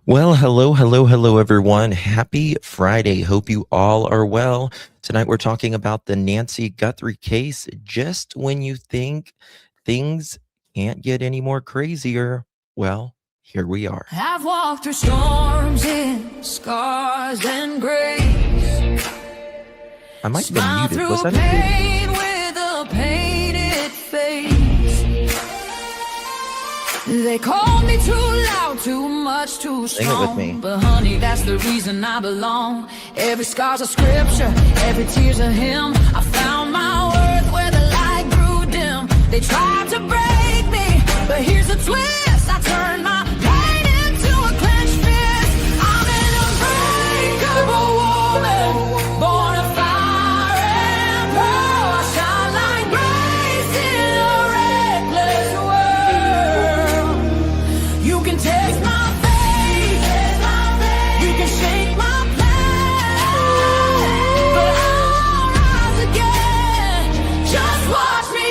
Well, hello, everyone. Happy Friday. Hope you all are well. Tonight we're talking about the Nancy Guthrie case. Just when you think things can't get any more crazier, well, here we are. I've walked through storms in scars and grace. I might have been muted. Was that pain with a painted face. They called me too loud, too much, too strong. Sing it with me. But honey, that's the reason I belong. Every scar's a scripture, every tear's a hymn. I found my worth where the light grew dim. They tried to break me, but here's the twist. I turned my pain into a clenched fist. I'm an unbreakable woman, born of fire and pearl. I shine like grace in a reckless world. You can test my faith, you can shake my plan, but I'll rise again. Just watch me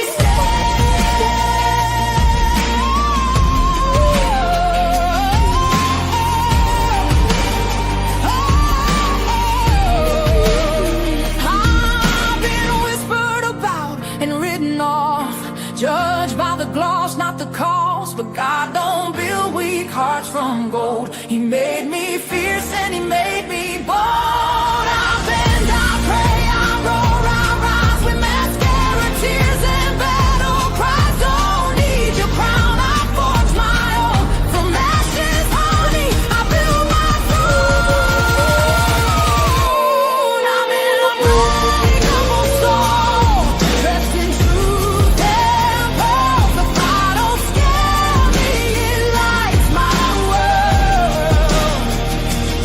I've been whispered about and written off, judged by the gloss, not the cost. But God don't build weak hearts from gold. He made me fierce and he made me bold. I bend, I pray, I roar, I rise with mascara, tears and battle cries. Don't need your crown, I forge my own. From ashes, honey, I build my throne. I'm in a unbreakable soul, dressed in truth and pearls. The fire don't scare me, it lights my world.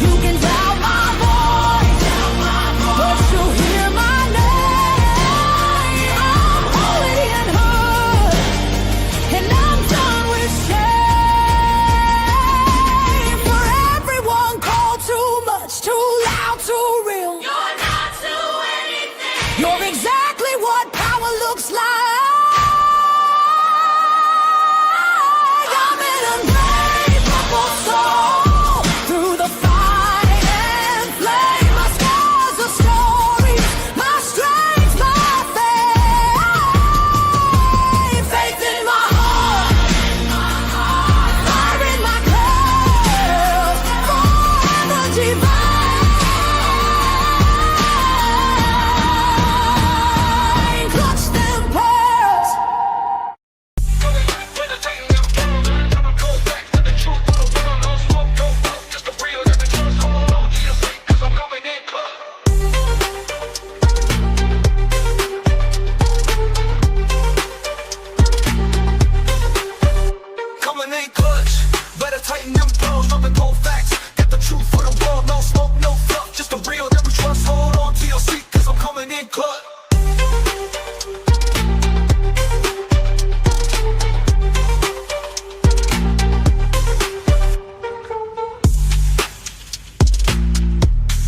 You can doubt my voice, but you'll hear my name. I'm holy and hood, and I'm done with shame. For everyone called too much, too loud, too real. You're not to anything. You're exactly what power looks like. I'm an unbreakable soul, through the fight and flame. My scars are stories, my strength, my faith. Faith in my heart, fire in my clothes, forever divine. Clutch them pearls. Coming in clutch, better tighten them pearls, dropping cold facts. Got the truth for the world, no smoke, no fluff, just the real that we trust. Hold on to your seat, cause I'm coming in clutch. Coming in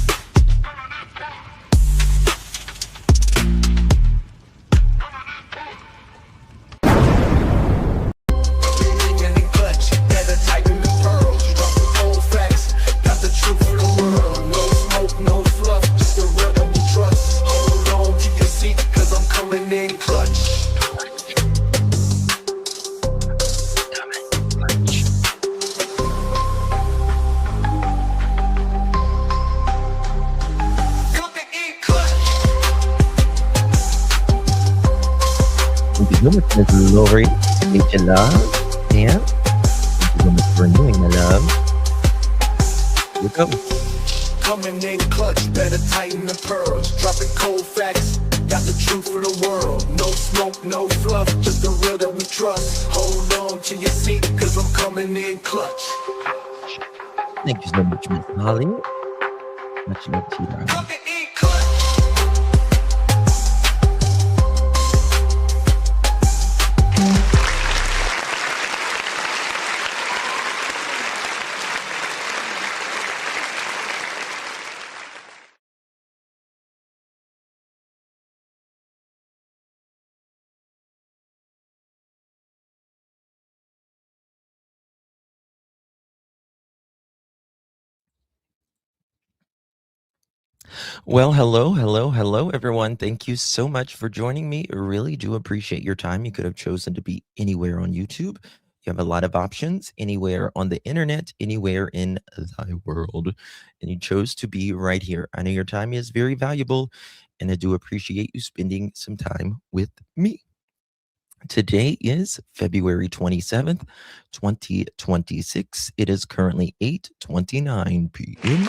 clutch, better tighten them pearls, dropping cold facts. Got the truth for the world, no smoke, no fluff, just the real that we trust. Hold on to your seat, cause I'm coming in clutch. Coming in clutch. Thank you so much, Ms. Lori. Thank you, love. And thank you so much for renewing my love. Here we go. Coming in clutch, better tighten the pearls, dropping cold facts. Got the truth for the world, no smoke, no fluff, just the real that we trust. Hold on to your seat, cause I'm coming in clutch. Thank you so much, Miss Holly. Much love to you, darling. Coming Well, hello, everyone. Thank you so much for joining me. I really do appreciate your time. You could have chosen to be anywhere on YouTube. You have a lot of options, anywhere on the internet, anywhere in thy world. And you chose to be right here. I know your time is very valuable, and I do appreciate you spending some time with me. Today is February 27th, 2026. It is currently 8:29 p.m.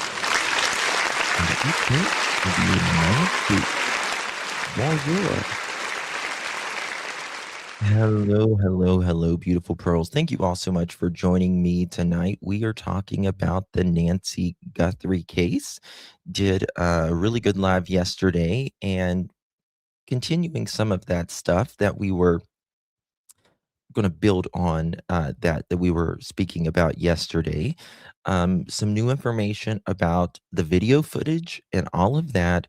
Bonjour. Hello, beautiful pearls. Thank you all so much for joining me tonight. We are talking about the Nancy Guthrie case. Did a really good live yesterday and continuing some of that stuff that we were going to build on that we were speaking about yesterday. Some new information about the video footage and all of that.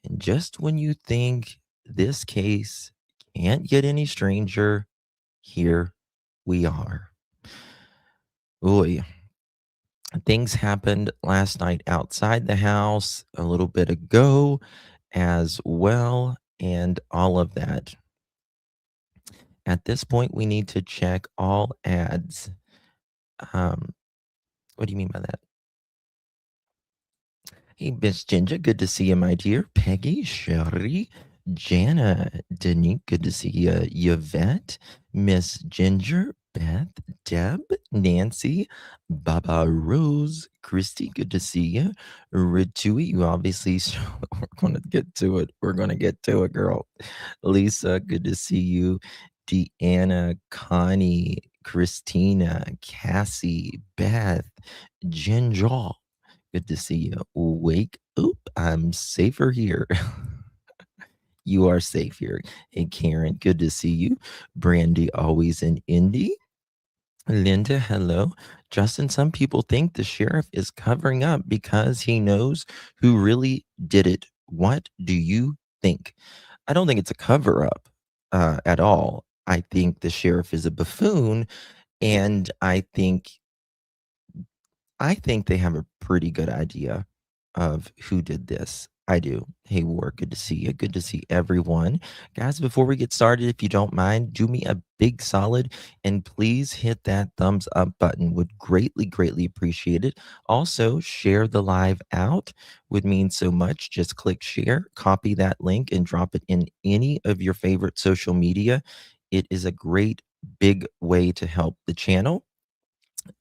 And just when you think this case can't get any stranger, here we are. Oy. Things happened last night outside the house, a little bit ago as well, and all of that. At this point, we need to check all ads. Um, what do you mean by that? Hey, Miss Ginger, good to see you, my dear. Peggy, Sherry, Jana, Denise, good to see you. Yvette, Miss Ginger, Beth, Deb, Nancy, Baba Rose, Christy, good to see you. Ritui, you obviously, we're going to get to it. We're going to get to it, girl. Lisa, good to see you. Deanna, Connie, Christina, Cassie, Beth, Ginger. Good to see you. Wake up. I'm safer here. You are safe here. Hey, Karen, good to see you. Brandy, always in Indy. Linda, hello. Justin, some people think the sheriff is covering up because he knows who really did it. What do you think? I don't think it's a cover up at all. I think the sheriff is a buffoon, and I think they have a pretty good idea of who did this. I do. Hey, War, good to see you. Good to see everyone. Guys, before we get started, if you don't mind, do me a big solid and please hit that thumbs up button. Would greatly appreciate it. Also, share the live out would mean so much. Just click share, copy that link, and drop it in any of your favorite social media. It is a great big way to help the channel.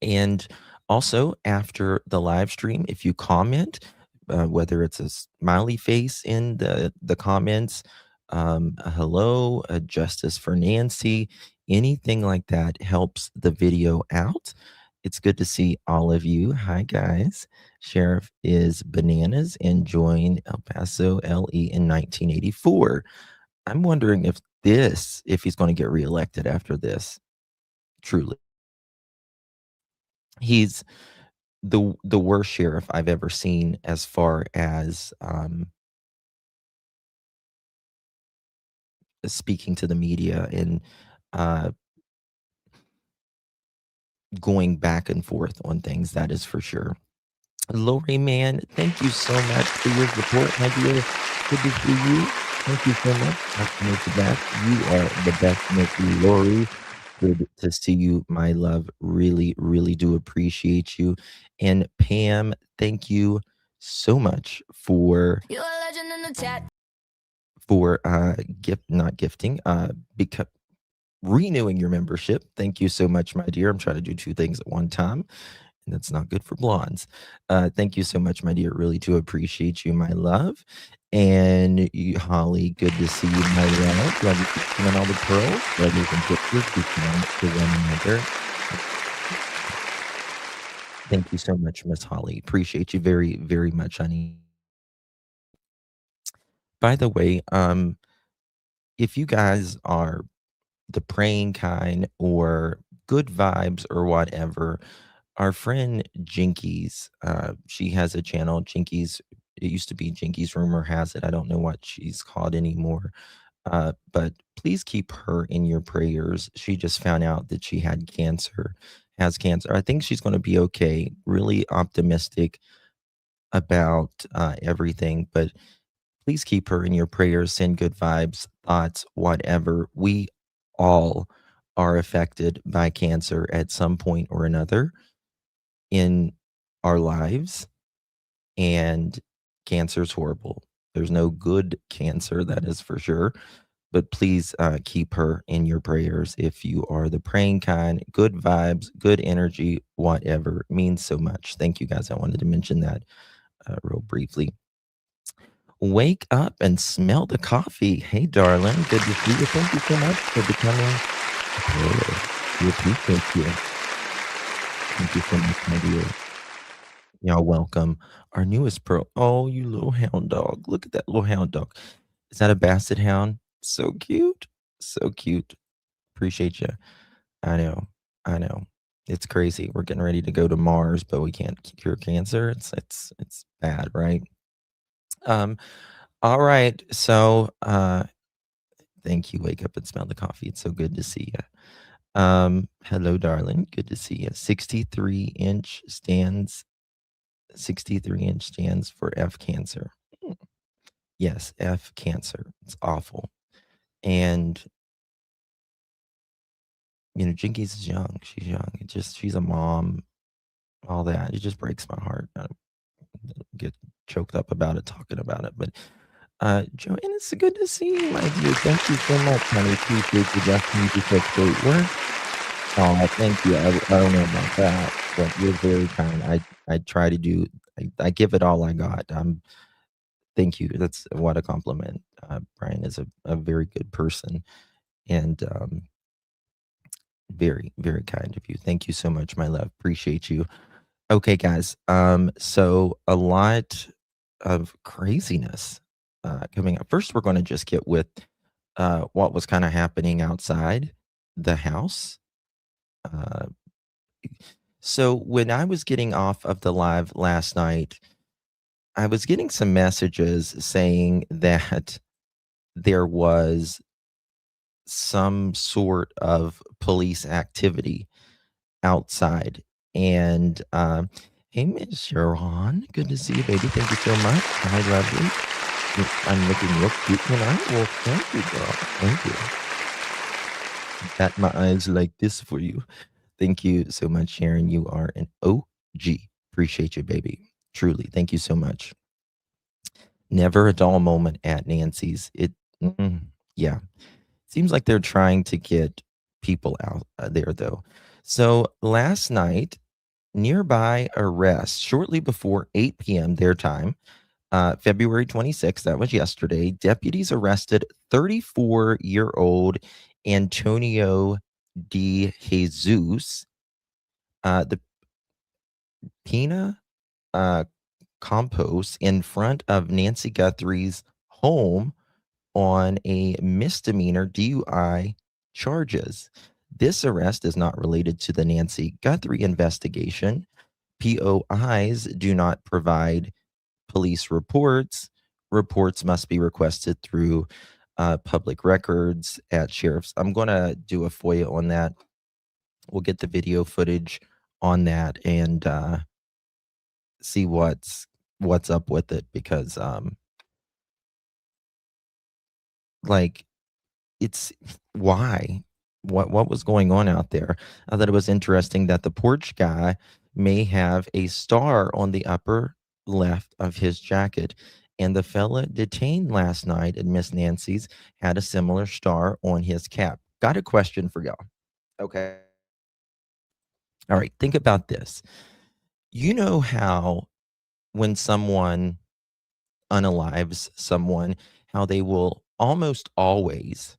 And also, after the live stream, if you comment, whether it's a smiley face in the comments, a hello, a justice for Nancy, anything like that helps the video out. It's good to see all of you. Hi, guys. Sheriff is bananas and joined El Paso LE in 1984. I'm wondering if he's going to get reelected after this. Truly. He's the worst sheriff I've ever seen as far as speaking to the media and uh, going back and forth on things. That is for sure. Lori, man, thank you so much for your support, my dear. Good to see you. Thank you so much. Nice to meet you back. You are the best, Mickey. Lori, good to see you, my love. Really do appreciate you. And Pam, thank you so much for You're a legend in the chat. not gifting, because renewing your membership. Thank you so much, my dear. I'm trying to do two things at one time, and that's not good for blondes. Thank you so much, my dear. Really do appreciate you, my love. And you, Holly, good to see you, my love. Glad you keep on all the pearls. Brothers and sisters, keep on to one another. Thank you so much, Miss Holly. Appreciate you very much, honey. By the way, if you guys are the praying kind or good vibes or whatever, our friend Jinkies, she has a channel, Jinkies. It used to be Jinkies Rumor Has It. I don't know what she's called anymore. But please keep her in your prayers. She just found out that she has cancer. I think she's going to be okay. Really optimistic. about everything, but please keep her in your prayers, send good vibes, thoughts, whatever. We all are affected by cancer at some point or another in our lives, and cancer is horrible. There's no good cancer, that is for sure. But please keep her in your prayers if you are the praying kind. Good vibes, good energy, whatever means so much. Thank you guys. I wanted to mention that real briefly. Wake up and smell the coffee. Hey, darling. Good to see you. Thank you so much for becoming a player. We appreciate you. Thank you so much, my dear. Y'all welcome our newest pearl. Oh, you little hound dog. Look at that little hound dog. Is that a basset hound? So cute. So cute. Appreciate you. I know. I know. It's crazy. We're getting ready to go to Mars, but we can't cure cancer. It's bad, right? All right. So thank you. Wake up and smell the coffee. It's so good to see you. Hello, darling. Good to see you. 63-inch stands. 63-inch stands for F cancer. Yes, F cancer. It's awful. And Jinkies is young. She's young. She's a mom. All that. It just breaks my heart. I get choked up about it, talking about it. But Joanne, it's good to see you, my dear. Thank you so much, honey. Appreciate you. Definitely do such great work. Oh, thank you. I don't know about that, but you're very kind. I try to do. I give it all I got. Thank you. That's what a compliment. Brian is a very good person, and very, very kind of you. Thank you so much, my love. Appreciate you. Okay, guys. So a lot of craziness coming up. First, we're going to just get with what was kind of happening outside the house. So when I was getting off of the live last night, I was getting some messages saying that there was some sort of police activity outside. And hey, Miss Sharon, good to see you, baby. Thank you so much. Hi, lovely. I'm looking real cute tonight. Well, thank you, girl. Thank you. Got my eyes like this for you. Thank you so much, Sharon. You are an OG. Appreciate you, baby. Truly. Thank you so much. Never a dull moment at Nancy's. Yeah. Seems like they're trying to get people out there, though. So last night, nearby arrest, shortly before 8 p.m. their time, February 26th, that was yesterday, deputies arrested 34-year-old Antonio de Jesus, the Pina Campos, in front of Nancy Guthrie's home on a misdemeanor DUI charges. This arrest is not related to the Nancy Guthrie investigation. POIs do not provide police reports. Reports must be requested through public records at sheriff's. I'm going to do a FOIA on that. We'll get the video footage on that and see what's up with it, because like, it's why? What was going on out there? I thought it was interesting that the porch guy may have a star on the upper left of his jacket, and the fella detained last night at Miss Nancy's had a similar star on his cap. Got a question for y'all. Okay. All right, think about this. You know how when someone unalives someone, how they will almost always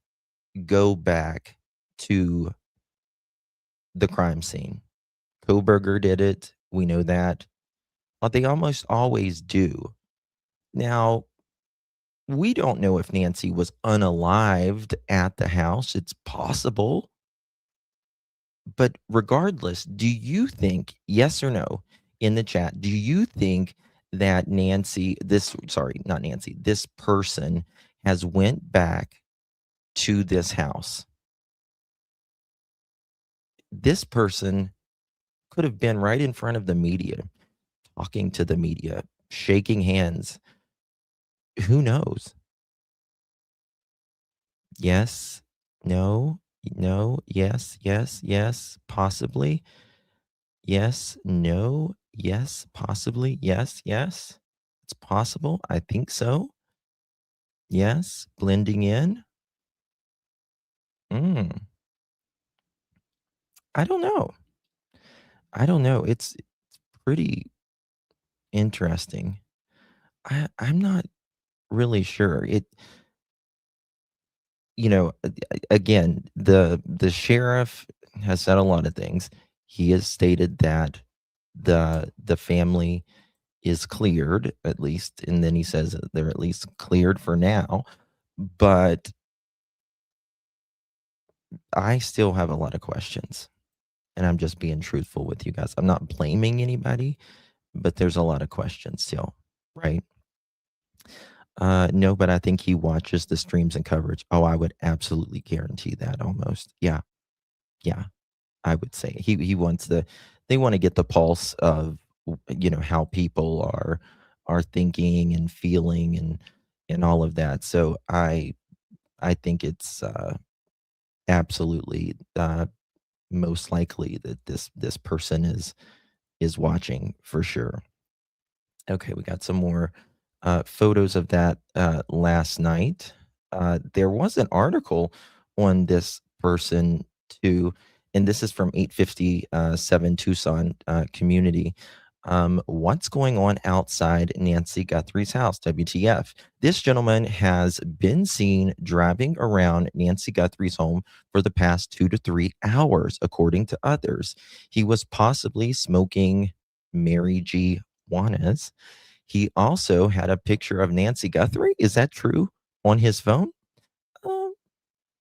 go back to the crime scene. Koberger did it. We know that. But they almost always do. Now, we don't know if Nancy was unalived at the house. It's possible. But regardless, do you think, yes or no, in the chat, do you think that this person has went back to this house? This person could have been right in front of the media, talking to the media, shaking hands. Who knows? Yes, no, yes, yes, yes, possibly. Yes, no, yes, possibly. Yes, yes. It's possible. I think so. Yes, blending in. Mm, I don't know. I don't know. It's pretty interesting. I'm not really sure. Again, the sheriff has said a lot of things. He has stated that the family is cleared at least, and then he says that they're at least cleared for now. But I still have a lot of questions, and I'm just being truthful with you guys. I'm not blaming anybody, but there's a lot of questions still, right? No, but I think he watches the streams and coverage. Oh, I would absolutely guarantee that almost. Yeah. Yeah. I would say he wants they want to get the pulse of how people are thinking and feeling and all of that. So I think it's absolutely most likely that this person is watching for sure. Okay, we got some more photos of that last night. There was an article on this person too, and this is from 857 Tucson community. What's going on outside Nancy Guthrie's house? WTF? This gentleman has been seen driving around Nancy Guthrie's home for the past 2 to 3 hours, according to others. He was possibly smoking Mary G. Juanas. He also had a picture of Nancy Guthrie. Is that true? On his phone? Um,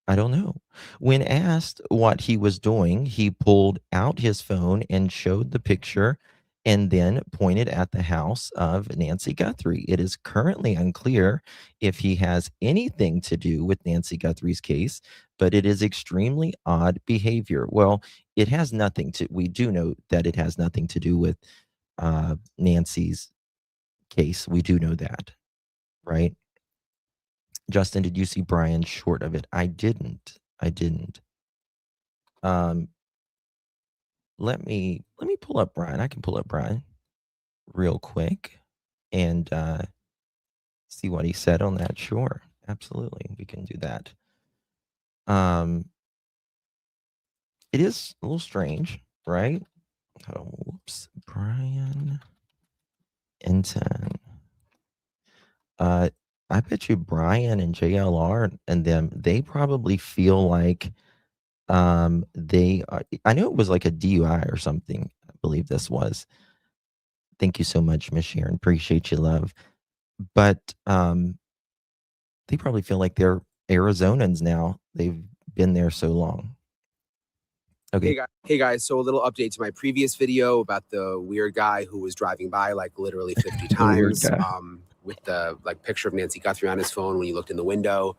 I don't know. When asked what he was doing, he pulled out his phone and showed the picture and then pointed at the house of Nancy Guthrie. It is currently unclear if he has anything to do with Nancy Guthrie's case, but it is extremely odd behavior. Well, it has nothing to, we do know that it has nothing to do with Nancy's case. We do know that, right? Justin, did you see Brian short of it? I didn't. I didn't. Um, let me pull up Brian. I can pull up Brian real quick and see what he said on that. Sure, absolutely, we can do that. It is a little strange, right? Oh, whoops, Brian Enton. I bet you Brian and JLR and them, they probably feel like they are, I know it was like a DUI or something. I believe this was. Thank you so much, Miss Sharon. Appreciate you, love. But they probably feel like they're Arizonans now. They've been there so long. Okay. Hey guys, so a little update to my previous video about the weird guy who was driving by like literally 50 times with the like picture of Nancy Guthrie on his phone when he looked in the window.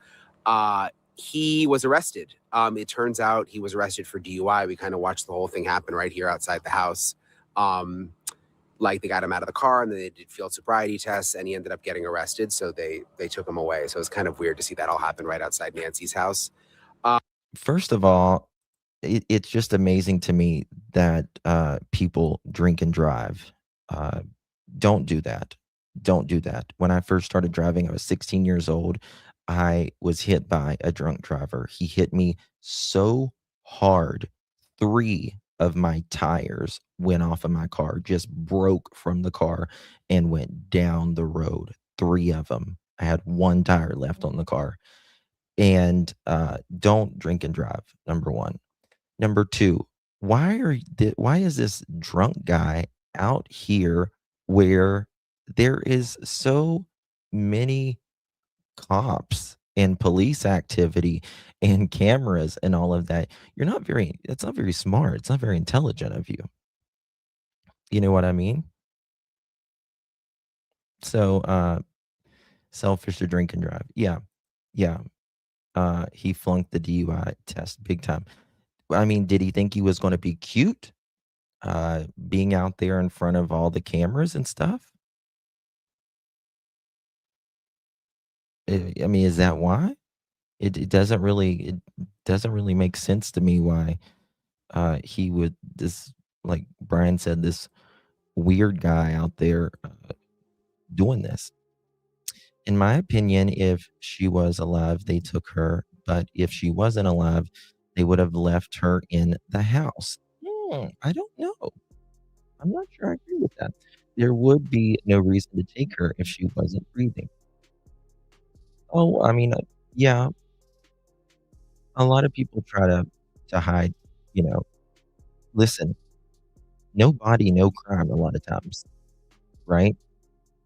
He was arrested. It turns out he was arrested for DUI. We kind of watched the whole thing happen right here outside the house. Like they got him out of the car and then they did field sobriety tests and he ended up getting arrested. So they took him away. So it's kind of weird to see that all happen right outside Nancy's house. First of all, it's just amazing to me that people drink and drive. Don't do that. Don't do that. When I first started driving, I was 16 years old. I was hit by a drunk driver. He hit me so hard. 3 of my tires went off of my car, just broke from the car and went down the road. 3 of them. I had 1 tire left on the car. And don't drink and drive, number 1. Number 2, why is this drunk guy out here where there is so many cops and police activity and cameras and all of that? It's not very smart. It's not very intelligent of you. You know what I mean? So selfish to drink and drive. Yeah. Yeah. He flunked the DUI test big time. I mean, did he think he was going to be cute? Being out there in front of all the cameras and stuff? I mean, is that why? It doesn't really make sense to me why he would this like Brian said, this weird guy out there doing this. In my opinion, if she was alive, they took her, but if she wasn't alive, they would have left her in the house. I don't know. I'm not sure I agree with that. There would be no reason to take her if she wasn't breathing. Oh, I mean, yeah, a lot of people try to hide, you know. Listen, no body, no crime a lot of times, right?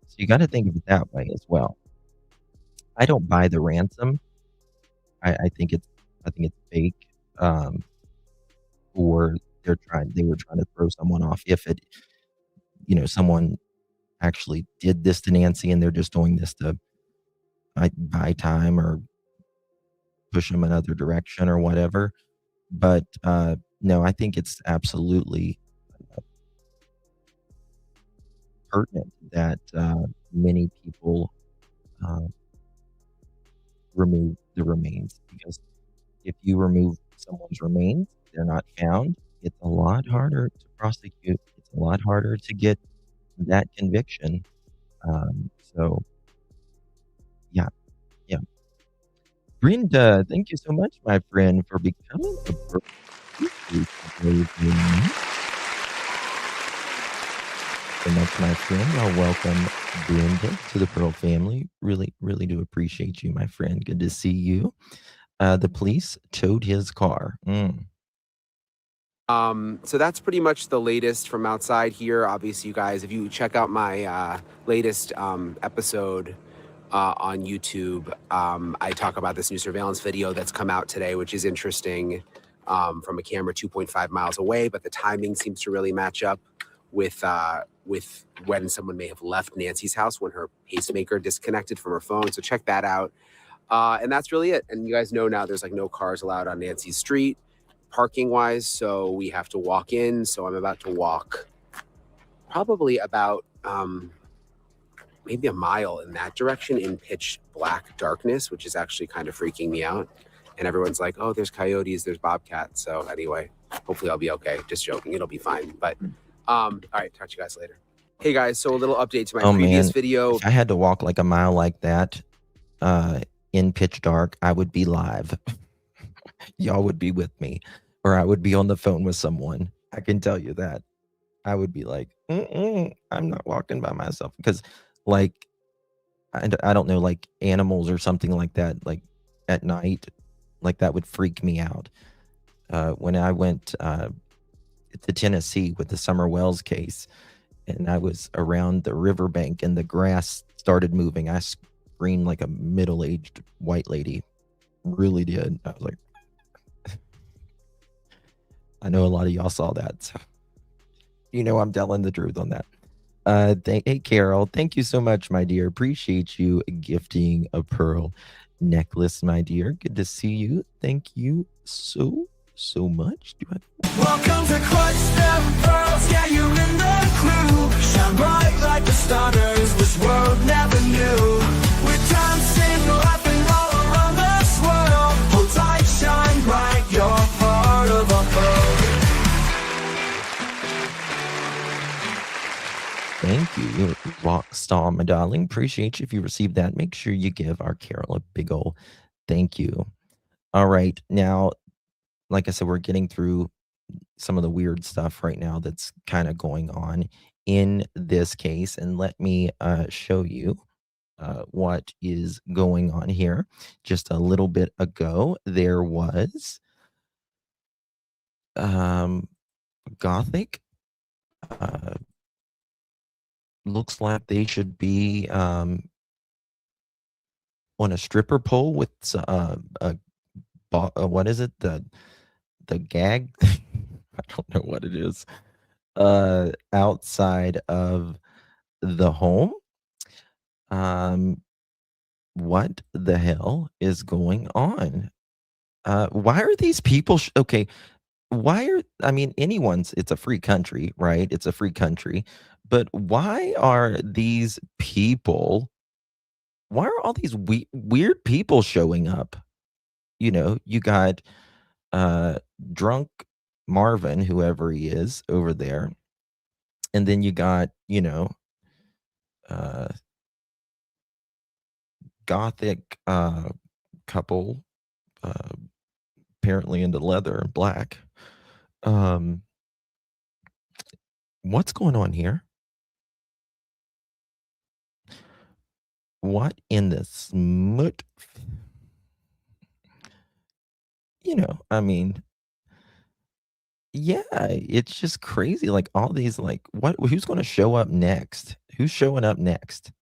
So you gotta think of it that way as well. I don't buy the ransom. I think it's fake, or they were trying to throw someone off. If someone actually did this to Nancy and they're just doing this to buy time or push them another direction or whatever. But, no, I think it's absolutely pertinent that, many people, uh, remove the remains, because if you remove someone's remains, they're not found, it's a lot harder to prosecute, it's a lot harder to get that conviction, so yeah, yeah. Brenda, thank you so much, my friend, for becoming a birthday today. So much, my friend. I'll welcome Brenda to the Pearl family. Really, really do appreciate you, my friend. Good to see you. The police towed his car. So that's pretty much the latest from outside here. Obviously, you guys, if you check out my latest episode on YouTube, I talk about this new surveillance video that's come out today, which is interesting, from a camera 2.5 miles away, but the timing seems to really match up with when someone may have left Nancy's house when her pacemaker disconnected from her phone. So check that out. And that's really it. And you guys know now there's like no cars allowed on Nancy's street, parking wise. So we have to walk in. So I'm about to walk probably about maybe a mile in that direction in pitch black darkness, which is actually kind of freaking me out. And everyone's like, oh, there's coyotes, there's bobcats. So anyway, hopefully I'll be okay. Just joking. It'll be fine. But all right, talk to you guys later. Hey guys, so a little update to my previous video. If I had to walk like a mile like that, in pitch dark, I would be live. Y'all would be with me, or I would be on the phone with someone. I can tell you that. I would be like, I'm not walking by myself, because, like, I don't know, like animals or something like that, like at night, like that would freak me out. When I went to Tennessee with the Summer Wells case, and I was around the riverbank and the grass started moving, I screamed like a middle-aged white lady. Really did. I was like, I know a lot of y'all saw that. So, I'm telling the truth on that. Hey, Carol, thank you so much, my dear. Appreciate you gifting a pearl necklace, my dear. Good to see you. Thank you so much. Welcome to Clutch Them Pearls, yeah, you in the clue. Shine bright like the stars, this world never knew. We're dancing, laughing all around this world. Hold tight, shine bright, you're part of our pearl. Thank you, rock star, my darling. Appreciate you. If you received that, make sure you give our Carol a big ol' thank you. All right, now, like I said, we're getting through some of the weird stuff right now that's kind of going on in this case, and let me show you what is going on here. Just a little bit ago, there was Gothic. Looks like they should be on a stripper pole with what is it? The gag? I don't know what it is. Outside of the home. What the hell is going on? Why are these people okay, it's a free country, right? It's a free country. But why are these people why are all these weird people showing up? You know, you got drunk Marvin, whoever he is over there, and then you got, you know, gothic couple, apparently into leather and black. What's going on here? What in the smut? You know, I mean, yeah, it's just crazy. Like all these, like, who's going to show up next? Who's showing up next?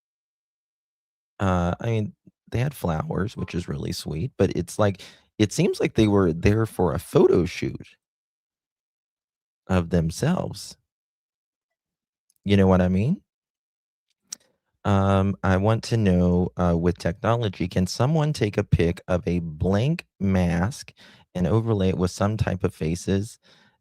I mean, they had flowers, which is really sweet, but it's like, it seems like they were there for a photo shoot of themselves. You know what I mean? I want to know, with technology, can someone take a pic of a blank mask and overlay it with some type of faces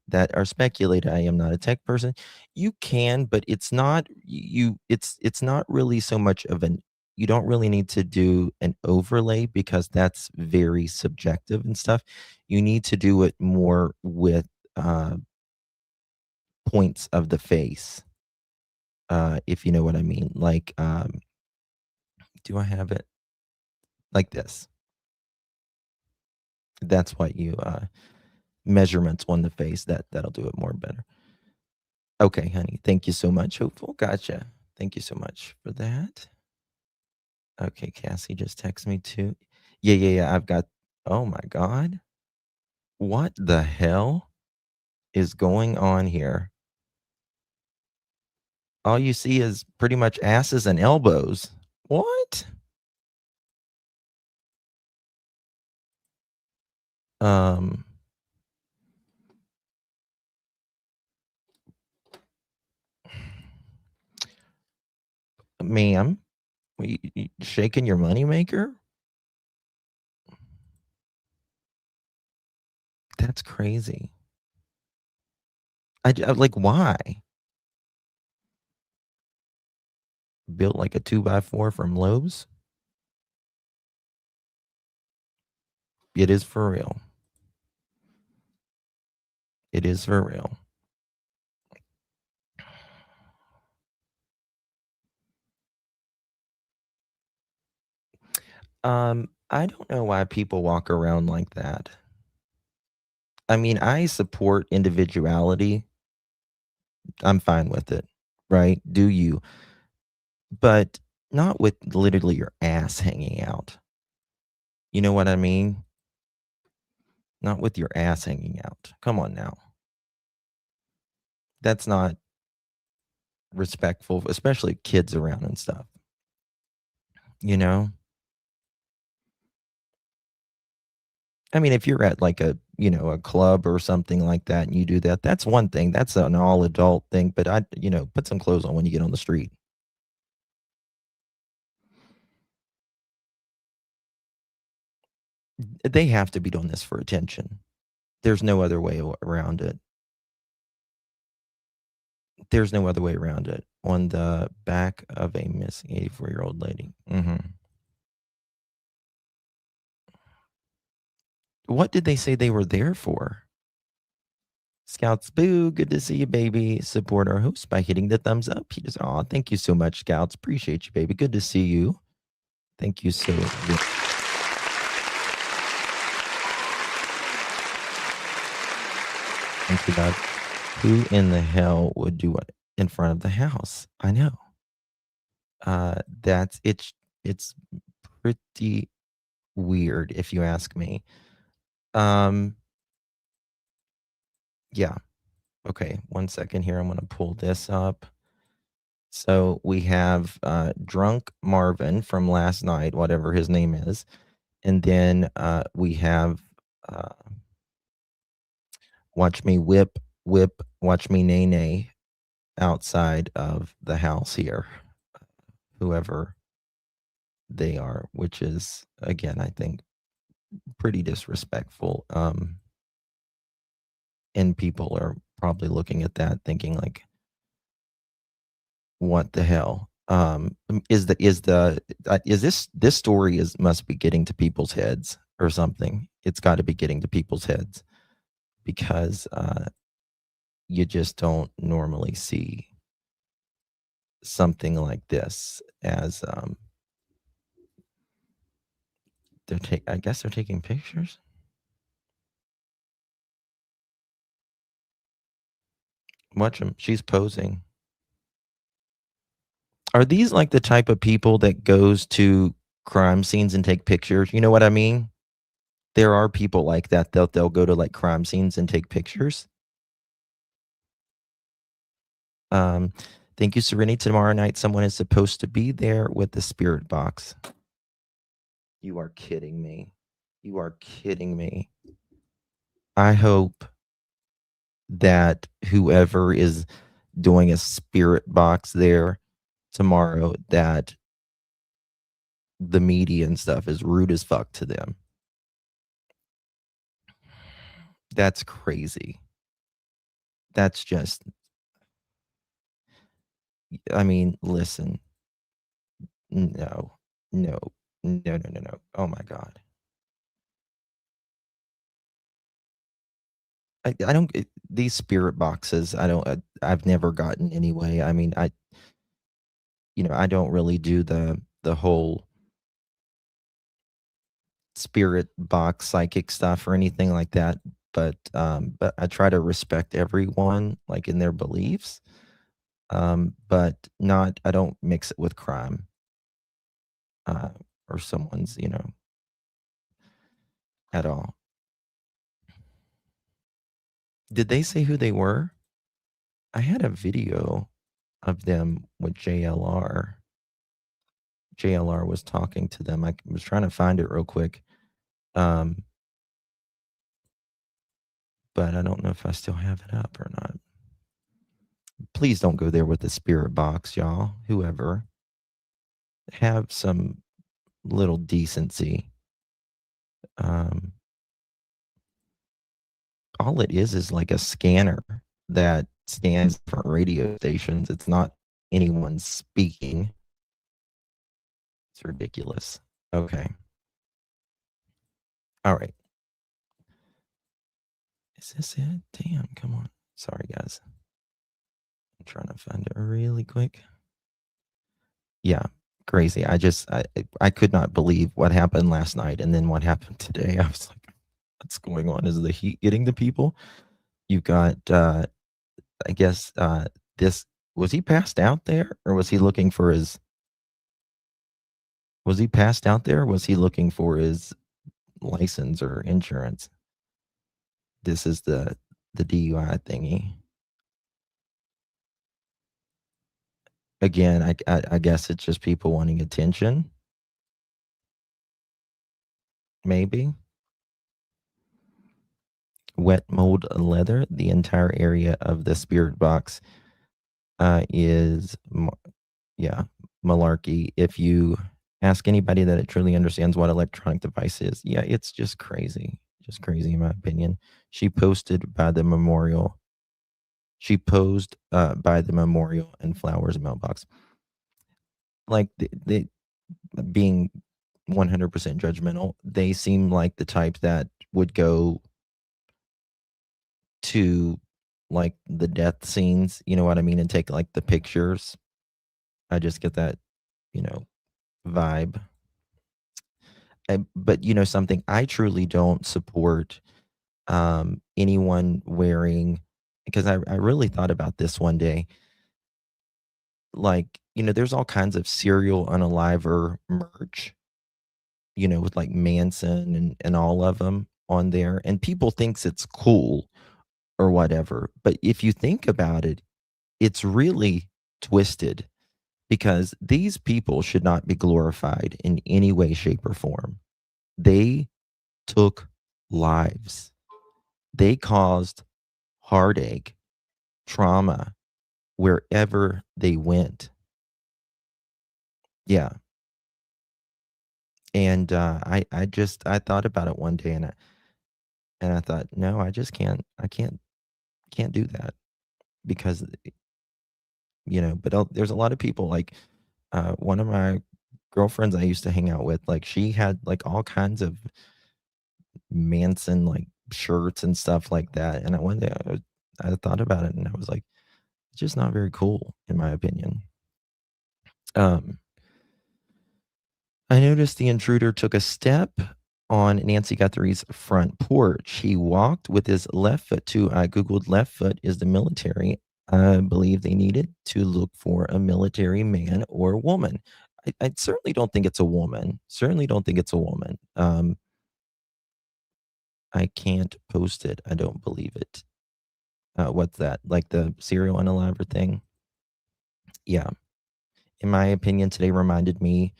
that are speculated? I am not a tech person. You can, but it's not it's not really so much of an you don't really need to do an overlay because that's very subjective and stuff. You need to do it more with points of the face. If you know what I mean. Like, do I have it like this? That's what you measurements on the face. That'll do it more better. Okay, honey. Thank you so much. Hopeful. Gotcha. Thank you so much for that. Okay, Cassie just texted me too. Yeah. I've got. Oh my God. What the hell is going on here? All you see is pretty much asses and elbows. What? Ma'am, you shaking your moneymaker? That's crazy. I like, why? Built like a 2x4 from Lowe's? It is for real. It is for real. I don't know why people walk around like that. I mean, I support individuality. I'm fine with it, right? Do you? But not with literally your ass hanging out. You know what I mean? Not with your ass hanging out. Come on now. That's not respectful, especially kids around and stuff. You know? I mean, if you're at like a, you know, a club or something like that and you do that, that's one thing. That's an all adult thing. But you know, put some clothes on when you get on the street. They have to be doing this for attention. There's no other way around it. There's no other way around it. On the back of a missing 84-year-old lady. What did they say they were there for? Scouts, boo, good to see you, baby. Support our host by hitting the thumbs up. He just, aw, thank you so much, Scouts. Appreciate you, baby. Good to see you. Thank you so much. Thank you, God. Who in the hell would do what in front of the house? I know. It's pretty weird if you ask me. Yeah. Okay, 1 second here. I'm gonna pull this up. So we have drunk Marvin from last night, whatever his name is, and then we have watch me whip, watch me nay nay outside of the house here, whoever they are, which is, again, I think pretty disrespectful. And people are probably looking at that thinking like, what the hell? Is this story must be getting to people's heads or something. It's got to be getting to people's heads because you just don't normally see something like this as I guess they're taking pictures. Watch them. She's posing. Are these like the type of people that goes to crime scenes and take pictures? You know what I mean? There are people like that. They'll go to like crime scenes and take pictures. Thank you, Serenity. Tomorrow night, someone is supposed to be there with the spirit box. You are kidding me. You are kidding me. I hope that whoever is doing a spirit box there tomorrow, that the media and stuff is rude as fuck to them. That's crazy. That's just, I mean, listen. No. Oh my God. I don't these spirit boxes. I've never gotten anyway. I mean, I don't really do the whole spirit box psychic stuff or anything like that. But I try to respect everyone like in their beliefs. But I don't mix it with crime. Or someone's, at all. Did they say who they were? I had a video of them with JLR. JLR was talking to them. I was trying to find it real quick. But I don't know if I still have it up or not. Please don't go there with the spirit box, y'all. Whoever. Have some little decency. All it is like a scanner that scans for radio stations. It's not anyone speaking. It's ridiculous. Okay. All right. Is this it? Damn, come on. Sorry, guys. I'm trying to find it really quick. Yeah, crazy. I could not believe what happened last night and then what happened today. I was like, what's going on? Is the heat getting to people? You've got, I guess, was he passed out there or was he looking for his, was he passed out there? Or was he looking for his license or insurance? This is the DUI thingy. Again, I guess it's just people wanting attention. Maybe. Wet mold leather. The entire area of the spirit box is, malarkey. If you ask anybody that it truly understands what electronic device is, yeah, it's just crazy. Just crazy in my opinion. She posted by the memorial. She posed by the memorial and flowers mailbox. Like they being 100% judgmental, they seem like the type that would go to like the death scenes, you know what I mean, and take like the pictures. I just get that, vibe. But something, I truly don't support anyone wearing, because I really thought about this one day. Like, there's all kinds of serial unaliver merch, with like Manson and all of them on there. And people thinks it's cool or whatever. But if you think about it, it's really twisted because these people should not be glorified in any way, shape, or form. They took lives. They caused heartache, trauma wherever they went. Yeah. And I thought about it one day and I thought, no, I can't do that because, but there's a lot of people like One of my girlfriends I used to hang out with, like, she had like all kinds of Manson like shirts and stuff like that. And one day I thought about it and I was like, it's just not very cool, in my opinion. I noticed the intruder took a step on Nancy Guthrie's front porch. He walked with his left foot too. I Googled left foot is the military. I believe they needed to look for a military man or woman. I certainly don't think it's a woman. Certainly don't think it's a woman. I can't post it. I don't believe it. What's that? Like the serial unaliver thing? Yeah. In my opinion, today reminded me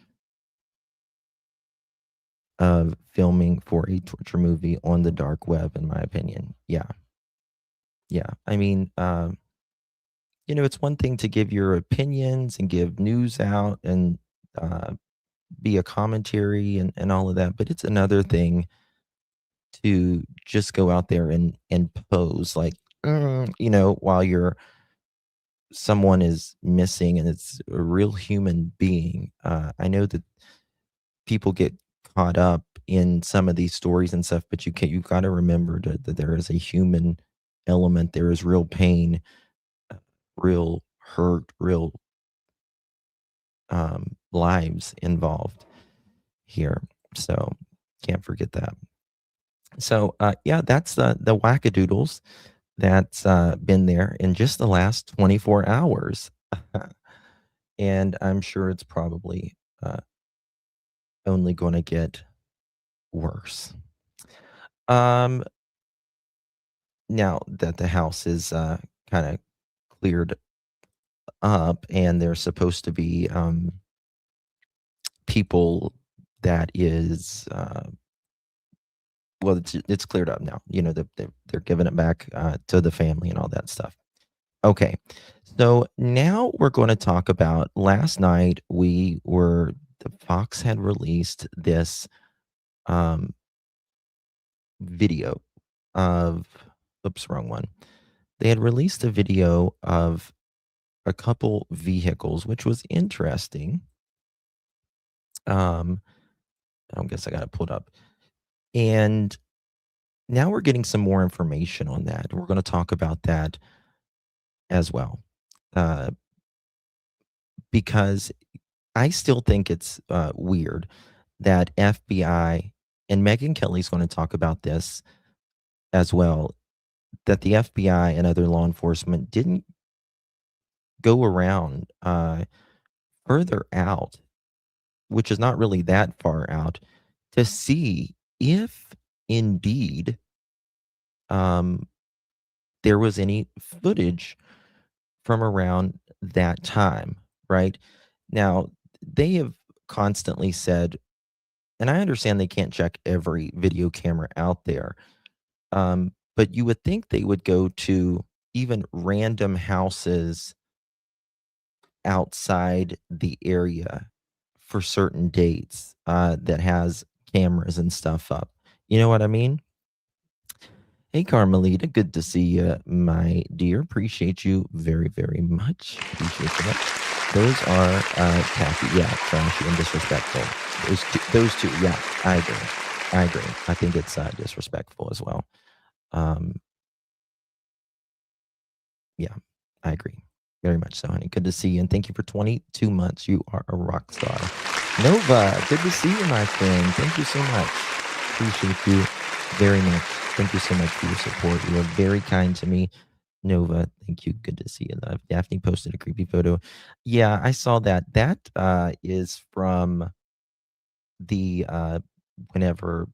of filming for a torture movie on the dark web, in my opinion. Yeah. Yeah. I mean, it's one thing to give your opinions and give news out and be a commentary and all of that, but it's another thing to just go out there and pose like, while someone is missing and it's a real human being. I know that people get caught up in some of these stories and stuff, but you got to remember that there is a human element. There is real pain, real hurt, real lives involved here. So can't forget that. So yeah, that's the wackadoodles that's been there in just the last 24 hours. And I'm sure it's probably only going to get worse. Now that the house is kind of cleared up and there's supposed to be people that is well, it's cleared up now. They're giving it back to the family and all that stuff. Okay, so now we're going to talk about last night. The Fox had released this video of, oops, wrong one. They had released a video of a couple vehicles, which was interesting. I guess I got it pulled up. And now we're getting some more information on that. We're going to talk about that as well. Because I still think it's weird that FBI, and Megyn Kelly's going to talk about this as well, that the FBI and other law enforcement didn't go around further out, which is not really that far out, to see if indeed there was any footage from around that time, right? Now, they have constantly said, and I understand they can't check every video camera out there, but you would think they would go to even random houses outside the area for certain dates that has cameras and stuff up. You know what I mean? Hey, Carmelita, good to see you, my dear. Appreciate you very, very much. Appreciate that. Those are tacky, yeah, trashy and disrespectful. Those two, yeah, I agree. I think it's disrespectful as well. Yeah, I agree. Very much so, honey. Good to see you, and thank you for 22 months. You are a rock star. Nova, good to see you, my friend. Thank you so much. Appreciate you very much. Thank you so much for your support. You are very kind to me. Nova, thank you. Good to see you. Daphne posted a creepy photo. Yeah, I saw that. That is from the whenever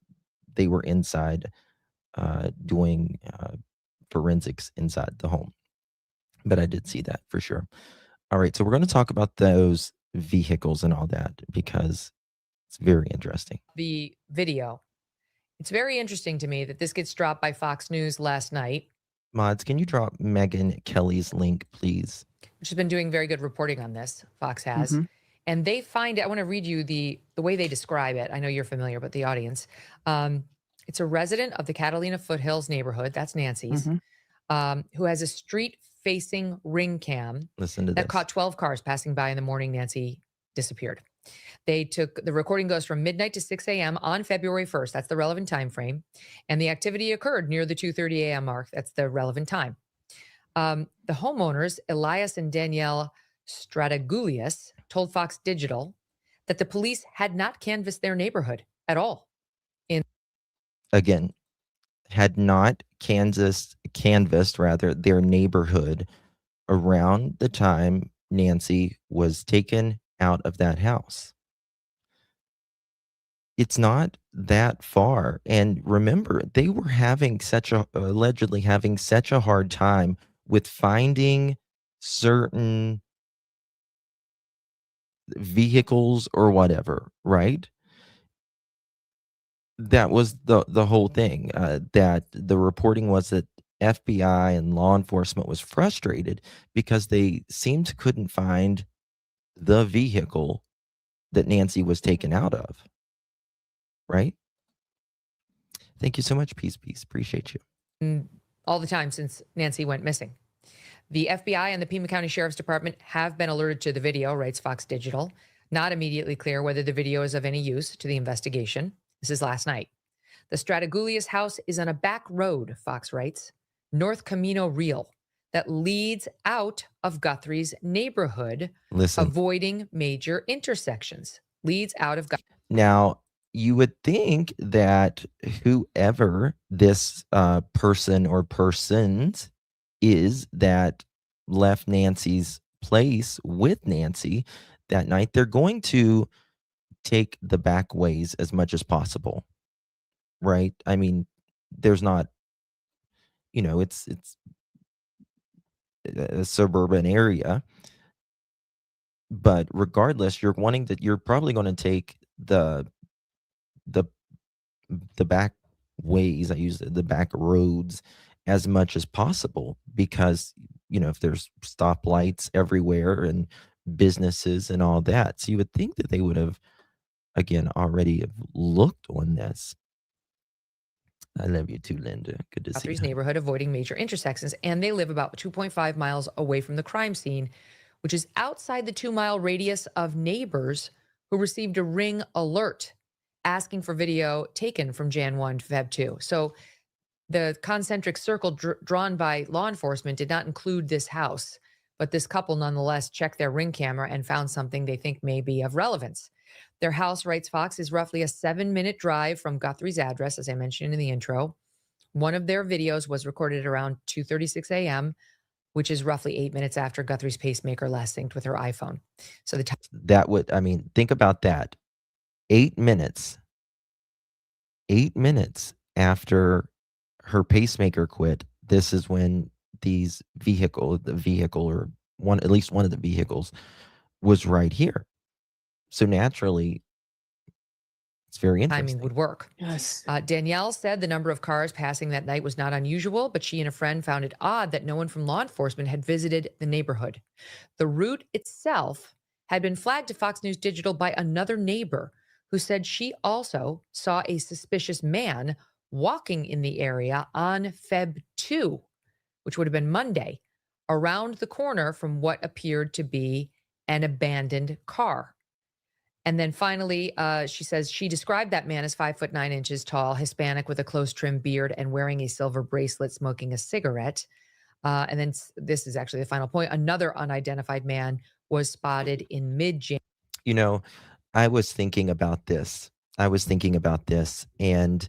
they were inside doing forensics inside the home. But I did see that for sure. All right, so we're going to talk about those vehicles and all that because it's very interesting. The video. It's very interesting to me that this gets dropped by Fox News last night. Mods, can you drop Megyn Kelly's link, please? Which has been doing very good reporting on this. Fox has. Mm-hmm. And they find it. I want to read you the way they describe it. I know you're familiar, but the audience. It's a resident of the Catalina Foothills neighborhood. That's Nancy's. Mm-hmm. Who has a street-facing ring cam. Listen to that this. Caught 12 cars passing by in the morning Nancy disappeared. The recording goes from midnight to 6 a.m. on February 1st. That's the relevant time frame. And the activity occurred near the 2:30 a.m. mark. That's the relevant time. The homeowners, Elias and Danielle Stradagulius, told Fox Digital that the police had not canvassed their neighborhood at all. Again, had not canvassed their neighborhood around the time Nancy was taken out of that house. It's not that far. And remember, they were allegedly having such a hard time with finding certain vehicles or whatever, right? That was the whole thing. That the reporting was that FBI and law enforcement was frustrated because they couldn't find the vehicle that Nancy was taken out of. Right? Thank you so much, Peace. Appreciate you. All the time since Nancy went missing. The FBI and the Pima County Sheriff's Department have been alerted to the video, writes Fox Digital. Not immediately clear whether the video is of any use to the investigation. This is last night. The Stradagulius house is on a back road, Fox writes, North Camino Real, that leads out of Guthrie's neighborhood, avoiding major intersections. Leads out of Guthrie. Now, you would think that whoever this person or persons is that left Nancy's place with Nancy that night, they're going to take the back ways as much as possible, right? I mean, there's not, it's a suburban area, but regardless, you're probably going to take the back ways. I use the back roads as much as possible because, if there's stoplights everywhere and businesses and all that. So you would think that they would have, again, already have looked on this. I love you too, Linda. Good to see you. Guthrie's neighborhood, avoiding major intersections, and they live about 2.5 miles away from the crime scene, which is outside the 2-mile radius of neighbors who received a ring alert asking for video taken from Jan 1 to Feb 2. So the concentric circle drawn by law enforcement did not include this house, but this couple nonetheless checked their ring camera and found something they think may be of relevance. Their house, writes Fox, is roughly a 7-minute drive from Guthrie's address, as I mentioned in the intro. One of their videos was recorded around 2:36 a.m., which is roughly 8 minutes after Guthrie's pacemaker last synced with her iPhone. So think about that. 8 minutes after her pacemaker quit, this is when the vehicle or at least one of the vehicles was right here. So naturally, it's very interesting. Timing would work. Yes. Danielle said the number of cars passing that night was not unusual, but she and a friend found it odd that no one from law enforcement had visited the neighborhood. The route itself had been flagged to Fox News Digital by another neighbor who said she also saw a suspicious man walking in the area on Feb 2, which would have been Monday, around the corner from what appeared to be an abandoned car. And then finally, she says she described that man as 5'9" tall, Hispanic with a close trimmed beard and wearing a silver bracelet, smoking a cigarette. And then this is actually the final point. Another unidentified man was spotted in mid-January. I was thinking about this. And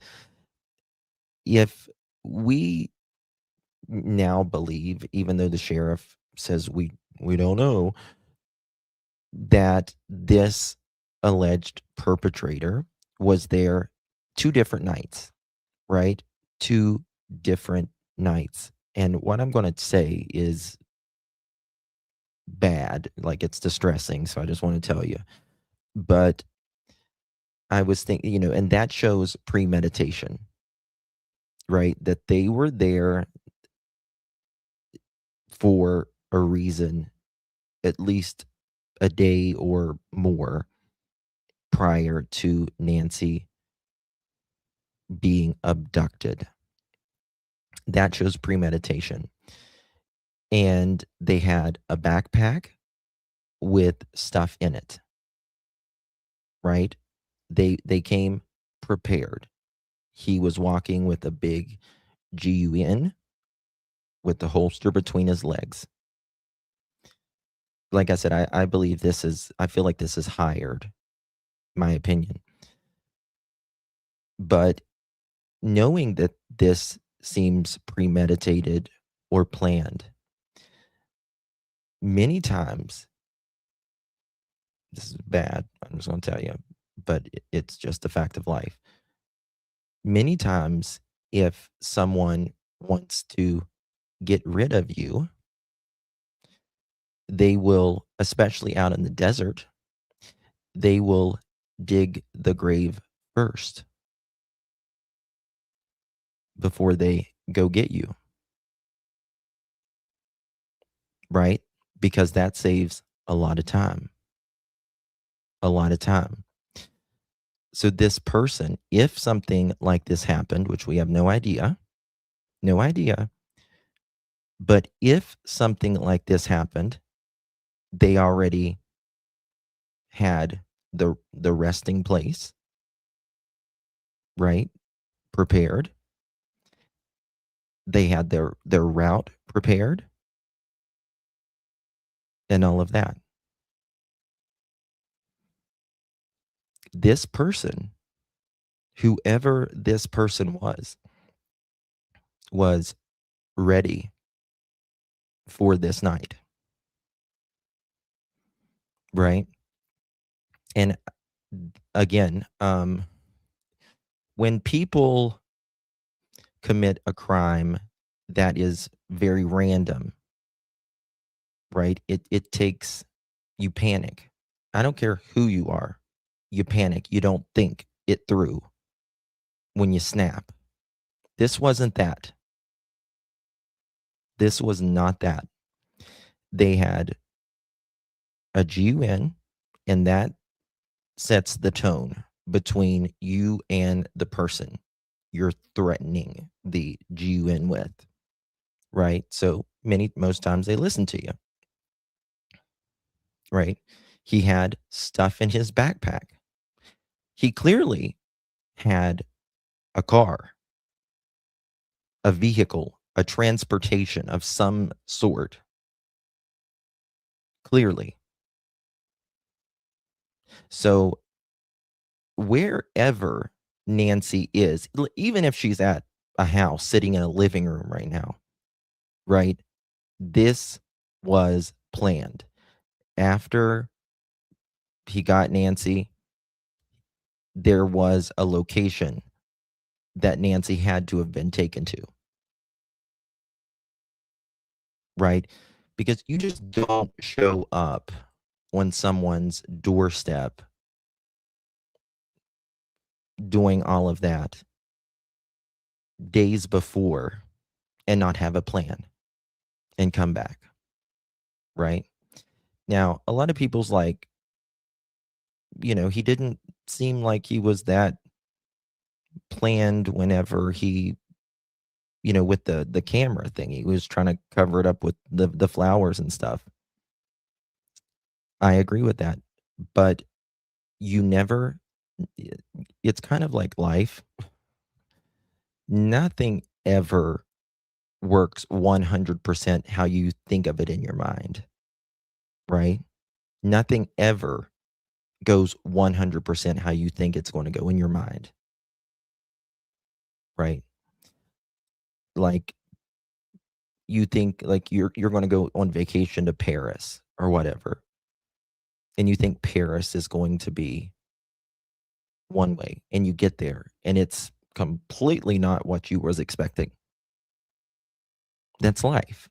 if we now believe, even though the sheriff says we don't know, that this alleged perpetrator was there 2 different nights, right? 2 different nights. And what I'm going to say is bad, like it's distressing. So I just want to tell you. But I was thinking, and that shows premeditation, right? That they were there for a reason, at least a day or more prior to Nancy being abducted. That shows premeditation. And they had a backpack with stuff in it. right? They came prepared. He was walking with a big gun with the holster between his legs. Like I said, I believe I feel like this is hired, my opinion. But knowing that this seems premeditated or planned, many times, this is bad, I'm just going to tell you, but it's just a fact of life. Many times, if someone wants to get rid of you, they will, especially out in the desert, they will dig the grave first before they go get you. Right? Because that saves a lot of time. A lot of time. So this person, if something like this happened, which we have no idea, but if something like this happened, they already had the resting place, right? Prepared. They had their route prepared and all of that. This person, whoever this person was ready for this night. Right? And again, when people commit a crime that is very random, right? It takes, you panic. I don't care who you are. You panic. You don't think it through when you snap. This wasn't that. This was not that. They had a GUN, and that sets the tone between you and the person you're threatening the GUN with, right? So most times they listen to you, right? He had stuff in his backpack. He clearly had a car, a vehicle, a transportation of some sort. Clearly. So wherever Nancy is, even if she's at a house sitting in a living room right now, right? This was planned. After he got Nancy, there was a location that Nancy had to have been taken to. Right? Because you just don't show up on someone's doorstep doing all of that days before and not have a plan and come back. Right? Now, a lot of people's like, he didn't seem like he was that planned whenever he, with the camera thing. He was trying to cover it up with the flowers and stuff. I agree with that. But it's kind of like life. Nothing ever works 100% how you think of it in your mind, right? Nothing ever goes 100% how you think it's going to go in your mind, right? Like you think like you're going to go on vacation to Paris or whatever, and you think Paris is going to be one way, and you get there and it's completely not what you was expecting. That's life,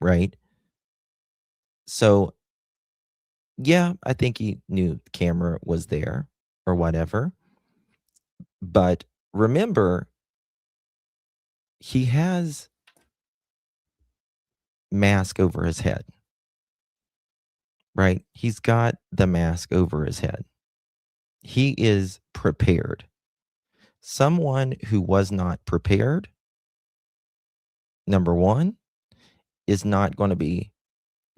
right? So yeah, I think he knew the camera was there or whatever. But remember, he has mask over his head, right? He's got the mask over his head. He is prepared. Someone who was not prepared, number one, is not going to be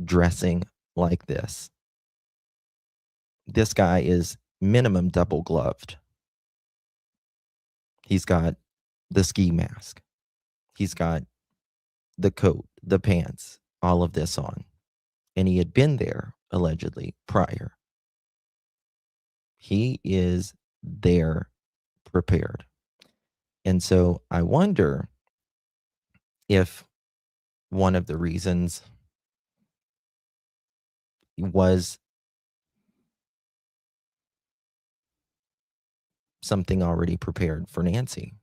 dressing like this. This guy is minimum double gloved. He's got the ski mask. He's got the coat, the pants, all of this on. And he had been there, allegedly, prior. He is there prepared. And so I wonder if one of the reasons was something already prepared for Nancy.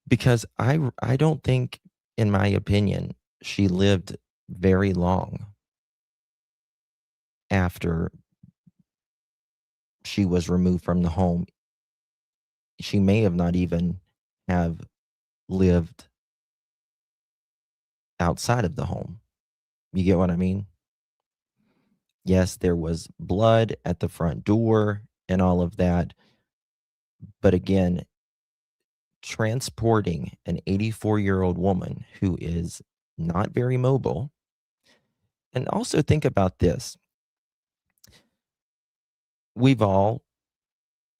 Because I don't think, in my opinion, she lived very long after she was removed from the home. She may have not even have lived outside of the home. You get what I mean? Yes, there was blood at the front door and all of that. But again, transporting an 84-year-old woman who is not very mobile. And also think about this. We all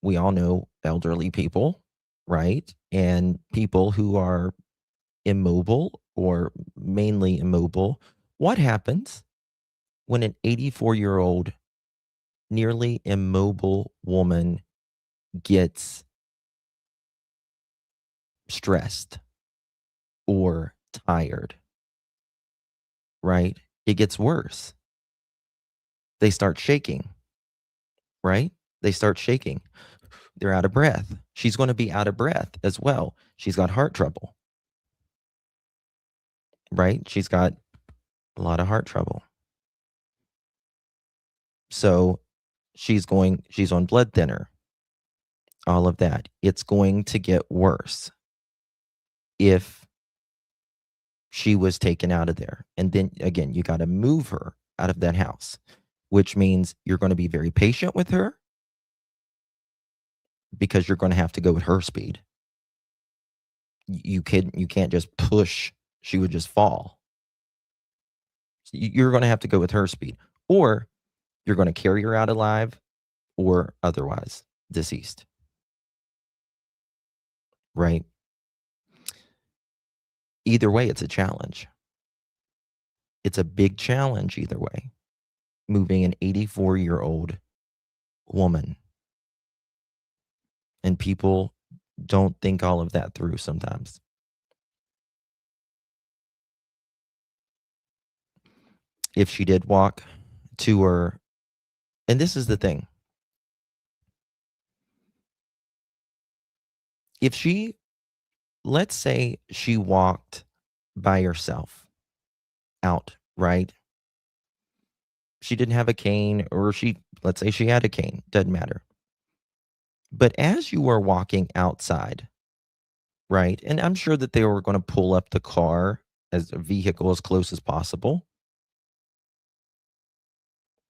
know elderly people, right? And people who are immobile or mainly immobile. What happens when an 84-year-old, nearly immobile woman gets stressed or tired, right? It gets worse. They start shaking, right? They start shaking. They're out of breath. She's going to be out of breath as well. She's got heart trouble, right? She's got a lot of heart trouble. So she's on blood thinner, all of that. It's going to get worse if she was taken out of there. And then again, you got to move her out of that house, which means you're going to be very patient with her because you're going to have to go at her speed. You can't just push. She would just fall. You're going to have to go with her speed, or you're going to carry her out alive or otherwise deceased. Right? Either way, it's a challenge. It's a big challenge either way. Moving an 84-year-old woman. And people don't think all of that through sometimes. If she did walk to her, and this is the thing. If she, let's say she walked by herself out, right? She didn't have a cane, or let's say she had a cane, doesn't matter. But as you were walking outside, right? And I'm sure that they were going to pull up the car as a vehicle as close as possible,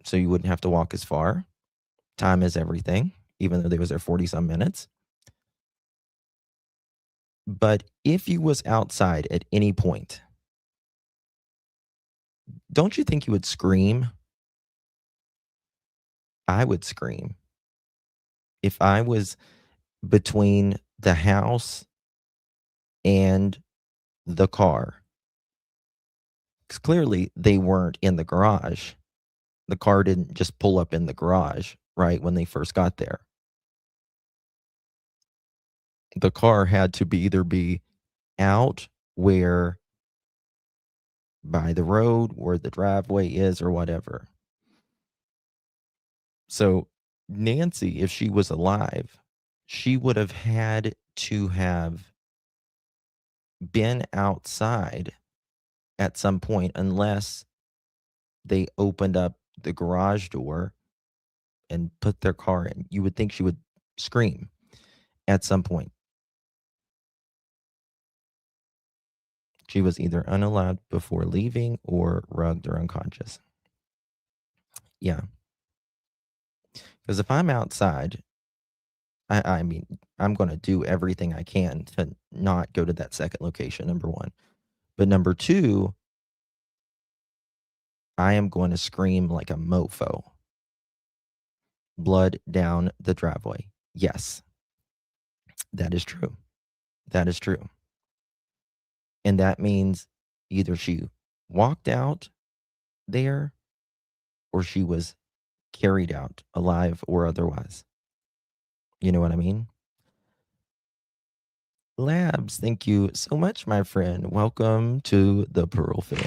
so you wouldn't have to walk as far. Time is everything, even though they was there 40-some minutes. But if you was outside at any point, don't you think you would scream? I would scream. If I was between the house and the car, because clearly they weren't in the garage. The car didn't just pull up in the garage, right, when they first got there. The car had to either be out where by the road where the driveway is or whatever. So Nancy, if she was alive, she would have had to have been outside at some point, unless they opened up the garage door and put their car in. You would think she would scream at some point. She was either unalive before leaving or rugged or unconscious. Yeah. Because if I'm outside, I mean, I'm going to do everything I can to not go to that second location, number one. But number two, I am going to scream like a mofo. blood down the driveway. Yes, that is true. That is true. And that means either she walked out there or she was carried out alive or otherwise. You know what I mean? Labs, thank you so much, my friend. Welcome to the Pearl family.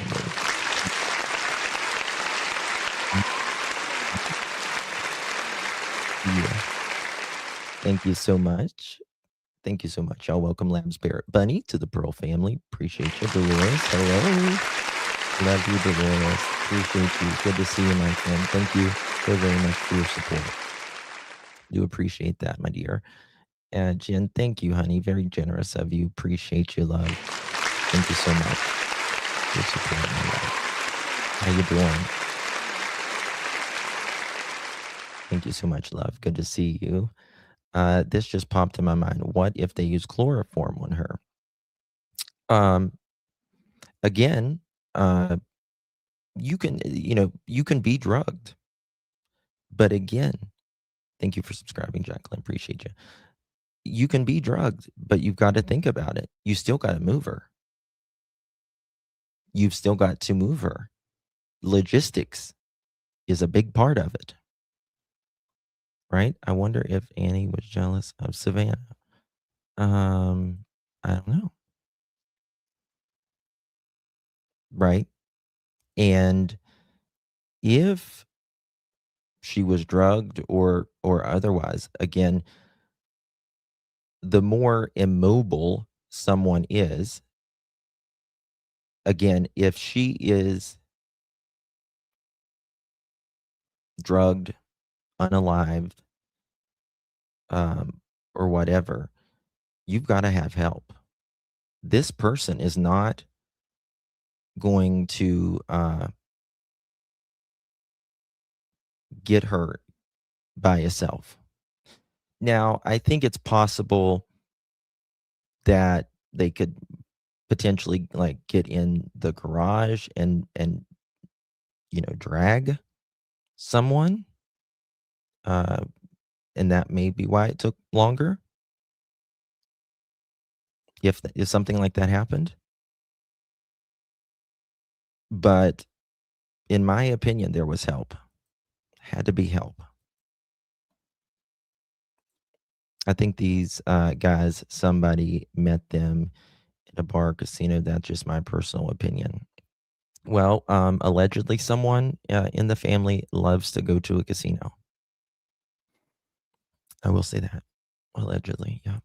Yeah. Thank you so much. Thank you so much. Y'all welcome Labs Barrett Bunny to the Pearl family. Appreciate you, Dolores. Hello. Love you, Dolores. Appreciate you. Good to see you, my friend. Thank you so very much for your support. Do appreciate that, my dear. Jen, thank you, honey. Very generous of you. Appreciate you, love. Thank you so much for your support, my love. How you doing? Thank you so much, love. Good to see you. This just popped in my mind. What if they use chloroform on her? Again, you can be drugged. But again, thank you for subscribing, Jacqueline. Appreciate you. You can be drugged, but you've got to think about it. You still got to move her. You've still got to move her. Logistics is a big part of it. Right? I wonder if Annie was jealous of Savannah. I don't know. Right? And if she was drugged or otherwise, again, the more immobile someone is, again, if she is drugged, unalived, or whatever, you've got to have help. This person is not going to get her by itself. Now, I think it's possible that they could potentially like get in the garage and drag someone, and that may be why it took longer. If something like that happened, but in my opinion, there was help. Had to be help. I think these guys, somebody met them in a bar casino. That's just my personal opinion. Well, allegedly someone in the family loves to go to a casino. I will say that. Allegedly, yeah.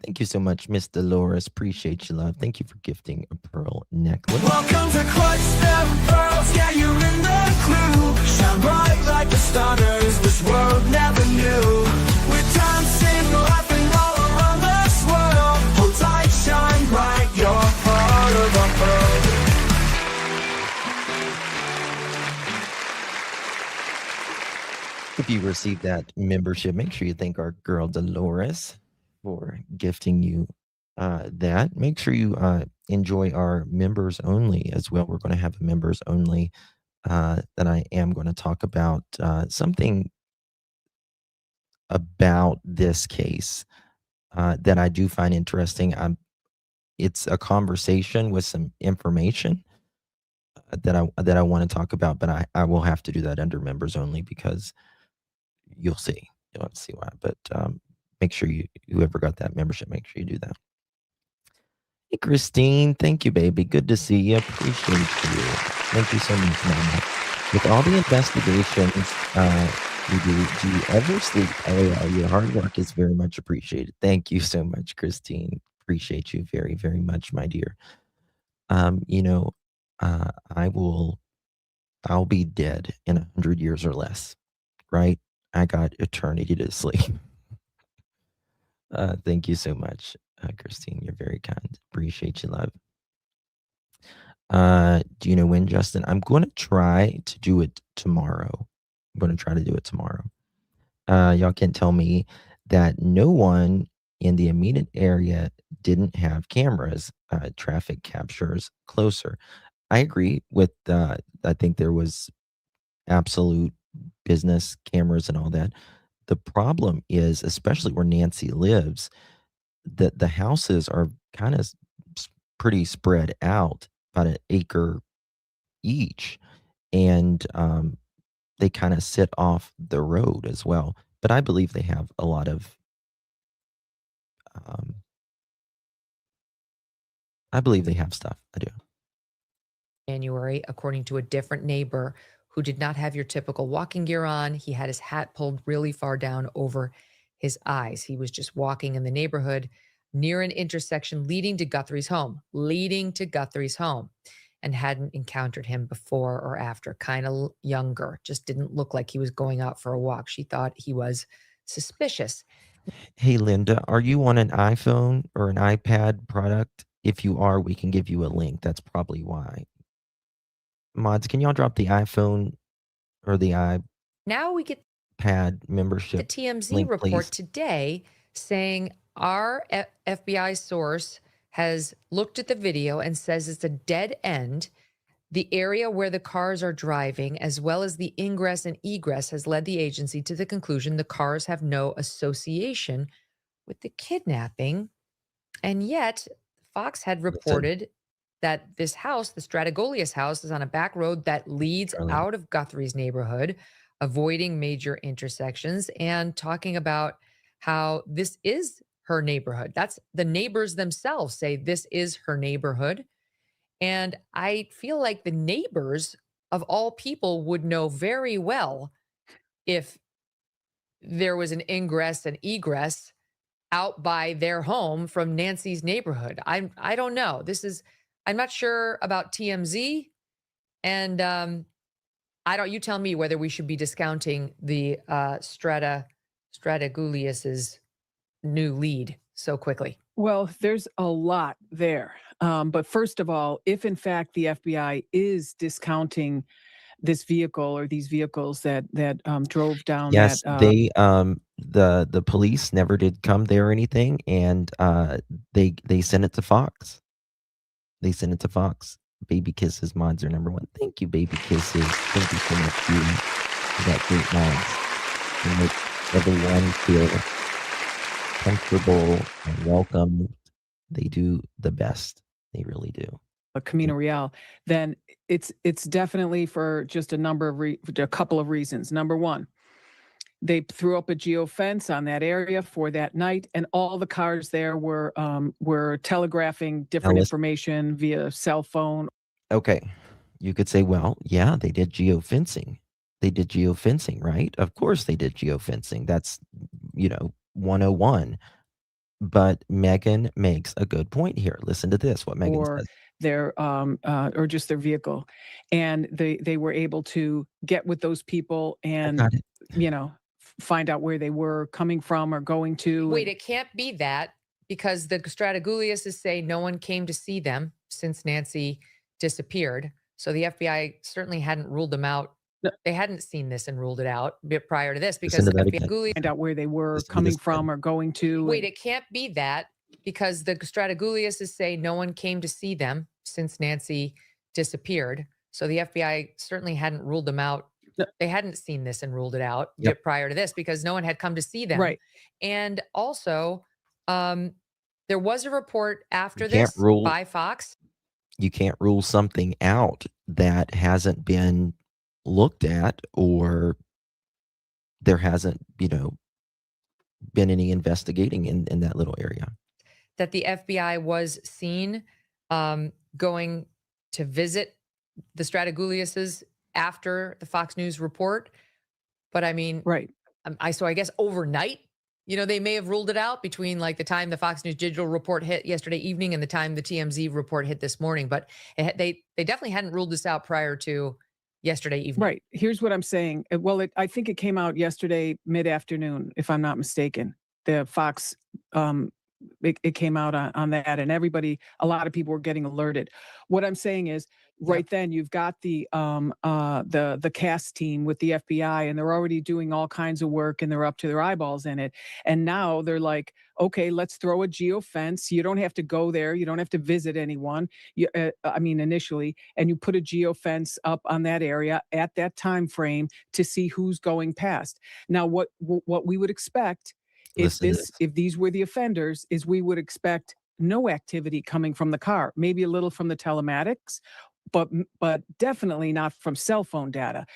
Thank you so much, Miss Dolores. Appreciate you, love. Thank you for gifting a pearl necklace. Welcome to Clutch Them Pearls. Yeah, you're in the clue. Shine bright like the stars. This world never knew. With dancing, laughing all around this world. Hold tight, shine bright. You're part of our pearl. If you received that membership, make sure you thank our girl Dolores for gifting you that. Make sure you enjoy our members only as well. We're going to have a members only that I am going to talk about something about this case that I do find interesting. It's a conversation with some information that I want to talk about, but I will have to do that under members only because you'll see. You'll have to see why. But make sure whoever got that membership, make sure you do that. Hey, Christine. Thank you, baby. Good to see you. Appreciate you. Thank you so much, Mama. With all the investigations you do you ever sleep? Oh, yeah, your hard work is very much appreciated. Thank you so much, Christine. Appreciate you very, very much, my dear. I'll be dead in 100 years or less, right? I got eternity to sleep. Thank you so much, Christine. You're very kind. Appreciate you, love. Do you know when, Justin? I'm going to try to do it tomorrow. Y'all can tell me that no one in the immediate area didn't have cameras, traffic captures closer. I agree with I think there was absolute business cameras and all that. The problem is, especially where Nancy lives, that the houses are kind of pretty spread out, about an acre each, and they kind of sit off the road as well. But I believe they have a lot of, I believe they have stuff. I do. January, according to a different neighbor who did not have your typical walking gear on. He had his hat pulled really far down over his eyes. He was just walking in the neighborhood near an intersection leading to Guthrie's home, and hadn't encountered him before or after. Kind of younger, just didn't look like he was going out for a walk. She thought he was suspicious. Hey, Linda, are you on an iPhone or an iPad product? If you are, we can give you a link. That's probably why. Mods, can y'all drop the iPhone or the Now we get iPad membership the TMZ link, report please? today saying our FBI source has looked at the video and says it's a dead end. The area where the cars are driving, as well as the ingress and egress, has led the agency to the conclusion the cars have no association with the kidnapping. And yet, Fox had reported that this house, the Strategolius house, is on a back road that leads out of Guthrie's neighborhood, avoiding major intersections, and talking about how this is her neighborhood. That's the neighbors themselves say this is her neighborhood. And I feel like the neighbors of all people would know very well if there was an ingress and egress out by their home from Nancy's neighborhood. I don't know. I'm not sure about TMZ, and you tell me whether we should be discounting the Strategolius's new lead so quickly. Well, there's a lot there. But first of all, if in fact the FBI is discounting this vehicle or these vehicles that drove down Yes, that, they the police never did come there or anything, and they sent it to Fox. They sent it to Fox. Baby kisses mods are number one. Thank you, baby kisses. Thank you so much, Judy. You got great mods. You make everyone feel comfortable and welcome. They do the best. They really do. a Camino Real, then it's definitely for just a couple of reasons. Number one, they threw up a geofence on that area for that night, and all the cars there were telegraphing different information via cell phone. Okay, you could say, well, yeah, they did geofencing. They did geofencing, right? Of course they did geofencing. That's 101. But Megan makes a good point here. Listen to this, what Megan says. Or just their vehicle, and they were able to get with those people and find out where they were coming from or going to. Wait, it can't be that, because the Strategoliuses say no one came to see them since Nancy disappeared. So the FBI certainly hadn't ruled them out. No. They hadn't seen this and ruled it out prior to this, because the FBI find out where they were coming from or going to. Wait, it can't be that, because the Strategoliuses say no one came to see them since Nancy disappeared. So the FBI certainly hadn't ruled them out. No. They hadn't seen this and ruled it out prior to this, because no one had come to see them. Right. And also, there was a report after this by Fox. You can't rule something out that hasn't been looked at, or there hasn't, been any investigating in that little area. That the FBI was seen going to visit the Strategoliuses after the Fox News report. But I mean, right. So I guess overnight, they may have ruled it out between like the time the Fox News digital report hit yesterday evening and the time the TMZ report hit this morning. But they definitely hadn't ruled this out prior to yesterday evening. Right. Here's what I'm saying. Well, I think it came out yesterday mid-afternoon, if I'm not mistaken. The Fox, it came out on that, and a lot of people were getting alerted. What I'm saying is, right then you've got the CAS team with the FBI, and they're already doing all kinds of work, and they're up to their eyeballs in it. And now they're like, okay, let's throw a geofence. You don't have to go there. You don't have to visit anyone. Initially, and you put a geofence up on that area at that time frame to see who's going past. Now, what we would expect if these were the offenders is we would expect no activity coming from the car, maybe a little from the telematics, but definitely not from cell phone data.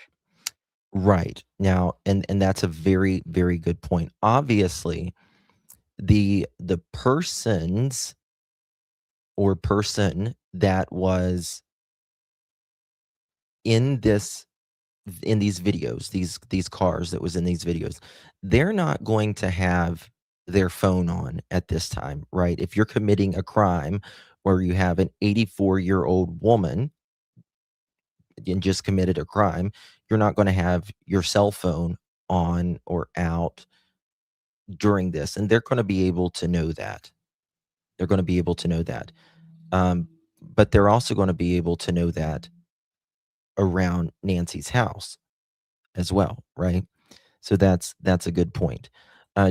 Right. Now, and that's a very, very good point. Obviously, the persons or person that was in these videos, these cars that was in these videos, they're not going to have their phone on at this time, right? If you're committing a crime where you have an 84-year-old woman and just committed a crime, you're not going to have your cell phone on or out during this, and they're going to be able to know that. They're going to be able to know that. But they're also going to be able to know that around Nancy's house as well, right? So that's a good point.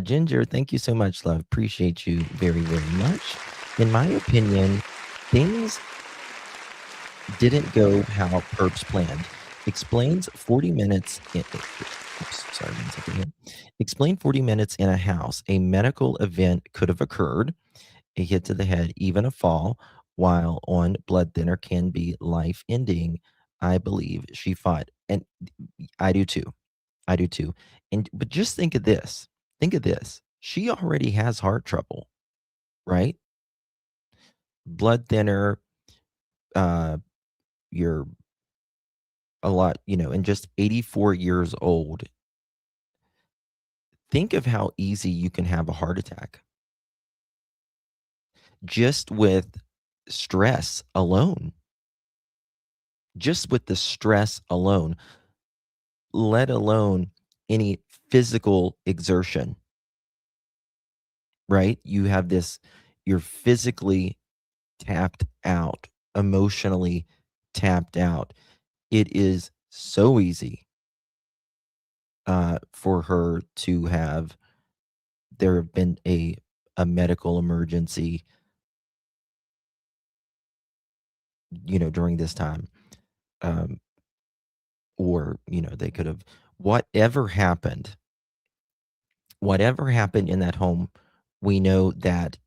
Ginger, thank you so much, love. Appreciate you very, very much. In my opinion, things didn't go how perps planned. Explains 40 minutes. Sorry, 1 second here. Explain 40 minutes in a house. A medical event could have occurred. A hit to the head, even a fall, while on blood thinner can be life-ending. I believe she fought, and I do too. I do too. But just think of this. Think of this. She already has heart trouble, right? Blood thinner, you're a lot, and just 84 years old. Think of how easy you can have a heart attack just with stress alone. Just with the stress alone, let alone any physical exertion, right? You have this, you're physically tapped out, emotionally tapped out. It is so easy for her to have, there have been a medical emergency, during this time. Or, they could have, whatever happened in that home, we know that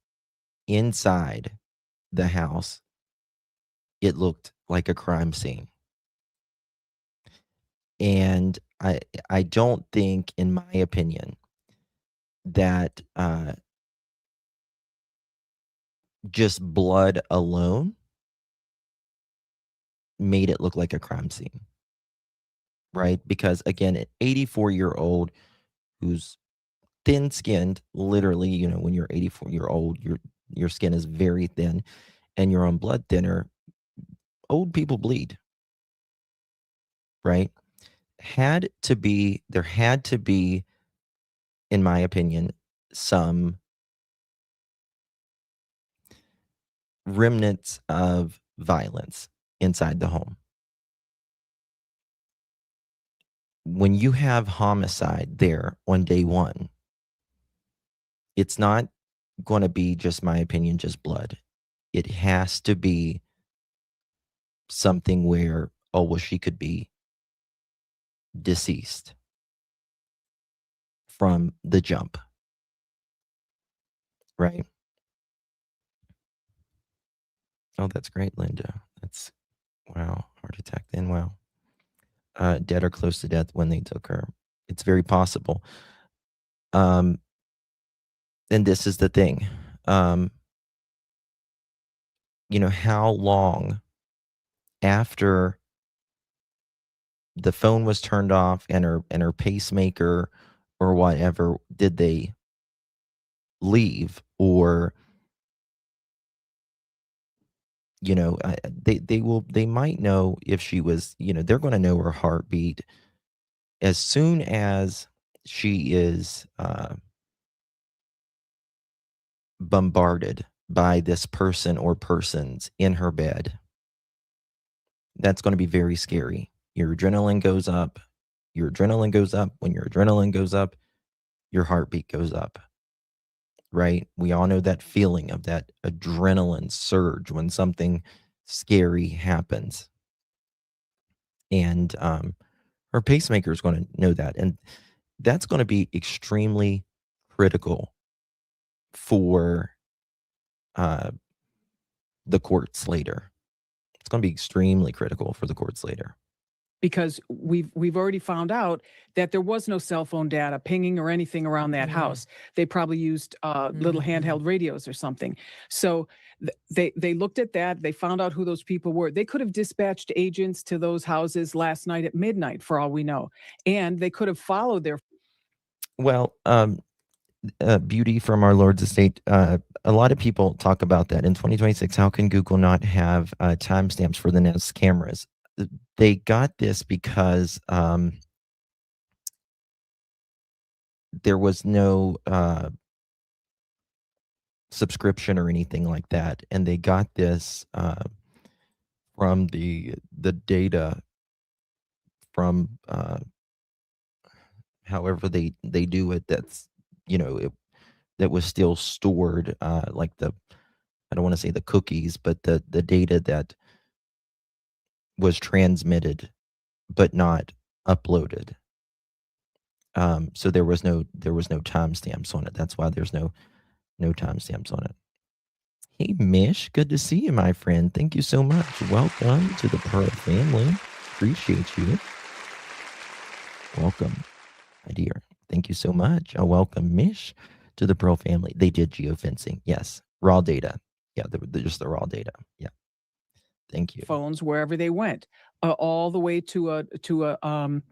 inside the house, it looked like a crime scene. And I don't think, in my opinion, that just blood alone made it look like a crime scene, right? Because again, an 84-year-old who's thin-skinned, literally, when you're 84-year-old, your skin is very thin, and you're on blood thinner. Old people bleed, right? There had to be, in my opinion, some remnants of violence inside the home. When you have homicide there on day one, it's not going to be, just my opinion, just blood. It has to be something where, she could be deceased from the jump, right? Oh, that's great, Linda. That's, wow, heart attack then, wow. Dead or close to death when they took her. It's very possible. And this is the thing. How long after the phone was turned off and her pacemaker or whatever did they leave? Or they might know if she was, they're going to know her heartbeat as soon as she is bombarded by this person or persons in her bed. That's going to be very scary. Your adrenaline goes up. Your adrenaline goes up. When your adrenaline goes up, your heartbeat goes up, right? We all know that feeling of that adrenaline surge when something scary happens. And her pacemaker is going to know that. And that's going to be extremely critical for the courts later. It's going to be extremely critical for the courts later. Because we've already found out that there was no cell phone data pinging or anything around that house. They probably used little handheld radios or something. So they looked at that. They found out who those people were. They could have dispatched agents to those houses last night at midnight, for all we know, and they could have followed their. Well, Beauty from Our Lord's Estate. A lot of people talk about that in 2026. How can Google not have timestamps for the Nest cameras? They got this because there was no subscription or anything like that, and they got this from the data from however they do it. That's that was still stored, like I don't want to say the cookies, but the data that was transmitted but not uploaded. So there was no timestamps on it. That's why there's no timestamps on it. Hey Mish, good to see you, my friend. Thank you so much. Welcome to the Pearl family. Appreciate you. Welcome, my dear. Thank you so much. Welcome, Mish, to the Pearl family. They did geofencing. Yes. Raw data. Yeah, just the raw data. Yeah. Thank you. Phones wherever they went, all the way to an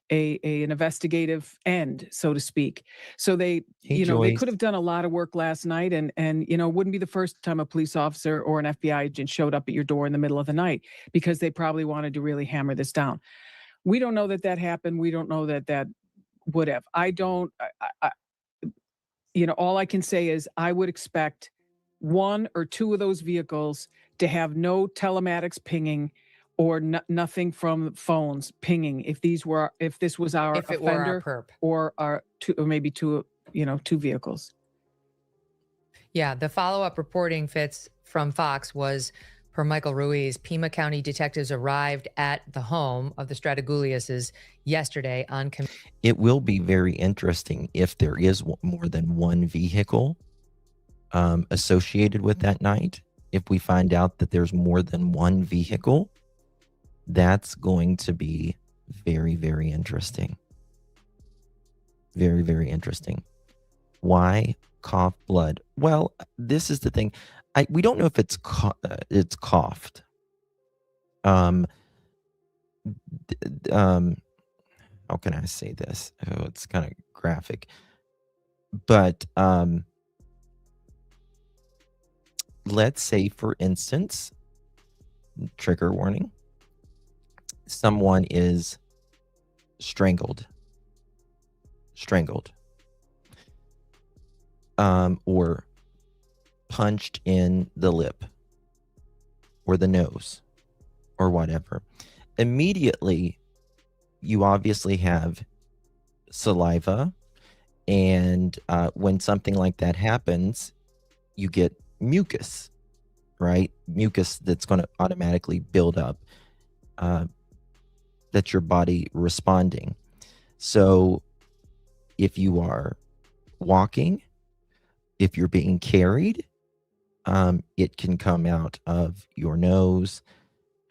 investigative end, so to speak. So they, Hey, they could have done a lot of work last night, and wouldn't be the first time a police officer or an FBI agent showed up at your door in the middle of the night, because they probably wanted to really hammer this down. We don't know that happened. We don't know that would have. All I can say is I would expect one or two of those vehicles to have no telematics pinging or nothing from phones pinging if this was our offender perp. or maybe two vehicles. Yeah, the follow-up reporting, Fitz, from Fox was, per Michael Ruiz, Pima County detectives arrived at the home of the Stradigliuses yesterday on. It will be very interesting if there is more than one vehicle associated with that night. If we find out that there's more than one vehicle, that's going to be very, very interesting. Very, very interesting. Why cough blood? Well, this is the thing. We don't know if it's coughed. How can I say this? Oh, it's kind of graphic. But let's say, for instance, trigger warning, someone is strangled, or punched in the lip or the nose or whatever. Immediately, you obviously have saliva, and when something like that happens, you get mucus, right? Mucus that's going to automatically build up. That's your body responding. So if you are walking, if you're being carried, it can come out of your nose,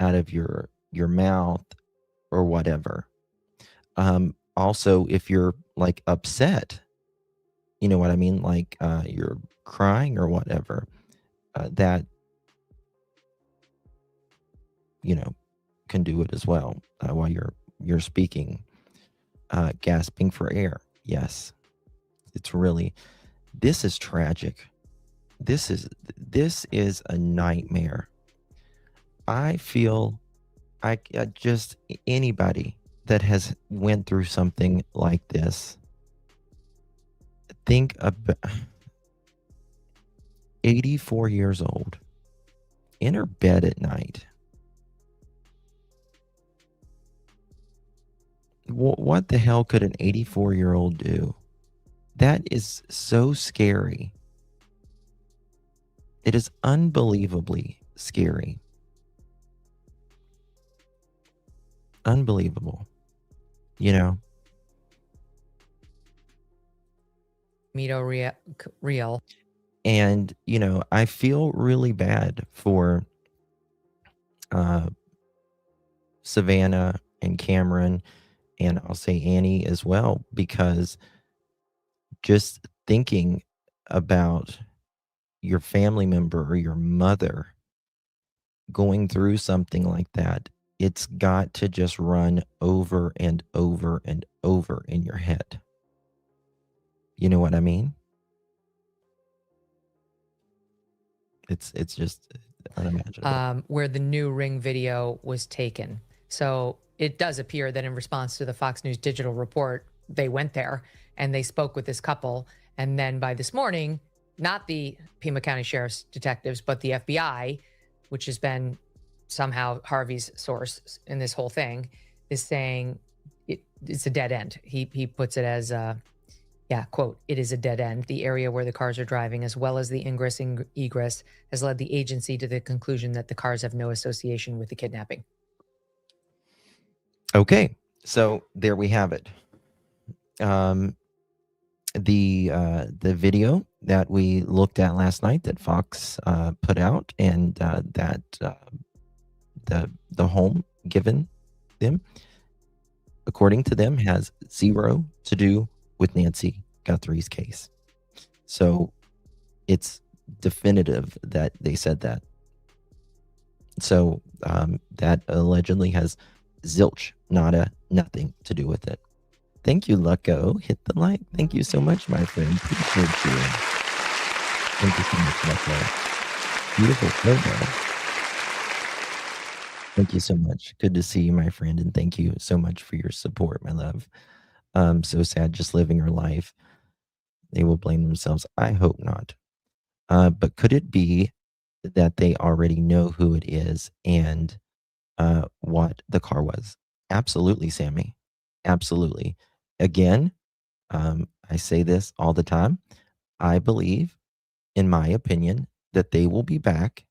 out of your mouth, or whatever. Also, if you're like upset, you know what I mean? Like you're crying or whatever, that, can do it as well while you're speaking, gasping for air. Yes, this is tragic. This is a nightmare. I feel just anybody that has went through something like this, think about 84 years old, in her bed at night, what the hell could an 84-year-old do? That is so scary. It is unbelievably scary. Unbelievable. You know? Mito real. And, you know, I feel really bad for Savannah and Cameron, and I'll say Annie as well, because just thinking about your family member or your mother going through something like that, it's got to just run over and over and over in your head. You know what I mean? It's just unimaginable. Where the new Ring video was taken. So it does appear that in response to the Fox News digital report, they went there and they spoke with this couple. And then by this morning, not the Pima County Sheriff's detectives, but the FBI, which has been somehow Harvey's source in this whole thing, is saying it's a dead end. He puts it as quote, "It is a dead end. The area where the cars are driving, as well as the ingress and egress, has led the agency to the conclusion that the cars have no association with the kidnapping." Okay, so there we have it. The video that we looked at last night that Fox put out, and that the home given them, according to them, has zero to do with Nancy Guthrie's case. So it's definitive that they said that. So that allegedly has zilch, nada, nothing to do with it. Thank you, Lucko. Hit the like. Thank you so much, my friend. Appreciate you. Thank you so much, Lucko. Beautiful photo. Thank you so much. Good to see you, my friend, and thank you so much for your support, my love. So sad just living her life. They will blame themselves. I hope not. But could it be that they already know who it is and what the car was? Absolutely, Sammy. Absolutely. Again, I say this all the time. I believe, in my opinion, that they will be back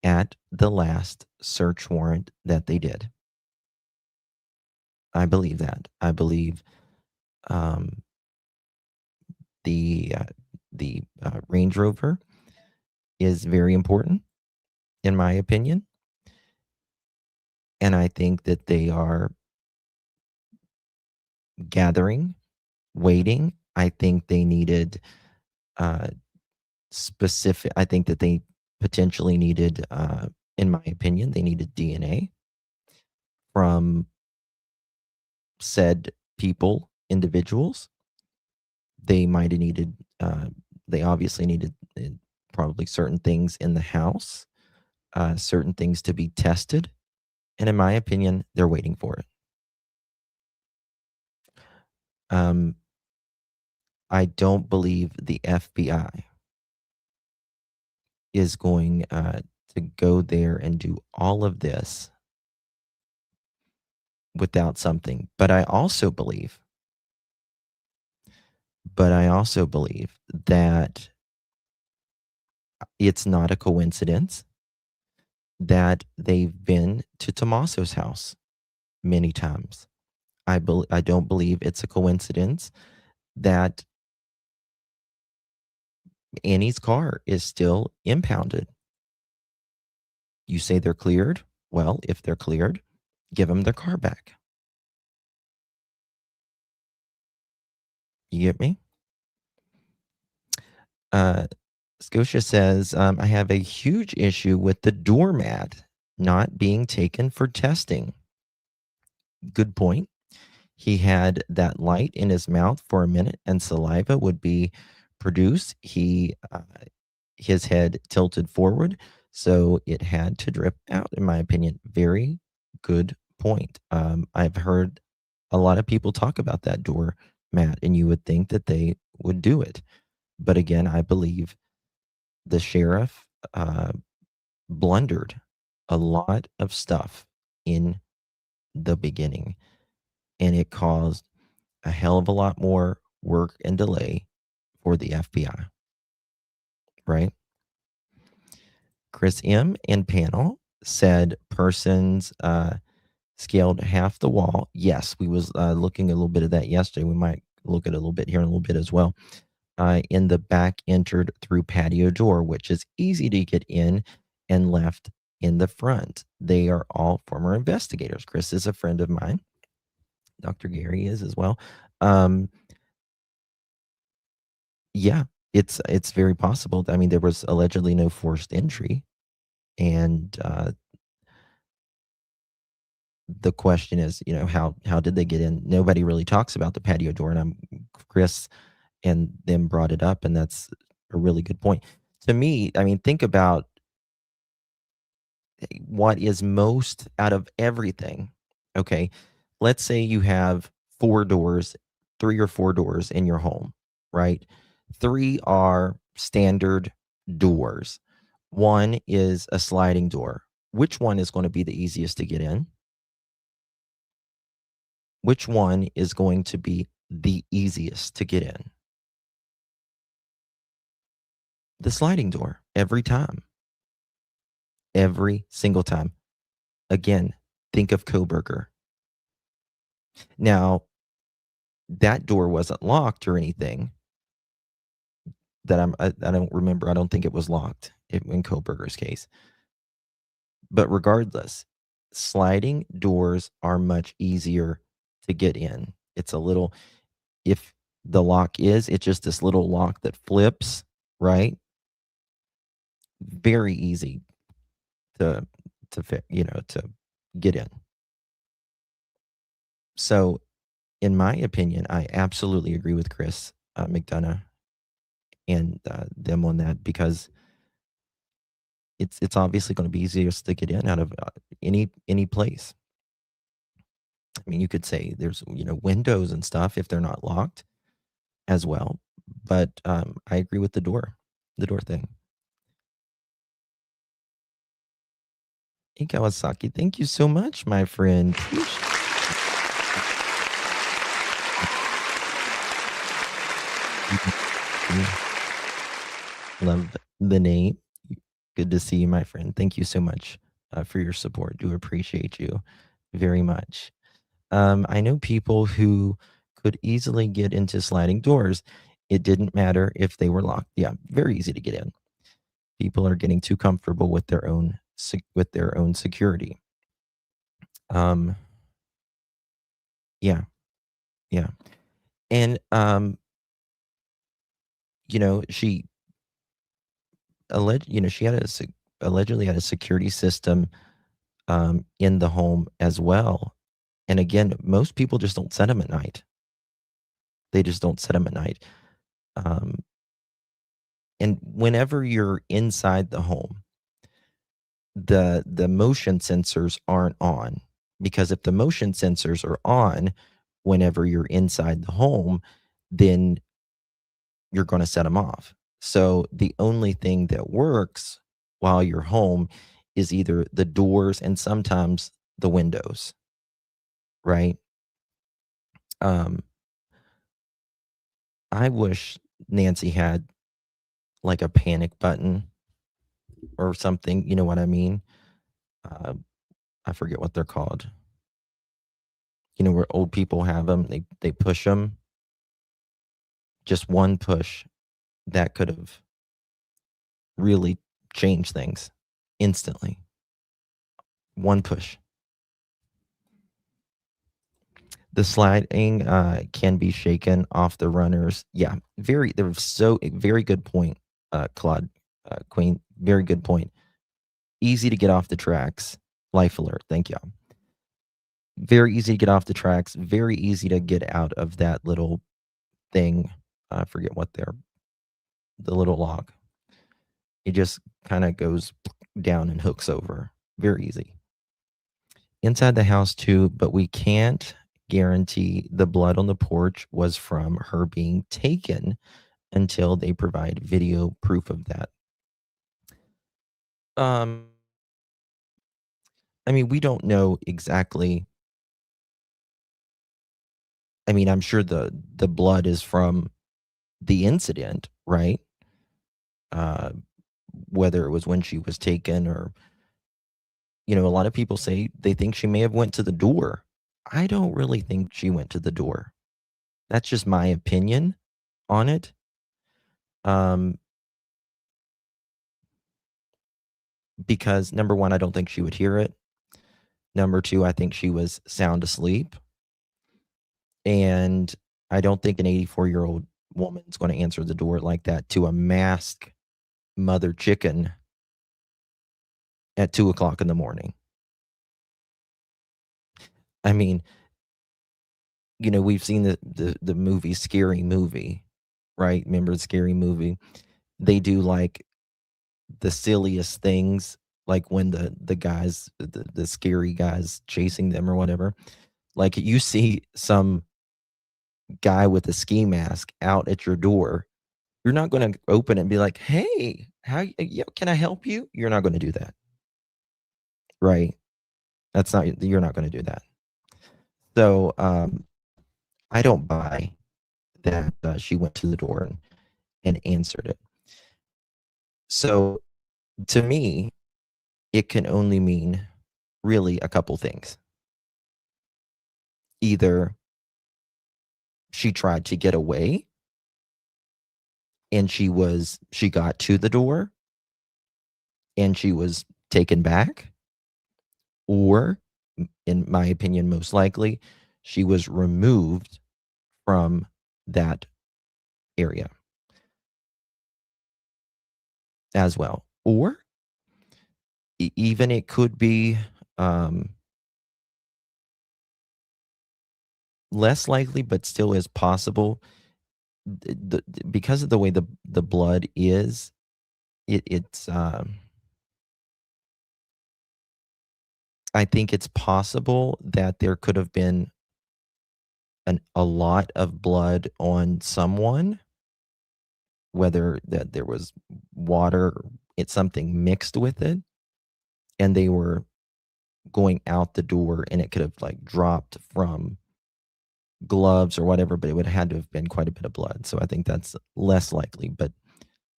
at the last search warrant that they did. I believe that. I believe the Range Rover is very important, in my opinion. And I think that they are gathering, waiting. I think they needed specific, I think that they potentially needed, in my opinion, they needed DNA from said people, individuals. They might have needed, they obviously needed probably certain things in the house, certain things to be tested. And in my opinion, they're waiting for it. I don't believe the FBI is going to go there and do all of this without something. But I also believe that it's not a coincidence that they've been to Tommaso's house many times. I don't believe it's a coincidence that Annie's car is still impounded. You say they're cleared? Well, if they're cleared, give them their car back. You get me? Scotia says, I have a huge issue with the doormat not being taken for testing. Good point. He had that light in his mouth for a minute and saliva would be produced. His head tilted forward, so it had to drip out, in my opinion. Very good point. I've heard a lot of people talk about that doormat, and you would think that they would do it. But again, I believe the sheriff blundered a lot of stuff in the beginning. and it caused a hell of a lot more work and delay for the FBI, right? Chris M. and panel said persons scaled half the wall. Yes, we was looking a little bit of that yesterday. We might look at a little bit here in a little bit as well. In the back entered through patio door, which is easy to get in, and left in the front. They are all former investigators. Chris is a friend of mine. Dr. Gary is as well. Yeah, it's very possible. I mean, there was allegedly no forced entry, and the question is, how did they get in? Nobody really talks about the patio door, and Chris and them brought it up, and that's a really good point. To me, I mean, think about what is most out of everything. Okay, let's say you have 4 doors, 3 or 4 doors in your home, right? 3 are standard doors. 1 is a sliding door. Which one is going to be the easiest to get in? Which one is going to be the easiest to get in? The sliding door, every time. Every single time. Again, think of Coburger. Now, that door wasn't locked or anything. I don't remember. I don't think it was locked in Coburger's case. But regardless, sliding doors are much easier to get in. It's a little, if the lock is, it's just this little lock that flips, right? Very easy to fit, to get in. So, in my opinion, I absolutely agree with Chris McDonough and them on that, because it's obviously going to be easiest to get in out of any place. I mean, you could say there's windows and stuff if they're not locked as well, but I agree with the door thing. Hey, Kawasaki, thank you so much, my friend. Love the name. Good to see you, my friend. Thank you so much for your support. Do appreciate you very much. I know people who could easily get into sliding doors. It didn't matter if they were locked. Yeah, very easy to get in. People are getting too comfortable with their own security. Yeah. And she allegedly had a security system in the home as well. And again, most people just don't set them at night. They just don't set them at night. And whenever you're inside the home, the motion sensors aren't on, because if the motion sensors are on whenever you're inside the home, then you're going to set them off. So the only thing that works while you're home is either the doors and sometimes the windows, right? I wish Nancy had like a panic button or something. You know what I mean? I forget what they're called. Where old people have them, they push them. Just one push that could have really changed things instantly. One push. The sliding can be shaken off the runners. Yeah, very good point, Claude, Queen. Very good point. Easy to get off the tracks. Life alert. Thank you. Very easy to get off the tracks. Very easy to get out of that little thing. I forget what the little lock. It just kind of goes down and hooks over. Very easy. Inside the house too, but we can't guarantee the blood on the porch was from her being taken until they provide video proof of that. I mean, we don't know exactly I mean, I'm sure the blood is from the incident, right? Whether it was when she was taken or, you know, a lot of people say they think she may have went to the door. I don't really think she went to the door. That's just my opinion on it. Because number one, I don't think she would hear it. Number two, I think she was sound asleep. And I don't think an 84-year-old woman is going to answer the door like that to a masked mother chicken at 2:00 in the morning. I mean, you know, we've seen the movie Scary Movie, right? Remember the Scary Movie? They do like the silliest things, like when the guys, the scary guys chasing them or whatever. Like you see some guy with a ski mask out at your door, you're not going to open it and be like, "Hey, can I help you?" You're not going to do that, right? You're not going to do that. So I don't buy that she went to the door and answered it. So to me, it can only mean really a couple things. Either she tried to get away and she got to the door and she was taken back, or in my opinion, most likely, she was removed from that area as well. Or even it could be less likely, but still is possible. Because of the way the blood is, it's I think it's possible that there could have been a lot of blood on someone, whether that there was water, it's something mixed with it, and they were going out the door, and it could have like dropped from gloves or whatever, but it would have had to have been quite a bit of blood. So I think that's less likely, but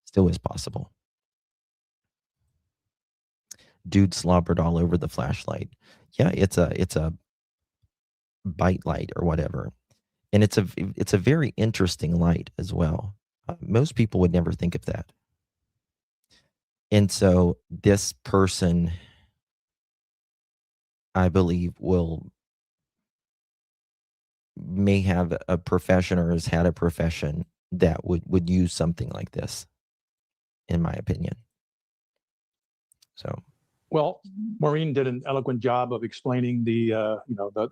still is possible. Dude slobbered all over the flashlight. Yeah, it's a bite light or whatever. And it's a very interesting light as well. Most people would never think of that. And so this person, I believe, may have a profession or has had a profession that would use something like this, in my opinion. So, well, Maureen did an eloquent job of explaining the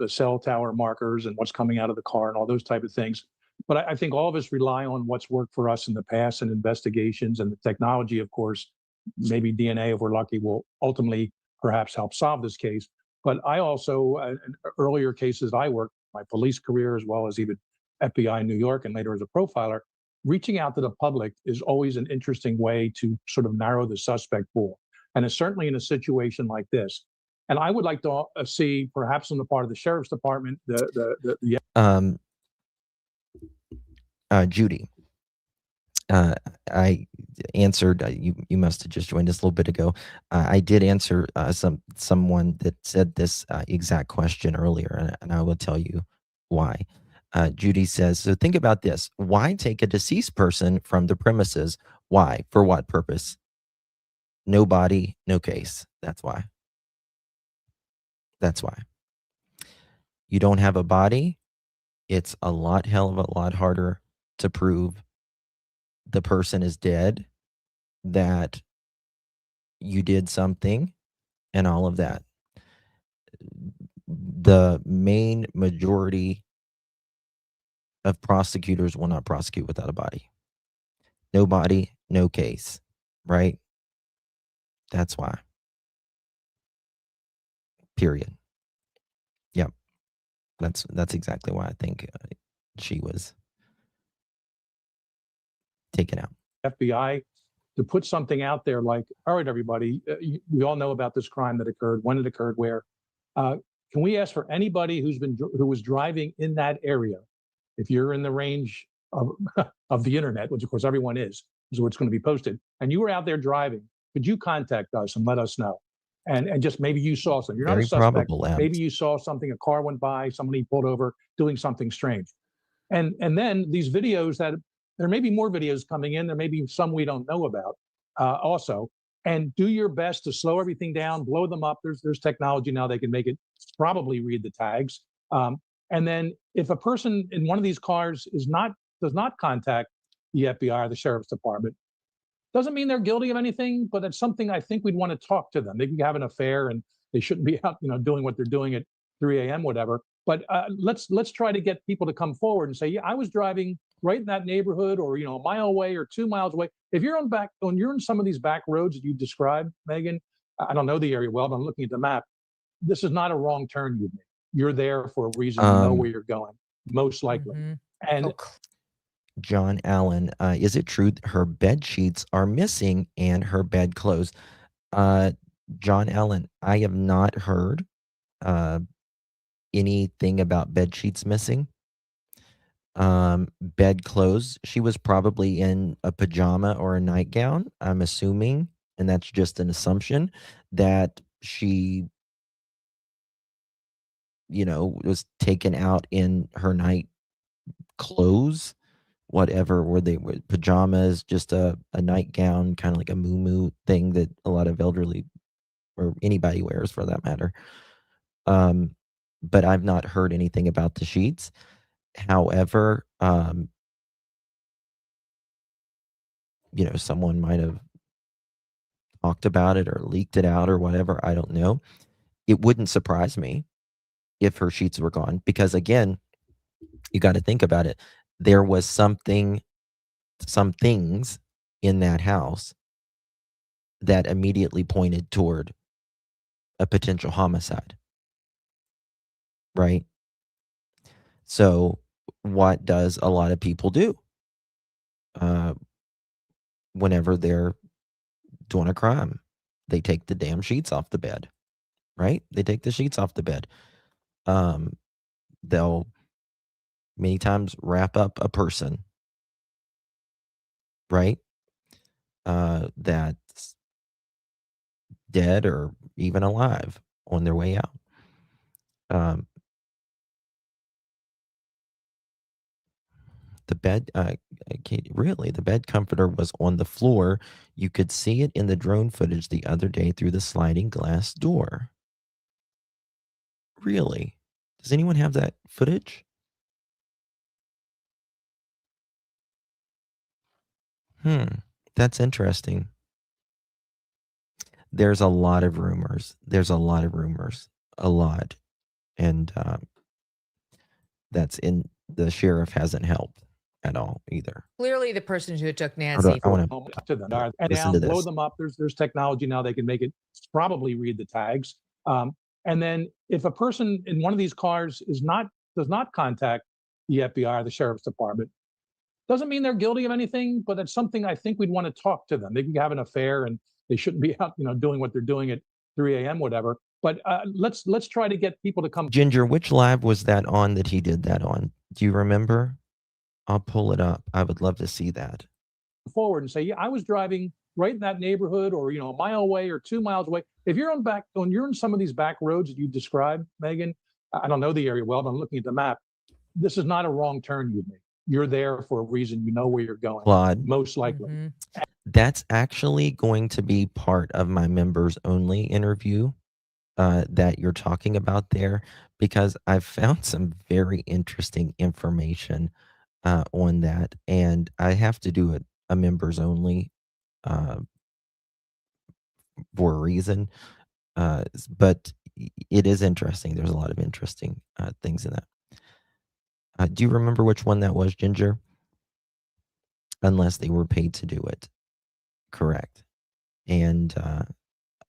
cell tower markers and what's coming out of the car and all those type of things. But I think all of us rely on what's worked for us in the past and investigations, and the technology, of course, maybe DNA, if we're lucky, will ultimately perhaps help solve this case. But I also, in earlier cases I worked, my police career, as well as even FBI in New York and later as a profiler, reaching out to the public is always an interesting way to sort of narrow the suspect pool. And it's certainly in a situation like this. And I would like to see, perhaps on the part of the sheriff's department, Judy, I answered. You must have just joined us a little bit ago. I did answer someone that said this exact question earlier, and I will tell you why. Judy says, "So think about this: why take a deceased person from the premises? Why? For what purpose? No body, no case. That's why. That's why. You don't have a body. It's a hell of a lot harder to prove the person is dead, that you did something, and all of that. The main majority of prosecutors will not prosecute without a body. No body, no case, right? That's why. Period. Yep. That's exactly why I think she was taken out. FBI to put something out there like, all right, everybody, we all know about this crime that occurred, when it occurred, where. Can we ask for anybody who was driving in that area if you're in the range of, of the internet, which of course everyone is where it's going to be posted, and you were out there driving, could you contact us and let us know? And just maybe you saw something. You're not a Very suspect. probable, Abs. Maybe you saw something, a car went by, somebody pulled over doing something strange. And then these videos that there may be more videos coming in, there may be some we don't know about also. And do your best to slow everything down, blow them up. There's technology now they can make it probably read the tags. And then if a person in one of these cars does not contact the FBI or the sheriff's department, doesn't mean they're guilty of anything, but it's something I think we'd want to talk to them. They can have an affair and they shouldn't be out, doing what they're doing at 3 a.m., whatever. But let's try to get people to come forward and say, yeah, I was driving right in that neighborhood, or a mile away or 2 miles away. If you're you're in some of these back roads that you described, Megan, I don't know the area well, but I'm looking at the map. This is not a wrong turn you made. You're there for a reason. You know where you're going, most likely. And John Allen, is it true that her bed sheets are missing and her bed clothes? John Allen, I have not heard anything about bed sheets missing. Bed clothes, she was probably in a pajama or a nightgown, I'm assuming, and that's just an assumption, that she was taken out in her night clothes, whatever, were they were pajamas, just a nightgown, kind of like a muumuu thing that a lot of elderly or anybody wears for that matter. But I've not heard anything about the sheets. However, someone might have talked about it or leaked it out or whatever. I don't know. It wouldn't surprise me if her sheets were gone, because again, you got to think about it. There was some things in that house that immediately pointed toward a potential homicide, right? So what does a lot of people do whenever they're doing a crime? They take the damn sheets off the bed, right? They take the sheets off the bed. They'll many times wrap up a person, right? That's dead or even alive on their way out. The bed, really, the bed comforter was on the floor. You could see it in the drone footage the other day through the sliding glass door. Really? Does anyone have that footage? That's interesting. There's a lot of rumors. A lot. And the sheriff hasn't helped at all either. Clearly, the person who took Nancy. I want to them. And listen now to this. Blow them up. There's technology now they can make it probably read the tags. And then if a person in one of these cars does not contact the FBI or the sheriff's department, doesn't mean they're guilty of anything, but it's something I think we'd want to talk to them. They can have an affair and they shouldn't be out, doing what they're doing at 3 a.m., whatever. But let's try to get people to come. Ginger, which live was that on that he did that on? Do you remember? I'll pull it up. I would love to see that. Forward and say, yeah, I was driving right in that neighborhood, or a mile away or 2 miles away. If you're you're in some of these back roads that you described, Megan, I don't know the area well, but I'm looking at the map. This is not a wrong turn you made. You're there for a reason. You know where you're going. Claude, most likely. That's actually going to be part of my members only interview that you're talking about there, because I've found some very interesting information on that, and I have to do a members only for a reason. But it is interesting. There's a lot of interesting things in that. Do you remember which one that was, Ginger? Unless they were paid to do it. Correct. And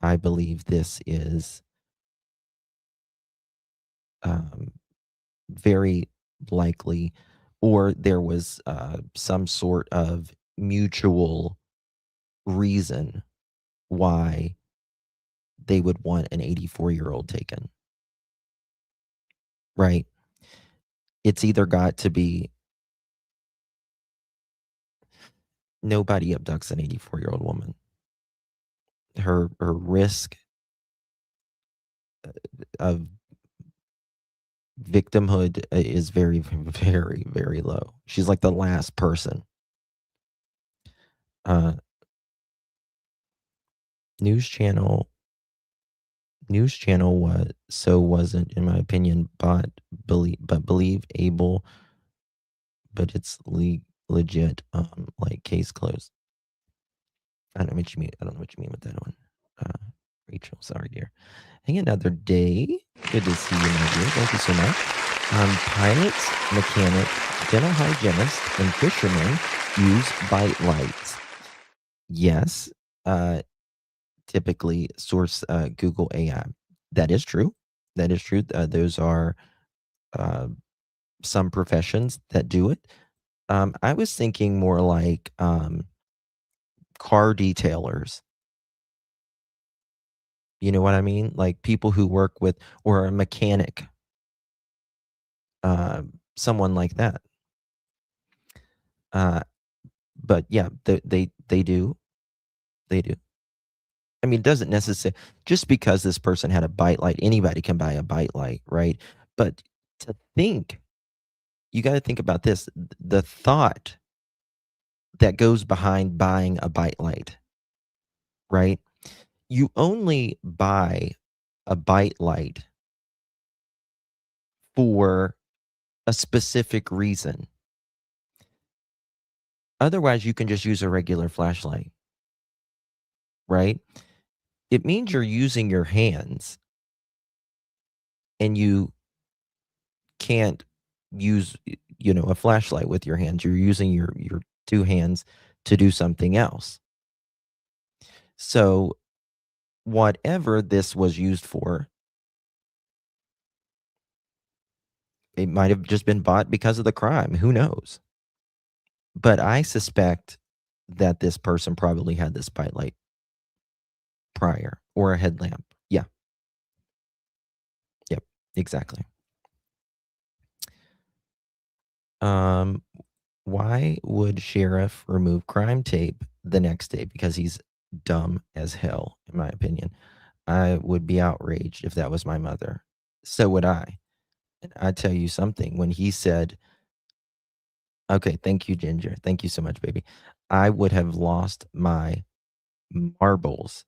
I believe this is very likely, or there was some sort of mutual reason why they would want an 84-year-old taken. Right? It's either got to be Nobody abducts an 84-year-old woman. Her risk of victimhood is very, very, very low. She's like the last person. News channel wasn't, in my opinion, but believe able, but it's legit. Like case closed. I don't know what you mean. I don't know what you mean with that one. Rachel, sorry, dear. Hang another day. Good to see you, my dear. Thank you so much. Pilots, mechanic, dental hygienist, and fishermen use bite lights. Yes. Typically source Google AI. That is true. That is true. Those are some professions that do it. I was thinking more like car detailers. You know what I mean? Like people who work with, or a mechanic, someone like that. But yeah, they do. They do. I mean, it doesn't necessarily, just because this person had a bite light, anybody can buy a bite light, right? But to think, you got to think about this, the thought that goes behind buying a bite light, right? You only buy a bite light for a specific reason. Otherwise, you can just use a regular flashlight, right? It means you're using your hands, and you can't use, a flashlight with your hands. You're using your two hands to do something else. So whatever this was used for, it might have just been bought because of the crime. Who knows? But I suspect that this person probably had this bite light prior, or a headlamp. Yeah. Yep, exactly. Why would sheriff remove crime tape the next day? Because he's dumb as hell, in my opinion. I would be outraged if that was my mother. So would I. And I tell you something, when he said, okay, thank you, Ginger. Thank you so much, baby. I would have lost my marbles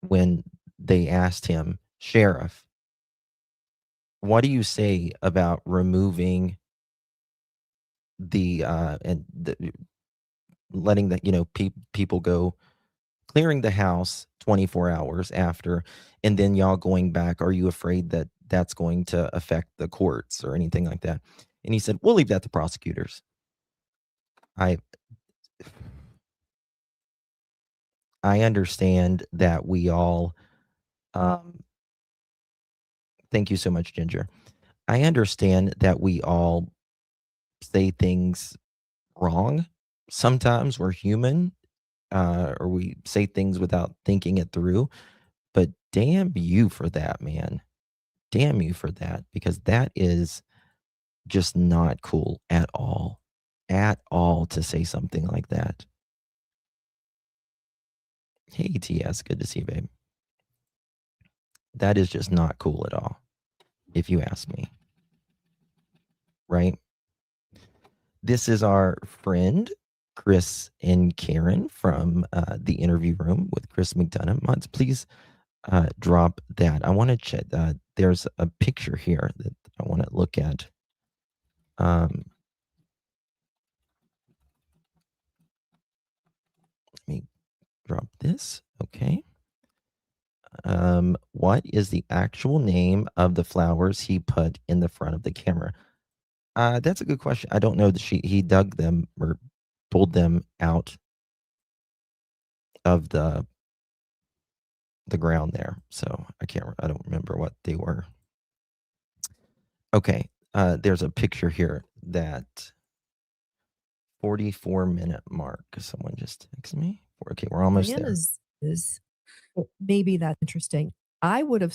when they asked him, Sheriff, what do you say about removing the letting the people go, clearing the house 24 hours after, and then y'all going back? Are you afraid that that's going to affect the courts or anything like that? And he said, we'll leave that to prosecutors. I understand that we all, thank you so much, Ginger. I understand that we all say things wrong. Sometimes we're human, or we say things without thinking it through. But damn you for that, man. Damn you for that, because that is just not cool at all. At all, to say something like that. Hey, TS, good to see you, babe. That is just not cool at all, if you ask me. Right? This is our friend, Chris and Karen from the interview room with Chris McDonough. Mods, please drop that. I want to check. There's a picture here that I want to look at. Let me drop this. Okay. What is the actual name of the flowers he put in the front of the camera? That's a good question. I don't know that he dug them or pulled them out of the ground there. So I don't remember what they were. Okay. There's a picture here that 44-minute mark. Someone just texted me. Okay, we're almost there. Is maybe that's interesting. I would have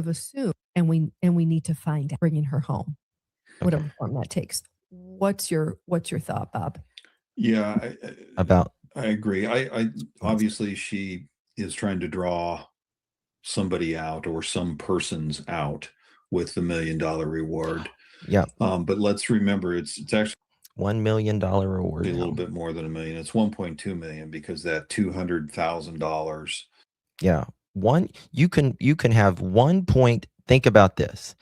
assumed, and we need to find out, bringing her home, whatever form that takes. What's your thought, Bob? Yeah, about. I agree. I obviously she is trying to draw somebody out or some persons out with the $1 million reward. Yeah. But let's remember it's actually $1 million reward. a little bit more than $1 million. It's 1.2 million because that $200,000. Yeah. You can have think about this.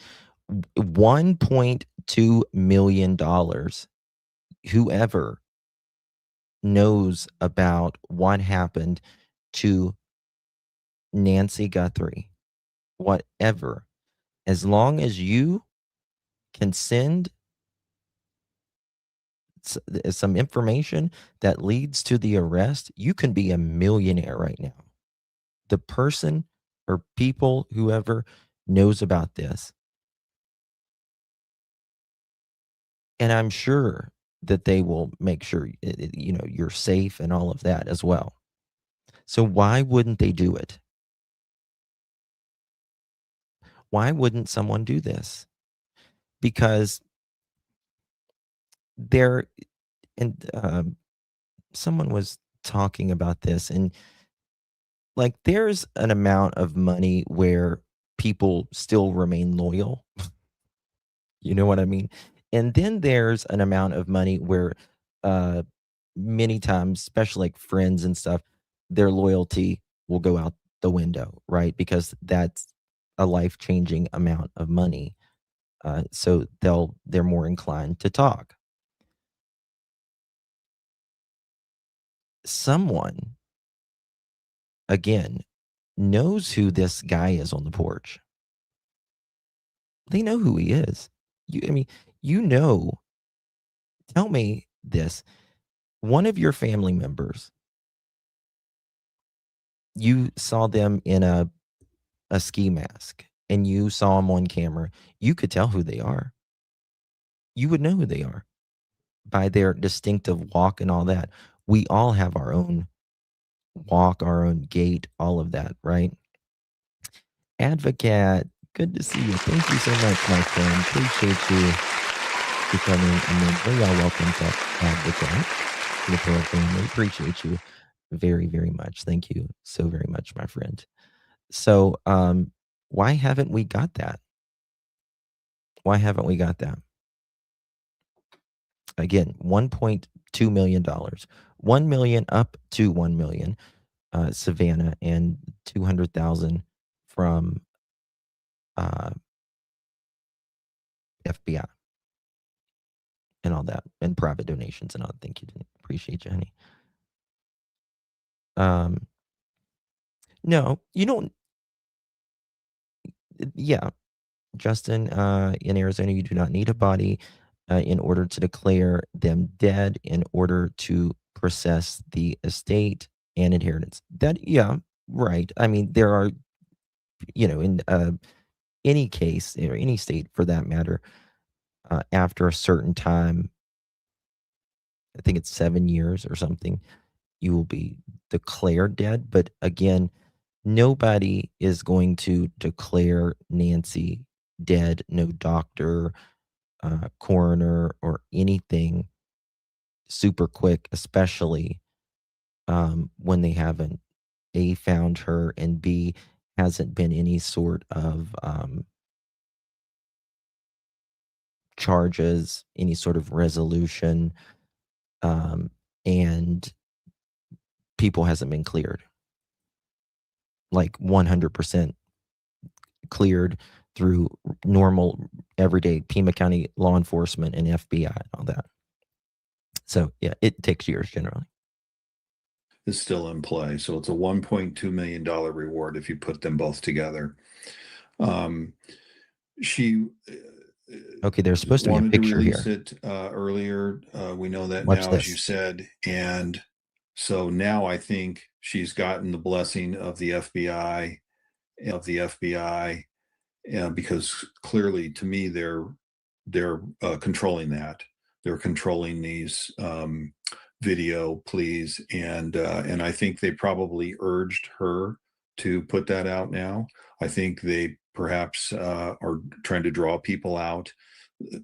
$1.2 million. Whoever knows about what happened to Nancy Guthrie, whatever, as long as you can send some information that leads to the arrest, you can be a millionaire right now. The person or people, whoever knows about this, and I'm sure that they will make sure you're safe and all of that as well. So why wouldn't they do it? Why wouldn't someone do this? Because there, and someone was talking about this, and like there's an amount of money where people still remain loyal. You know what I mean? And then there's an amount of money where many times, especially like friends and stuff, their loyalty will go out the window, right? Because that's a life-changing amount of money. So they're more inclined to talk. Someone, again, knows who this guy is on the porch. They know who he is. Tell me this. One of your family members, you saw them in a ski mask and you saw them on camera. You could tell who they are. You would know who they are by their distinctive walk and all that. We all have our own walk, our own gait, all of that, right? Advocate, good to see you. Thank you so much, my friend. Appreciate you becoming a member. Y'all welcome to Advocate, the Pearl family. Appreciate you very, very much. Thank you so very much, my friend. So, why haven't we got that? Why haven't we got that? Again, $1.2 million, 1 million up to 1 million, Savannah, and 200,000 from FBI and all that, and private donations and all that. Thank you. Appreciate you, honey. No, you don't. Yeah, Justin, in Arizona, you do not need a body in order to declare them dead in order to process the estate and inheritance. Yeah, right. I mean, there are, in any case or any state for that matter, after a certain time, I think it's 7 years or something, you will be declared dead. But again, nobody is going to declare Nancy dead. No doctor, coroner, or anything super quick, especially when they haven't A, found her, and B, hasn't been any sort of charges, any sort of resolution, and people hasn't been cleared. Like 100% cleared through normal, everyday Pima County law enforcement and FBI and all that. So, yeah, it takes years generally. Is still in play. So it's a $1.2 million reward if you put them both together. She okay, there's supposed to be a picture release here. It earlier. We know that Watch now, this. as you said, and so now I think she's gotten the blessing of the FBI, because clearly, to me, they're controlling that. They're controlling these video pleas, and I think they probably urged her to put that out now. I think they perhaps are trying to draw people out,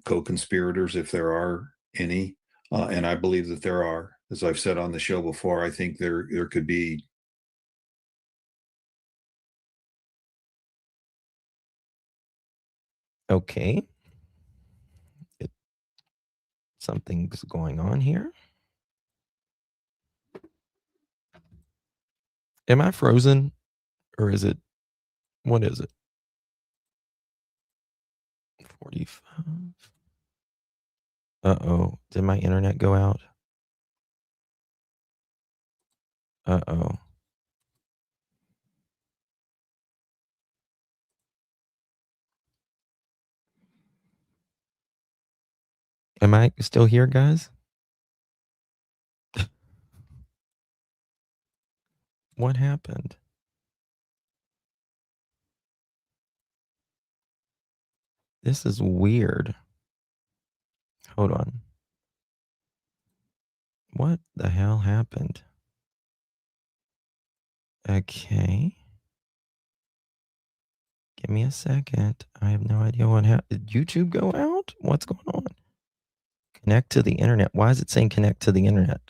co-conspirators, if there are any, and I believe that there are. as I've said on the show before, I think there could be Okay. Something's going on here. Am I frozen or is it, what is it? 45. Uh-oh. Did my internet go out? Uh-oh. Am I still here, guys? What happened? This is weird. Hold on. What the hell happened? Okay. Give me a second. I have no idea what happened. Did YouTube go out? What's going on? Connect to the internet. Why is it saying connect to the internet?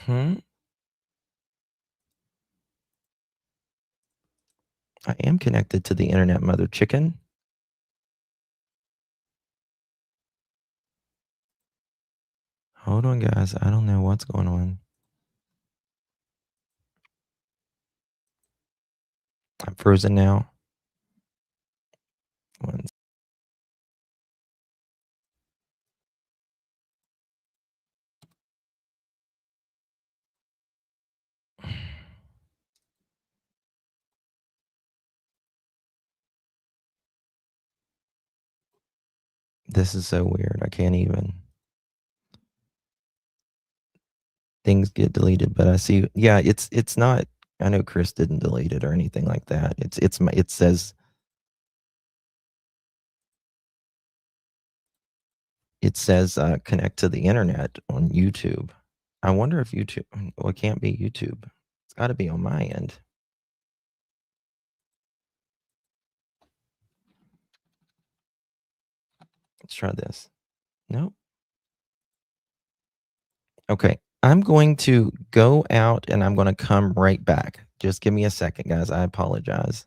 I am connected to the internet, mother chicken. Hold on, guys. I don't know what's going on. I'm frozen now. This is so weird. I can't even. Things get deleted, but I see. Yeah, it's not. I know Chris didn't delete it or anything like that. It says. It says connect to the internet on YouTube. I wonder if YouTube. Well, it can't be YouTube. It's got to be on my end. Let's try this. Nope. Okay. I'm going to go out and I'm going to come right back. Just give me a second, guys. I apologize.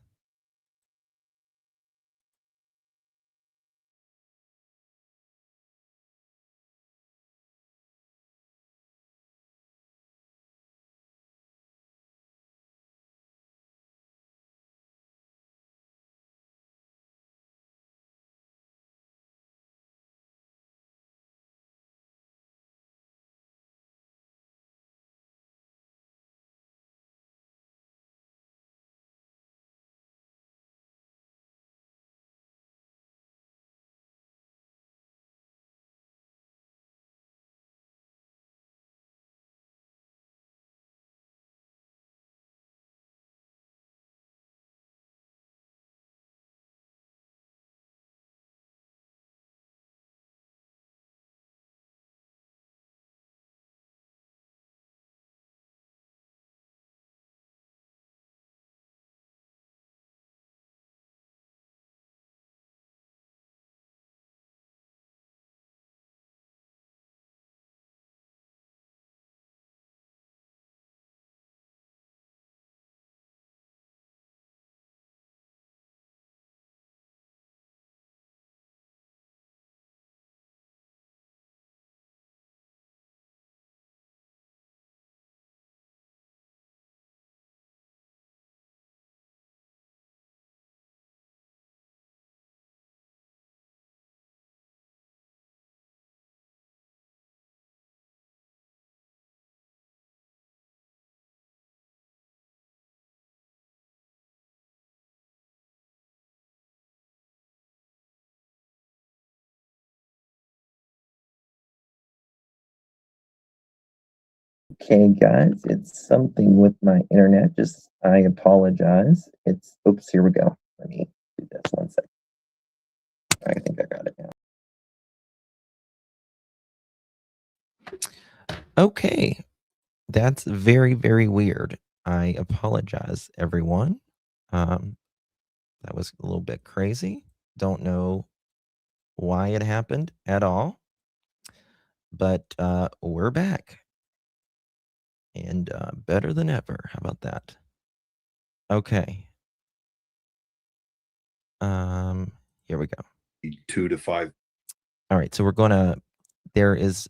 Okay, guys, it's something with my internet. I apologize. Oops, here we go. Let me do this 1 second. I think I got it now. Okay, that's very, very weird. I apologize, everyone. That was a little bit crazy. Don't know why it happened at all. But we're back. And better than ever. How about that? Okay. Here we go. 2 to 5. All right. So we're going to, there is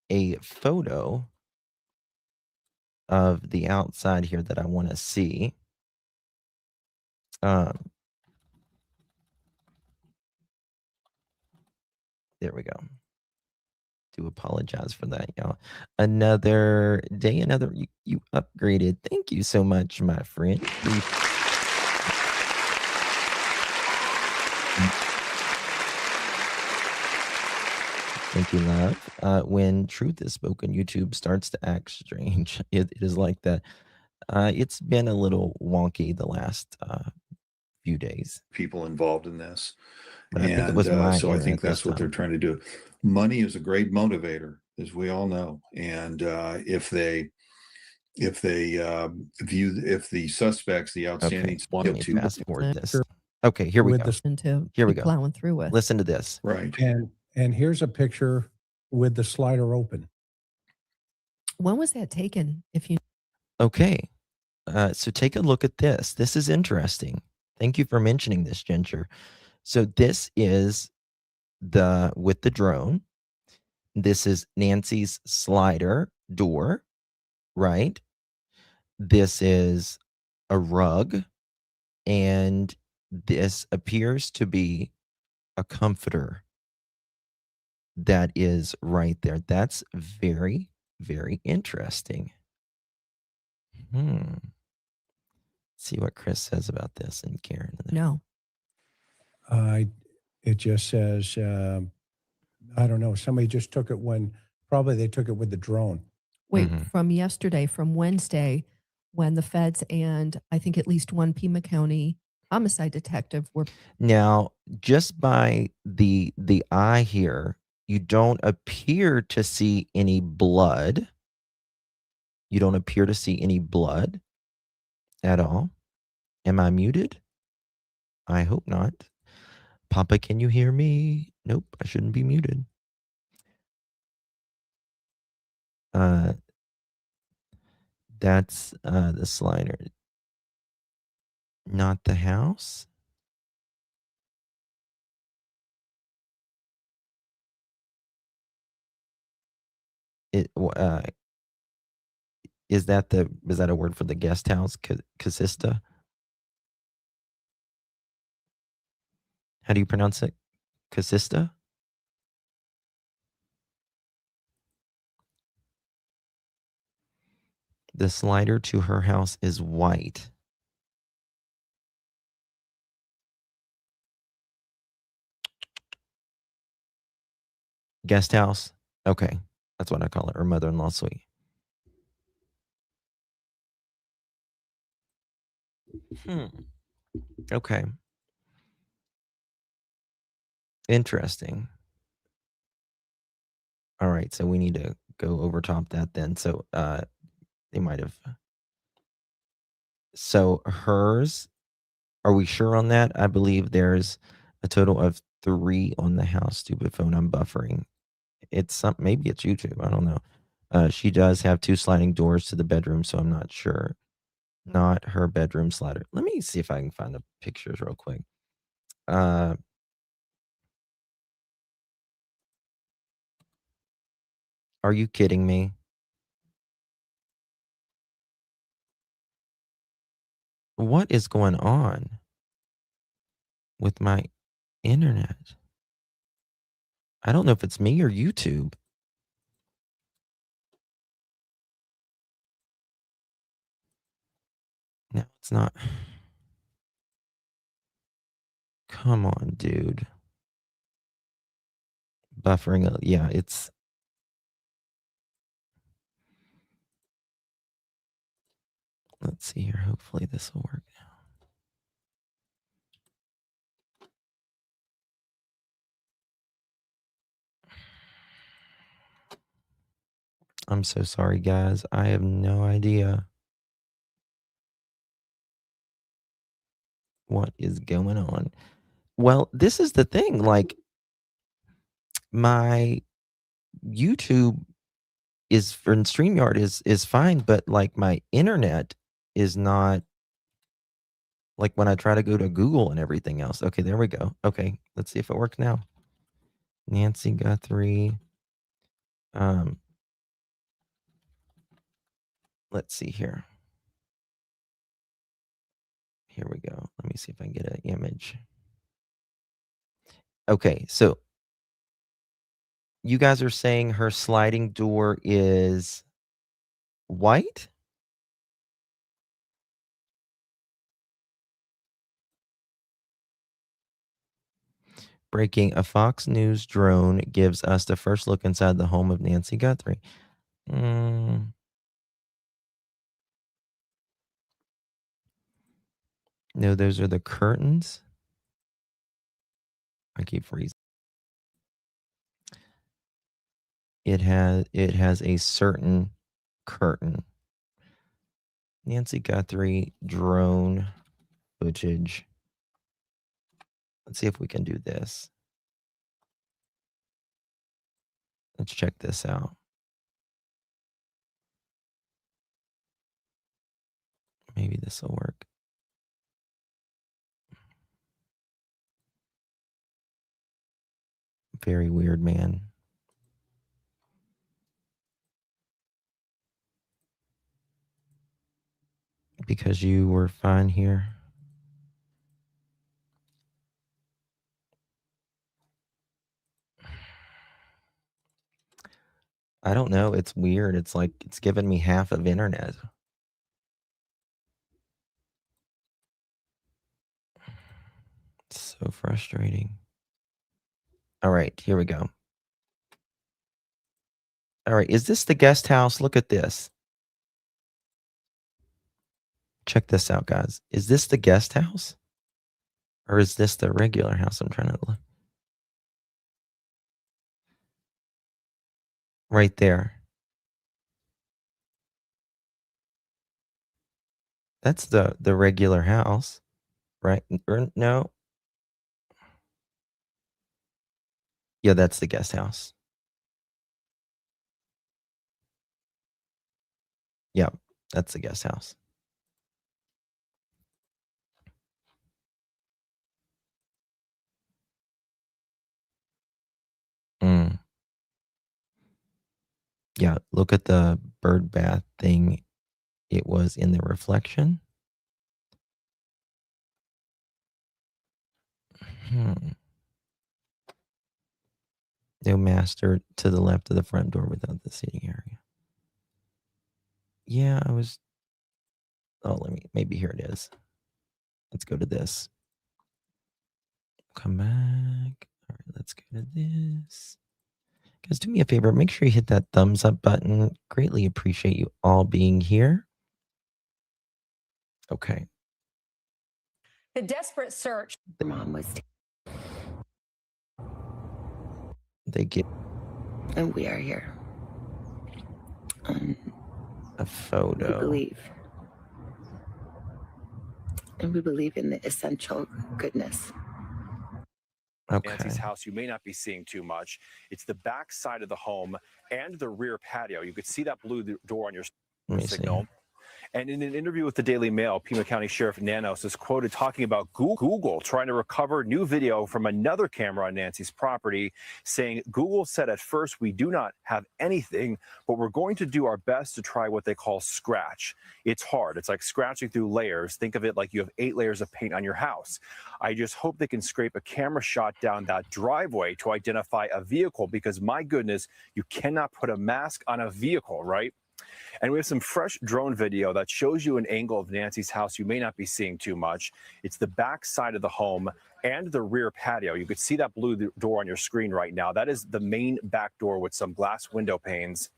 a photo of the outside here that I want to see. There we go. Do apologize for that, y'all. Another day, another, you upgraded. Thank you so much, my friend. Thank you, love. When truth is spoken, YouTube starts to act strange. It is like that. It's been a little wonky the last few days. People involved in this. But I think it was my so I internet think that's this what they're time. trying to do. Money is a great motivator, as we all know. And if the suspects, the outstanding Let me fast forward this. Okay, here we go. Here we go. Plowing through with. Listen to this. Right. And here's a picture with the slider open. When was that taken? If you Okay. So take a look at this. This is interesting. Thank you for mentioning this, Ginger. So this is with the drone. This is Nancy's slider door, right? This is a rug, and this appears to be a comforter that is right there. That's very, very interesting. See what Chris says about this and Karen. No. It just says, I don't know. Somebody just took it probably they took it with the drone. Wait, from yesterday, from Wednesday, when the feds and I think at least one Pima County homicide detective were. Now, just by the eye here, you don't appear to see any blood. You don't appear to see any blood at all. Am I muted? I hope not. Papa, can you hear me? Nope, I shouldn't be muted. That's the slider. Not the house. Is that a word for the guest house? Casista? How do you pronounce it? Casista? The slider to her house is white. Guest house? Okay. That's what I call it. Or mother-in-law suite. Okay. Interesting. All right. So we need to go over top that then. So they might have. So hers, are we sure on that? I believe there's a total of 3 on the house. Stupid phone, I'm buffering. Maybe it's YouTube. I don't know. She does have 2 sliding doors to the bedroom, so I'm not sure. Not her bedroom slider. Let me see if I can find the pictures real quick. Are you kidding me? What is going on with my internet? I don't know if it's me or YouTube. No, it's not. Come on, dude. Buffering. Yeah, it's. Let's see here. Hopefully this will work now. I'm so sorry, guys. I have no idea What is going on? Well, this is the thing. Like, my YouTube is for StreamYard is fine, but like my internet is not. Like when I try to go to Google and everything else. Okay, there we go. Okay, let's see if it works now. Nancy Guthrie. Let's see here. Here we go. Let me see if I can get an image. Okay, so you guys are saying her sliding door is white? Breaking, a Fox News drone gives us the first look inside the home of Nancy Guthrie. No, those are the curtains. I keep freezing. It has a certain curtain. Nancy Guthrie drone footage. Let's see if we can do this. Let's check this out. Maybe this will work. Very weird, man. Because you were fine here. I don't know. It's weird. It's like it's given me half of internet. It's so frustrating. All right, here we go. All right, is this the guest house? Look at this. Check this out, guys. Is this the guest house? Or is this the regular house? I'm trying to look. Right there. That's the regular house, right? Or no. Yeah, that's the guest house. Yeah, that's the guest house. Yeah, look at the bird bath thing. It was in the reflection. No master to the left of the front door without the seating area. Yeah, I was. Oh, maybe here it is. Let's go to this. Come back. All right, let's go to this. Guys, do me a favor. Make sure you hit that thumbs up button. Greatly appreciate you all being here. Okay. The desperate search. Mom was. They get. And we are here. A photo. We believe. And we believe in the essential goodness. Okay. Nancy's house you may not be seeing too much. It's the back side of the home and the rear patio. You could see that blue door on your signal. And in an interview with the Daily Mail, Pima County Sheriff Nanos is quoted talking about Google trying to recover new video from another camera on Nancy's property, saying Google said at first, we do not have anything, but we're going to do our best to try what they call scratch. It's hard. It's like scratching through layers. Think of it like you have 8 layers of paint on your house. I just hope they can scrape a camera shot down that driveway to identify a vehicle, because my goodness, you cannot put a mask on a vehicle, right? And we have some fresh drone video that shows you an angle of Nancy's house you may not be seeing too much. It's the back side of the home and the rear patio. You could see that blue door on your screen right now. That is the main back door with some glass window panes.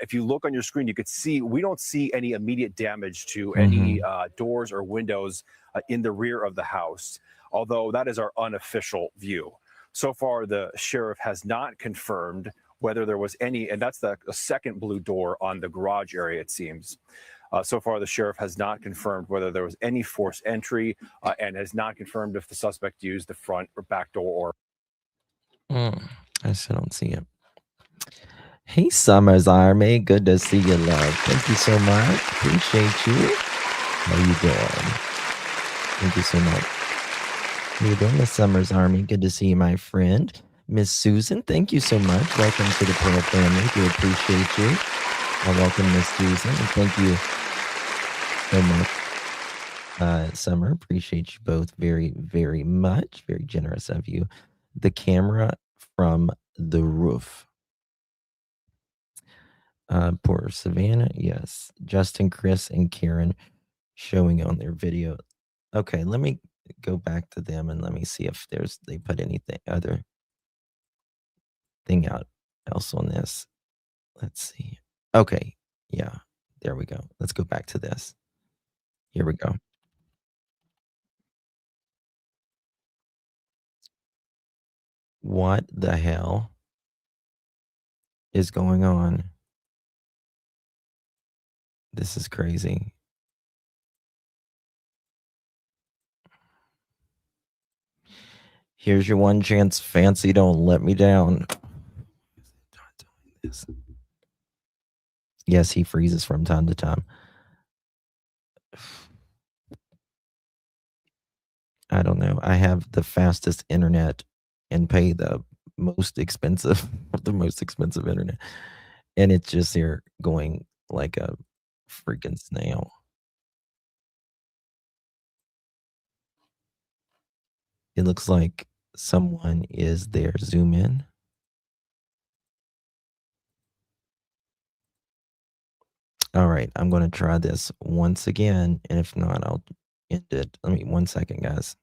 If you look on your screen, you could see we don't see any immediate damage to any doors or windows in the rear of the house, although that is our unofficial view. So far, the sheriff has not confirmed whether there was any, and that's the second blue door on the garage area, it seems. So far, the sheriff has not confirmed whether there was any forced entry and has not confirmed if the suspect used the front or back door or. I still don't see it. Hey, Summers Army. Good to see you, love. Thank you so much. Appreciate you. How you doing? Thank you so much. How you doing, Miss Summers Army? Good to see you, my friend. Miss Susan, thank you so much. Welcome to the Pearl family. Do appreciate you. Welcome, Miss Susan. And thank you so much, Summer. Appreciate you both very, very much. Very generous of you. The camera from the roof. Poor Savannah. Yes. Justin, Chris, and Karen showing on their video. Okay, let me go back to them and let me see if they put anything other thing out else on this. Let's see. Okay. Yeah. There we go. Let's go back to this. Here we go. What the hell is going on? This is crazy. Here's your one chance, Fancy. Don't let me down. Yes, he freezes from time to time. I don't know. I have the fastest internet and pay the most expensive internet. And it's just here going like a freaking snail. It looks like someone is there. Zoom in. All right, I'm going to try this once again. And if not, I'll end it. Let me 1 second, guys.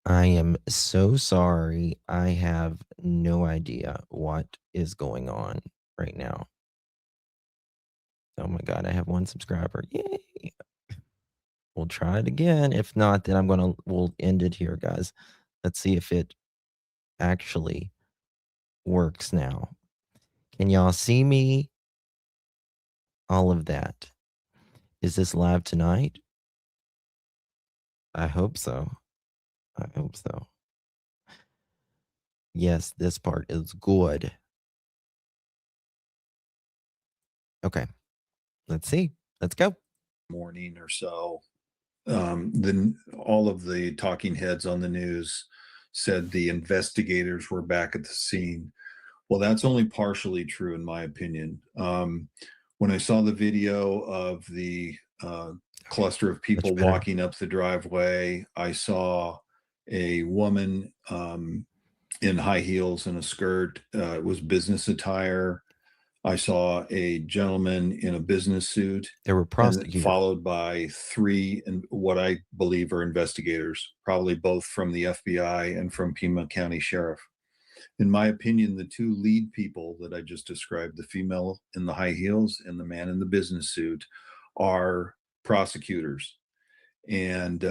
I am so sorry. I have no idea what is going on right now. Oh my God, I have one subscriber. Yay. We'll try it again. If not, then we'll end it here, guys. Let's see if it actually works now. Can y'all see me? All of that. Is this live tonight? I hope so. I hope so. Yes, this part is good. Okay. Let's see. Let's go. Morning or so. Then all of the talking heads on the news said the investigators were back at the scene. Well, that's only partially true, in my opinion. When I saw the video of the cluster of people walking up the driveway, I saw a woman in high heels and a skirt. It was business attire. I saw a gentleman in a business suit. There were prosecutors, followed by 3, and what I believe are investigators, probably both from the FBI and from Pima County Sheriff. In my opinion, the 2 lead people that I just described, the female in the high heels and the man in the business suit, are prosecutors. And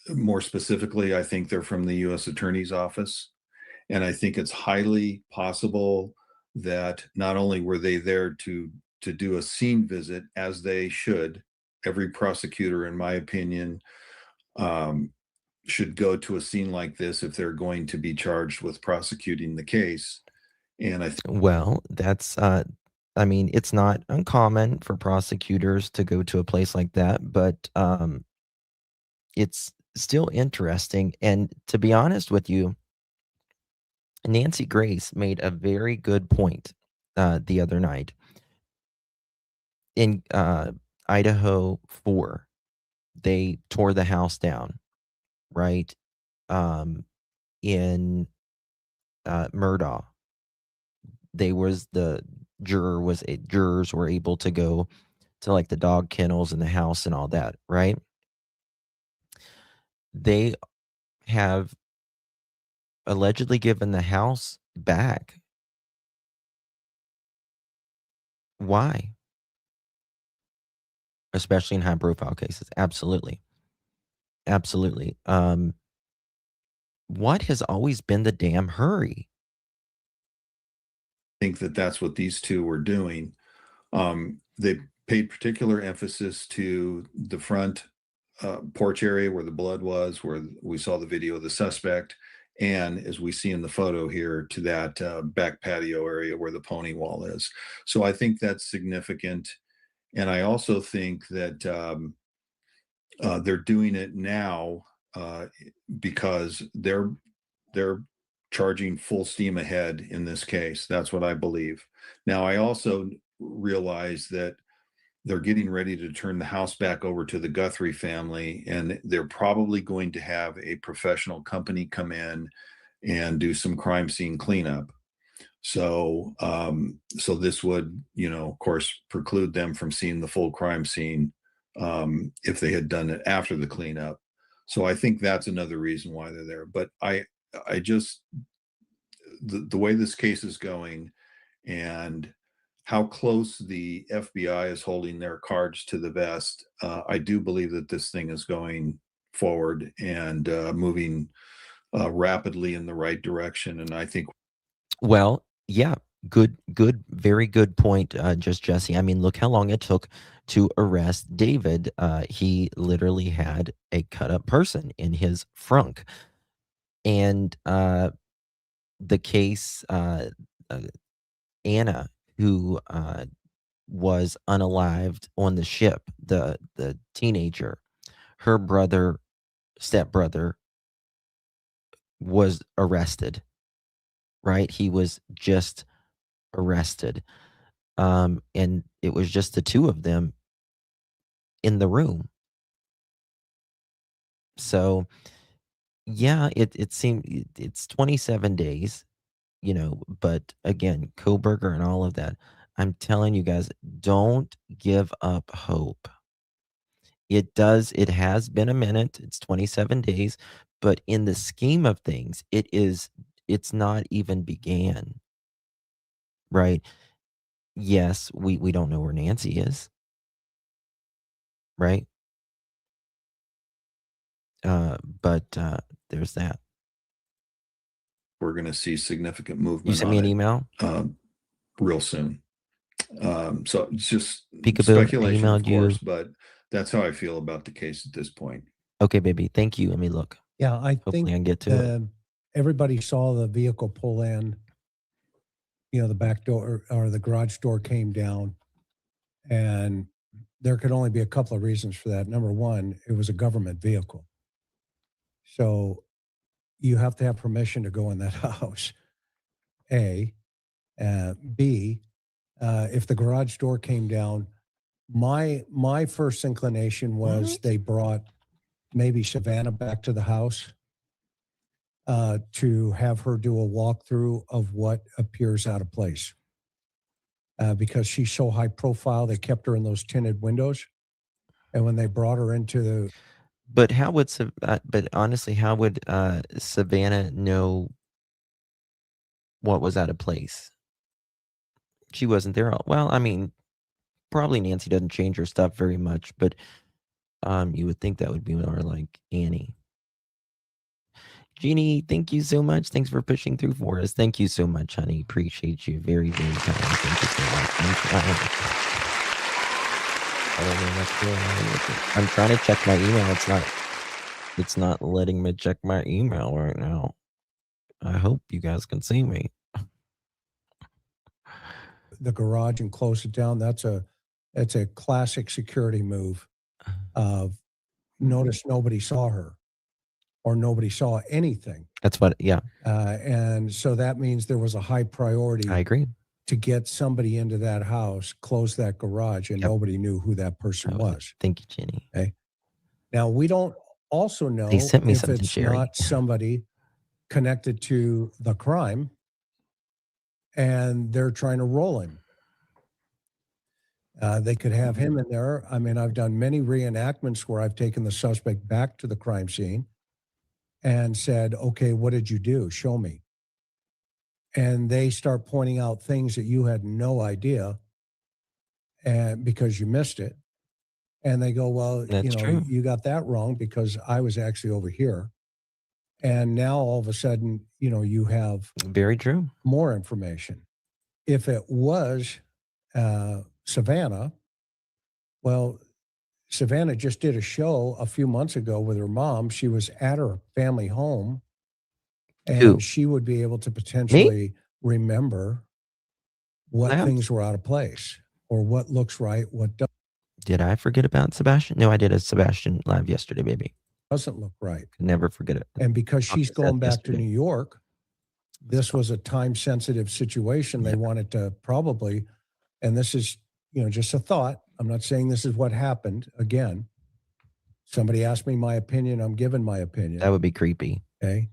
more specifically, I think they're from the U.S. Attorney's Office. And I think it's highly possible that not only were they there to do a scene visit, as they should, every prosecutor, in my opinion, should go to a scene like this if they're going to be charged with prosecuting the case. And well, that's I mean, it's not uncommon for prosecutors to go to a place like that, but it's still interesting. And to be honest with you, Nancy Grace made a very good point the other night. In Idaho 4, they tore the house down, right? In Murdaugh, jurors were able to go to like the dog kennels in the house and all that, right? They have allegedly given the house back. Why? Especially in high profile cases. Absolutely. Absolutely. What has always been the damn hurry? I think that that's what these 2 were doing. They paid particular emphasis to the front porch area where the blood was, where we saw the video of the suspect, and as we see in the photo here, to that back patio area where the pony wall is. So I think that's significant. And I also think that they're doing it now because they're charging full steam ahead in this case. That's what I believe. Now, I also realize that they're getting ready to turn the house back over to the Guthrie family, and they're probably going to have a professional company come in and do some crime scene cleanup. So, so this would, of course, preclude them from seeing the full crime scene if they had done it after the cleanup. So I think that's another reason why they're there. But I just, the way this case is going and how close the FBI is holding their cards to the vest, I do believe that this thing is going forward and moving rapidly in the right direction. And I think, well, yeah, good, very good point, just Jesse. I mean, look how long it took to arrest David. He literally had a cut up person in his frunk. And the case, Anna, who was unalived on the ship, the teenager, her stepbrother was arrested, right? He was just arrested. And it was just the 2 of them in the room. So yeah, it seemed it's 27 days, but again, Koberger and all of that. I'm telling you guys, don't give up hope. It has been a minute. It's 27 days, but in the scheme of things, it's not even began. Right? Yes, we don't know where Nancy is. Right? But there's that. We're going to see significant movement. You sent me an email real soon. So it's just Peekaboo, speculation, I of emailed course, you. but that's how I feel about the case at this point. Okay, baby. Thank you. Let me look. Yeah, I Hopefully think I can get to it. everybody saw the vehicle pull in, the back door or the garage door came down, and there could only be a couple of reasons for that. Number one, it was a government vehicle. So you have to have permission to go in that house, A. B, if the garage door came down, my first inclination was they brought maybe Savannah back to the house to have her do a walkthrough of what appears out of place. Because she's so high profile, they kept her in those tinted windows. And when they brought her into the... But how would, but honestly, how would Savannah know what was out of place? She wasn't there. Well, I mean, probably Nancy doesn't change her stuff very much, but you would think that would be more like Annie. Jeannie, thank you so much. Thanks for pushing through for us. Thank you so much, honey. Appreciate you. Very, very kind. Thank you so much. I'm trying to check my email. It's not letting me check my email right now. I hope you guys can see me. The garage and close it down. That's a classic security move of notice nobody saw her or nobody saw anything. That's what, yeah. And so that means there was a high priority. I agree. To get somebody into that house, close that garage, and nobody knew who that person was. Thank you, Jenny. Okay. Now, we don't also know They sent me if something, it's Sherry. not somebody connected to the crime and they're trying to roll him. They could have him in there. I mean, I've done many reenactments where I've taken the suspect back to the crime scene and said, okay, what did you do? Show me. And they start pointing out things that you had no idea and because you missed it. And they go, well, That's true. You got that wrong because I was actually over here. And now all of a sudden, you have very true more information. If it was Savannah, well, Savannah just did a show a few months ago with her mom. She was at her family home, and she would be able to potentially remember what things were out of place or what looks right, what doesn't. Did I forget about Sebastian? No, I did a Sebastian live yesterday, baby. Doesn't look right. Never forget it. And because she's going back to New York, this was a time-sensitive situation. They wanted to probably, and this is, just a thought. I'm not saying this is what happened. Again, somebody asked me my opinion. I'm giving my opinion. That would be creepy. Okay.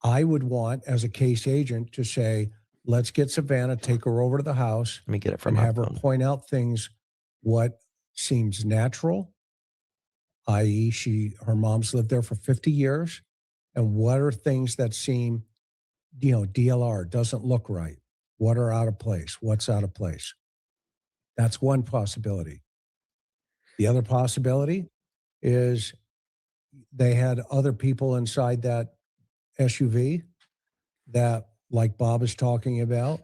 I would want, as a case agent, to say, let's get Savannah, take her over to the house. Let me get it from and my have her phone. point out things, what seems natural, i.e. her mom's lived there for 50 years. And what are things that seem, DLR doesn't look right? What are out of place? What's out of place? That's one possibility. The other possibility is they had other people inside that SUV that, like Bob is talking about,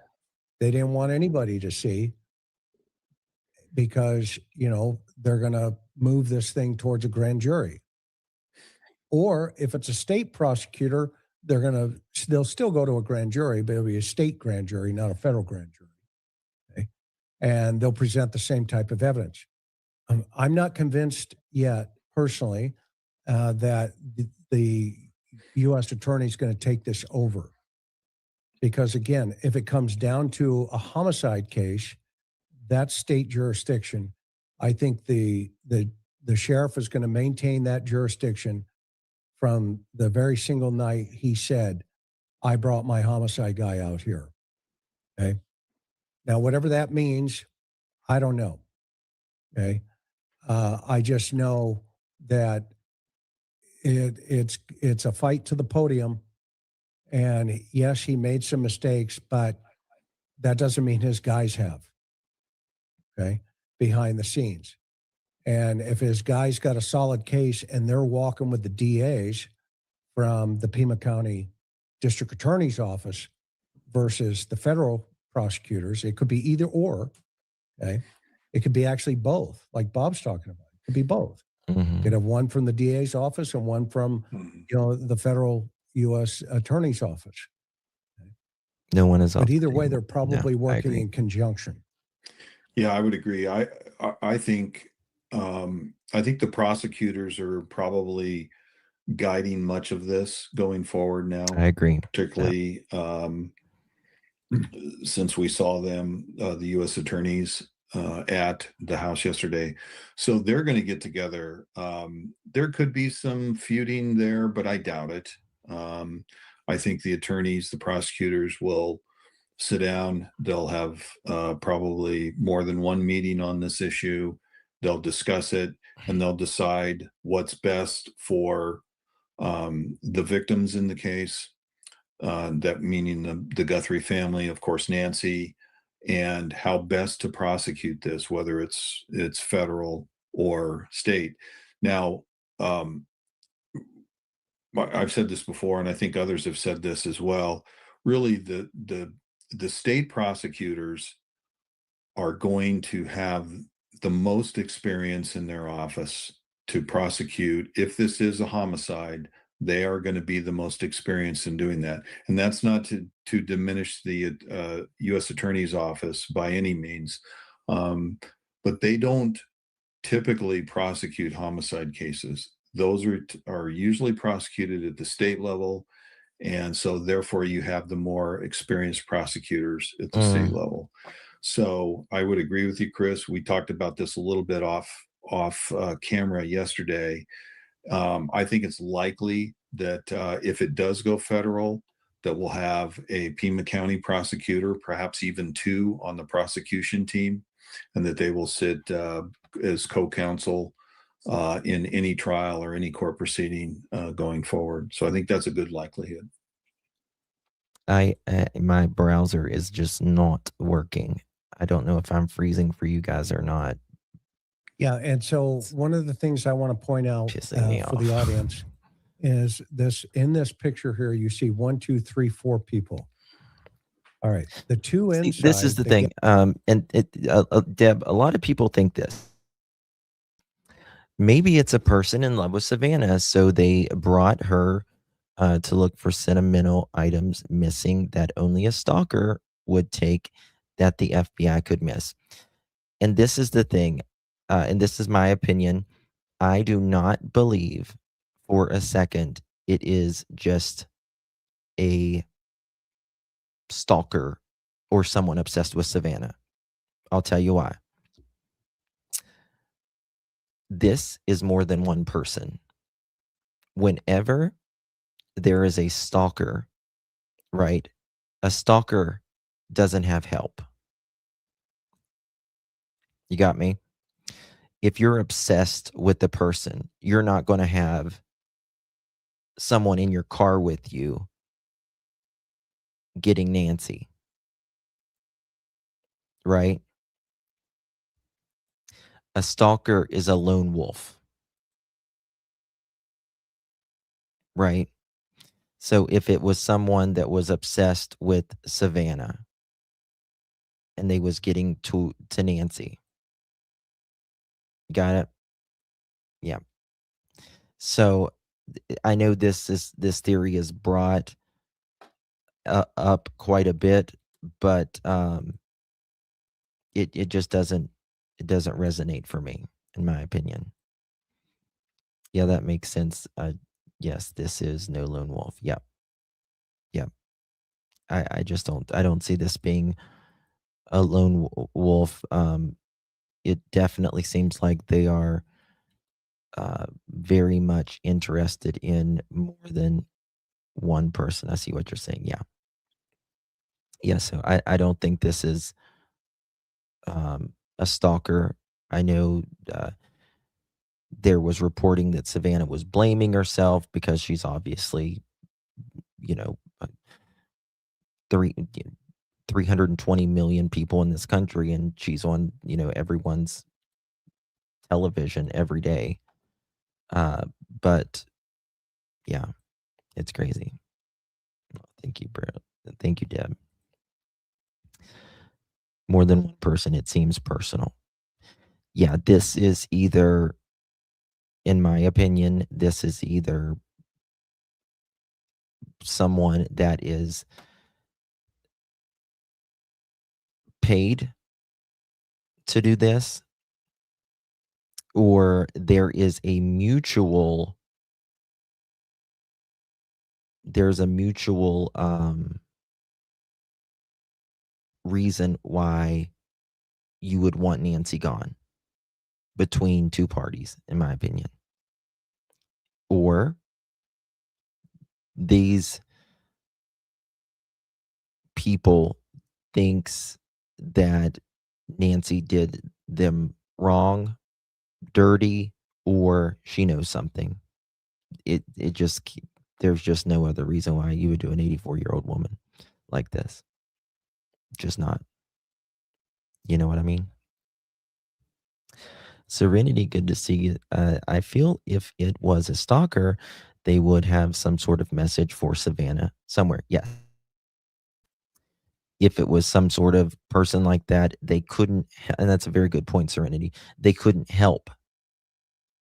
they didn't want anybody to see because, they're going to move this thing towards a grand jury. Or if it's a state prosecutor, they'll still go to a grand jury, but it'll be a state grand jury, not a federal grand jury. Okay? And they'll present the same type of evidence. I'm not convinced yet, personally, that the U.S. attorney is going to take this over. Because again, if it comes down to a homicide case, that's state jurisdiction. I think the sheriff is going to maintain that jurisdiction from the very single night he said, I brought my homicide guy out here. Okay. Now, whatever that means, I don't know. Okay. I just know that it's a fight to the podium. And yes, he made some mistakes, but that doesn't mean his guys have. Okay. Behind the scenes. And if his guys got a solid case and they're walking with the DAs from the Pima County District Attorney's Office versus the federal prosecutors, it could be either or. Okay. It could be actually both, like Bob's talking about. It could be both. You could have one from the DA's office and one from, the federal, U.S. Attorney's Office. No one is. But either way, they're probably working agree. in conjunction. Yeah, I would agree. I think the prosecutors are probably guiding much of this going forward now. I agree. Particularly since we saw them, the U.S. attorneys at the House yesterday. So they're going to get together. There could be some feuding there, but I doubt it. I think the attorneys, the prosecutors will sit down. They'll have probably more than one meeting on this issue. They'll discuss it and they'll decide what's best for the victims in the case, that meaning the Guthrie family, of course, Nancy, and how best to prosecute this, whether it's federal or state. Now, I've said this before, and I think others have said this as well. Really, the state prosecutors are going to have the most experience in their office to prosecute. If this is a homicide, they are going to be the most experienced in doing that. And that's not to diminish the U.S. Attorney's Office by any means. But they don't typically prosecute homicide cases. Those are usually prosecuted at the state level. And so therefore you have the more experienced prosecutors at the state level. So I would agree with you, Chris. We talked about this a little bit off camera yesterday. I think it's likely that if it does go federal, that we'll have a Pima County prosecutor, perhaps even two on the prosecution team, and that they will sit as co-counsel in any trial or any court proceeding going forward. So I think that's a good likelihood. My browser is just not working. I don't know if I'm freezing for you guys or not. Yeah, and so one of the things I want to point out for the audience is this. In this picture here, you see 1, 2, 3, 4 people. All right, the two inside. This is the thing, Deb. A lot of people think this. Maybe it's a person in love with Savannah, so they brought her to look for sentimental items missing that only a stalker would take, that the FBI could miss. And this is the thing, and this is my opinion. I do not believe for a second it is just a stalker or someone obsessed with Savannah. I'll tell you why. This is more than one person. Whenever there is a stalker, right? A stalker doesn't have help. You got me? If you're obsessed with the person, you're not going to have someone in your car with you getting Nancy. Right? A stalker is a lone wolf. Right? So if it was someone that was obsessed with Savannah and they was getting to Nancy. Got it? Yeah. So I know this theory is brought up quite a bit, but it just doesn't resonate for me, in my opinion. Yeah, that makes sense. Yes, this is no lone wolf. Yep. Yep. I just don't see this being a lone wolf. It definitely seems like they are very much interested in more than one person. I see what you're saying. Yeah. Yeah, so I don't think this is a stalker. I know there was reporting that Savannah was blaming herself because she's obviously, 320 million people in this country, and she's on, everyone's television every day. But yeah, it's crazy. Thank you, bro. Thank you, Deb. More than one person, it seems personal. Yeah, this is either, in my opinion, this is either someone that is paid to do this, or there's a mutual reason why you would want Nancy gone between two parties, in my opinion. Or these people thinks that Nancy did them wrong, dirty, or she knows something. There's just no other reason why you would do an 84-year-old woman like this. Just not. You know what I mean? Serenity, good to see you. I feel if it was a stalker, they would have some sort of message for Savannah somewhere. Yes. If it was some sort of person like that, they couldn't, and that's a very good point, Serenity. They couldn't help.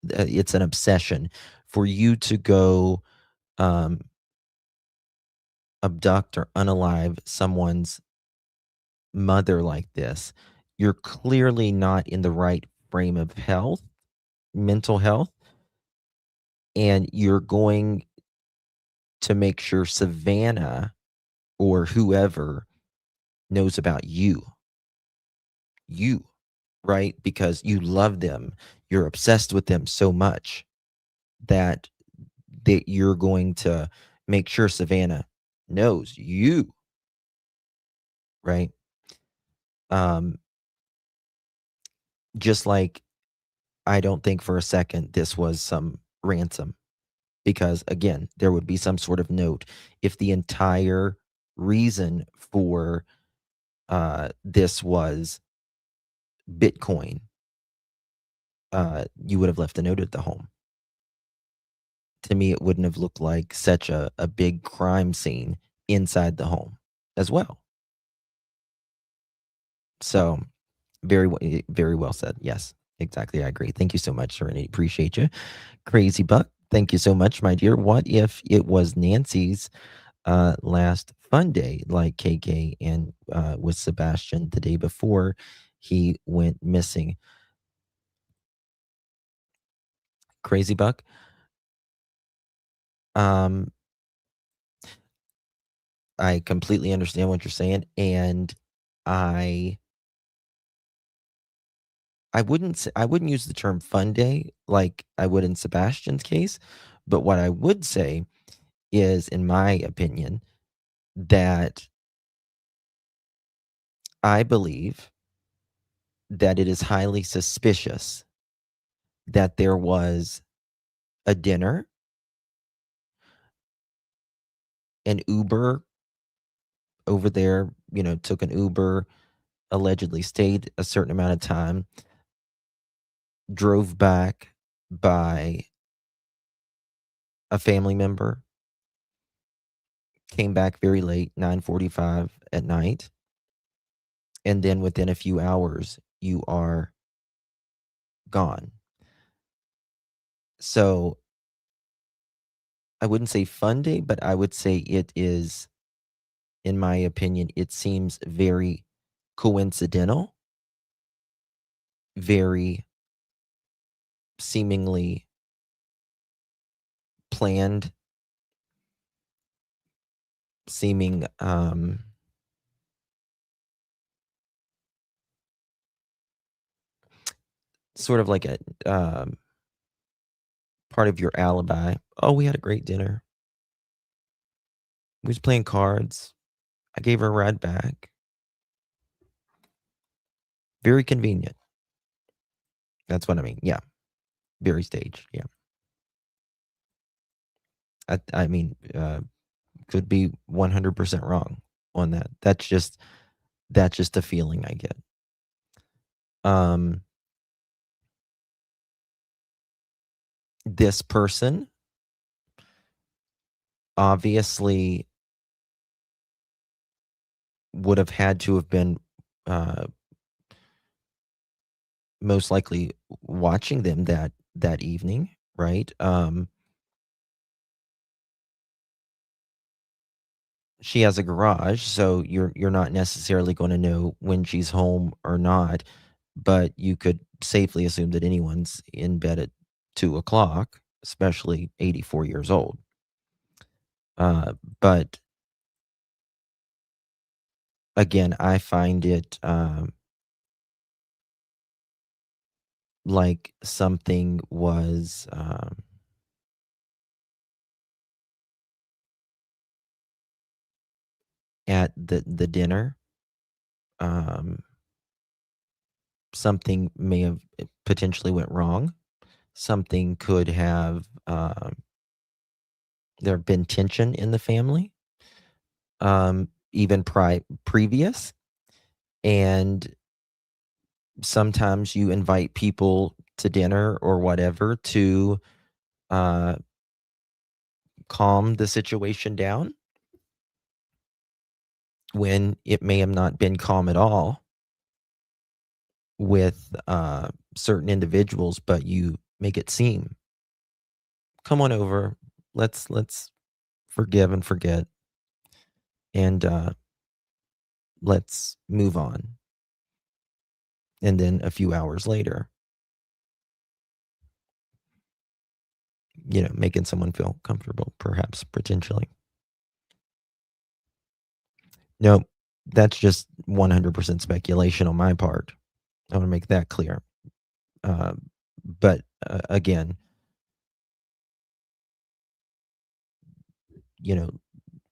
It's an obsession for you to go abduct or unalive someone's mother like this. You're clearly not in the right frame of health, mental health, and you're going to make sure Savannah or whoever knows about you, right? Because you love them. You're obsessed with them so much that you're going to make sure Savannah knows you, right? Just like I don't think for a second this was some ransom, because again, there would be some sort of note. If the entire reason for this was Bitcoin, you would have left a note at the home. To me, it wouldn't have looked like such a big crime scene inside the home as well. So very well said. Yes, exactly. I agree. Thank you so much, Serenity. Appreciate you. Crazy Buck, thank you so much, my dear. What if it was Nancy's last fun day, like KK and with Sebastian the day before he went missing? Crazy Buck. I completely understand what you're saying, and I wouldn't use the term fun day like I would in Sebastian's case, but what I would say is, in my opinion, that I believe that it is highly suspicious that there was a dinner, an Uber over there, took an Uber, allegedly stayed a certain amount of time, drove back by a family member, came back very late, 9:45 at night, and then within a few hours, you are gone. So I wouldn't say fun day, but I would say it is, in my opinion, it seems very coincidental, very seemingly planned, seeming sort of like a part of your alibi. Oh, we had a great dinner. We was playing cards. I gave her a ride back. Very convenient. That's what I mean. Yeah. Very staged. Yeah. I mean, could be 100% wrong on that. That's just the feeling I get. This person obviously would have had to have been most likely watching them that evening, right? she has a garage, so you're not necessarily going to know when she's home or not, but you could safely assume that anyone's in bed at 2 o'clock, especially 84 years old. But again, I find it like something was at the dinner. Something may have potentially went wrong. Something could have there have been tension in the family, even previous, and sometimes you invite people to dinner or whatever to calm the situation down when it may have not been calm at all with certain individuals, but you make it seem, come on over, let's forgive and forget, and let's move on. And then a few hours later, making someone feel comfortable, perhaps, potentially. No, that's just 100% speculation on my part. I want to make that clear. But again,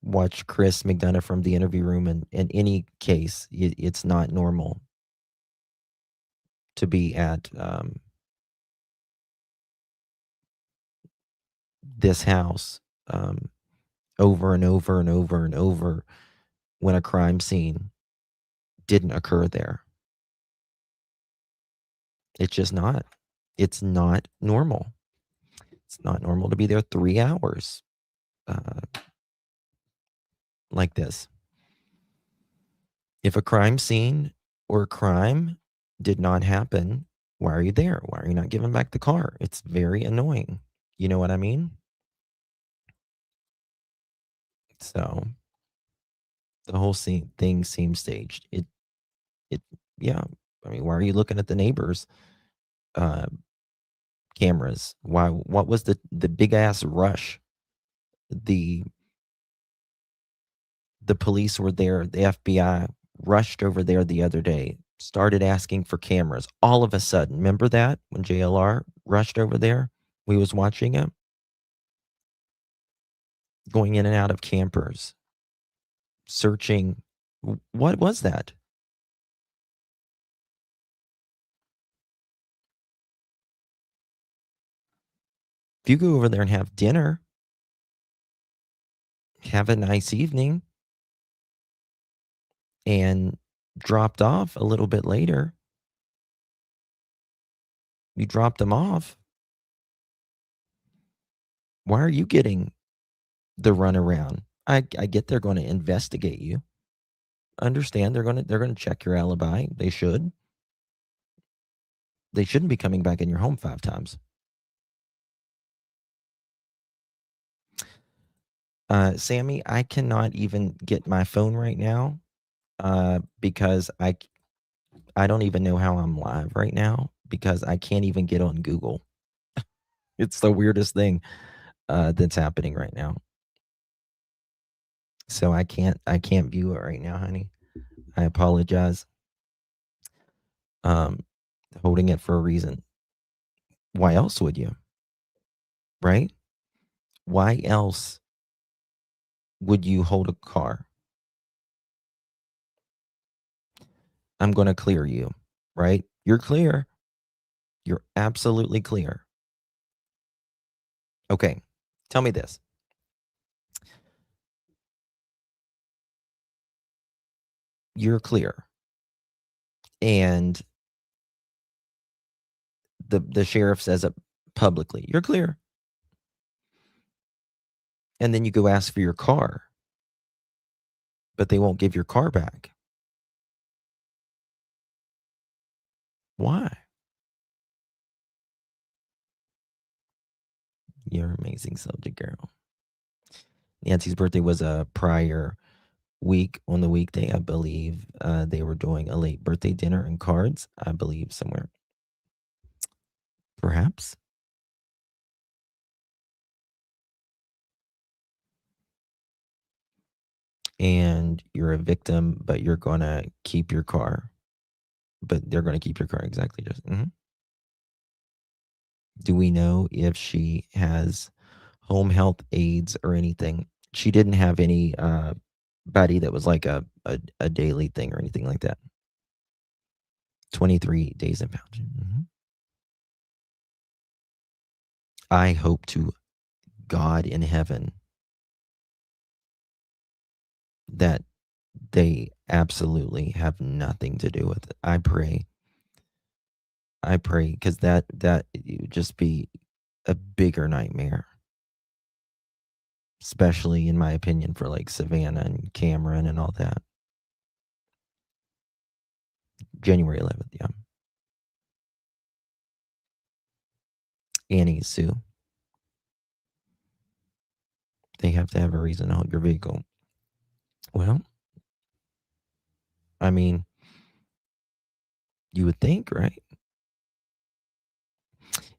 watch Chris McDonough from the interview room, and in any case, it's not normal to be at this house over and over and over and over when a crime scene didn't occur there. It's just not. It's not normal. It's not normal to be there 3 hours like this. If a crime scene or a crime did not happen, why are you there? Why are you not giving back the car? It's very annoying. You know what I mean? So the whole thing seems staged. Yeah. I mean, why are you looking at the neighbors' cameras? Why? What was the big ass rush? The police were there. The FBI rushed over there the other day, started asking for cameras. All of a sudden, remember that when JLR rushed over there? We was watching him going in and out of campers, searching. What was that? If you go over there and have dinner, have a nice evening, and dropped off a little bit later, you dropped them off. Why are you getting the runaround? I get they're going to investigate you. Understand they're going to check your alibi. They should. They shouldn't be coming back in your home 5 times. Sammy, I cannot even get my phone right now because I don't even know how I'm live right now because I can't even get on Google. It's the weirdest thing that's happening right now. So I can't view it right now, honey. I apologize. Holding it for a reason. Why else would you? Right? Why else would you hold a car? I'm going to clear you, right? You're clear. You're absolutely clear. Okay. Tell me this. You're clear. And the sheriff says it publicly. You're clear. And then you go ask for your car, but they won't give your car back. Why? You're an amazing subject, girl. Nancy's birthday was a prior on the weekday, I believe they were doing a late birthday dinner and cards, I believe, somewhere. Perhaps. And you're a victim, but you're going to keep your car. But they're going to keep your car, exactly. Just Do we know if she has home health aides or anything? She didn't have any buddy that was like a daily thing or anything like that. 23 days in pouch. I hope to God in heaven that they absolutely have nothing to do with it. I pray because that would just be a bigger nightmare, especially in my opinion for like Savannah and Cameron and all that. January 11th, yeah. Annie, Sue. They have to have a reason to hold your vehicle. Well, I mean, you would think, right?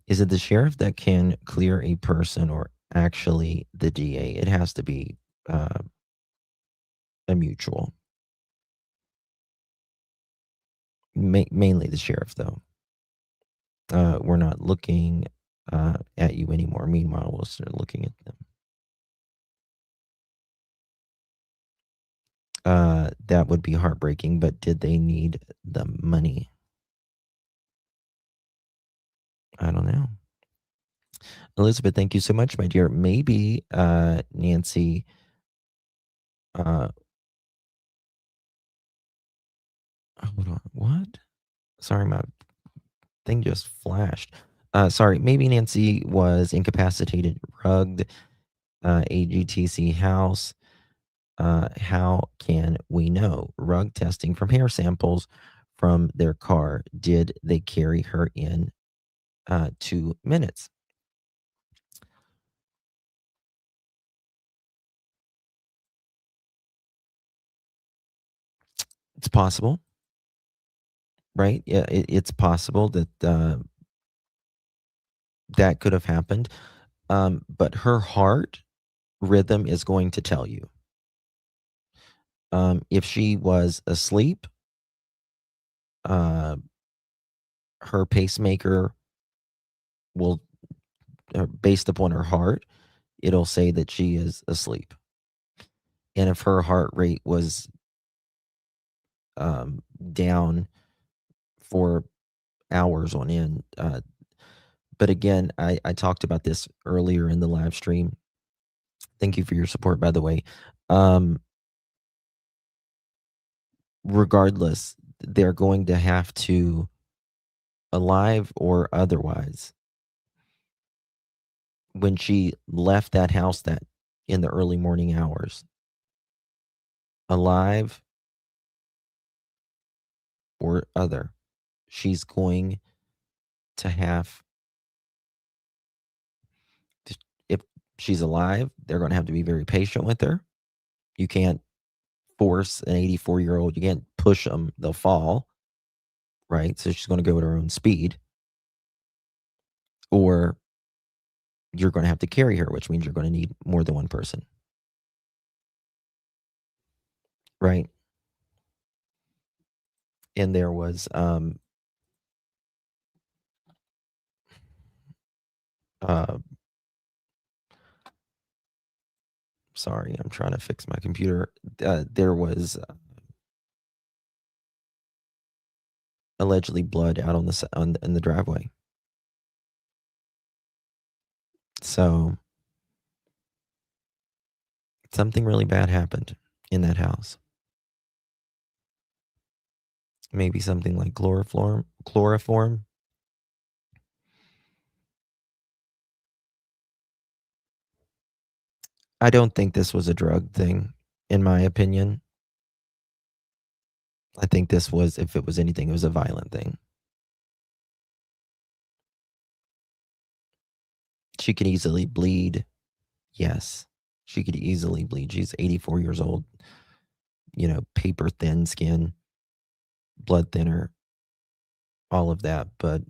Is it the sheriff that can clear a person or actually the DA? It has to be a mutual. Mainly the sheriff, though. We're not looking at you anymore. Meanwhile, we'll start looking at them. That would be heartbreaking, but did they need the money? I don't know. Elizabeth, thank you so much, my dear. Maybe Nancy hold on. What? Sorry, my thing just flashed. Sorry, maybe Nancy was incapacitated, rugged, AGTC house. How can we know? Rug testing from hair samples from their car. Did they carry her in 2 minutes? It's possible, right? Yeah, it's possible that that could have happened. But her heart rhythm is going to tell you. If she was asleep, her pacemaker will, based upon her heart, it'll say that she is asleep. And if her heart rate was down for hours on end, but again, I talked about this earlier in the live stream. Thank you for your support, by the way. Regardless, they're going to have to, alive or otherwise, when she left that house that in the early morning hours, alive or other, she's going to have to, if she's alive, they're going to have to be very patient with her. You can't force an 84-year-old, you can't push them, they'll fall, right? So she's going to go at her own speed. Or you're going to have to carry her, which means you're going to need more than one person. Right? And there was sorry, I'm trying to fix my computer. There was allegedly blood out in the driveway. So something really bad happened in that house. Maybe something like chloroform. I don't think this was a drug thing, in my opinion. I think this was, if it was anything, it was a violent thing. She could easily bleed. Yes, she could easily bleed. She's 84 years old. paper thin skin, blood thinner, all of that. But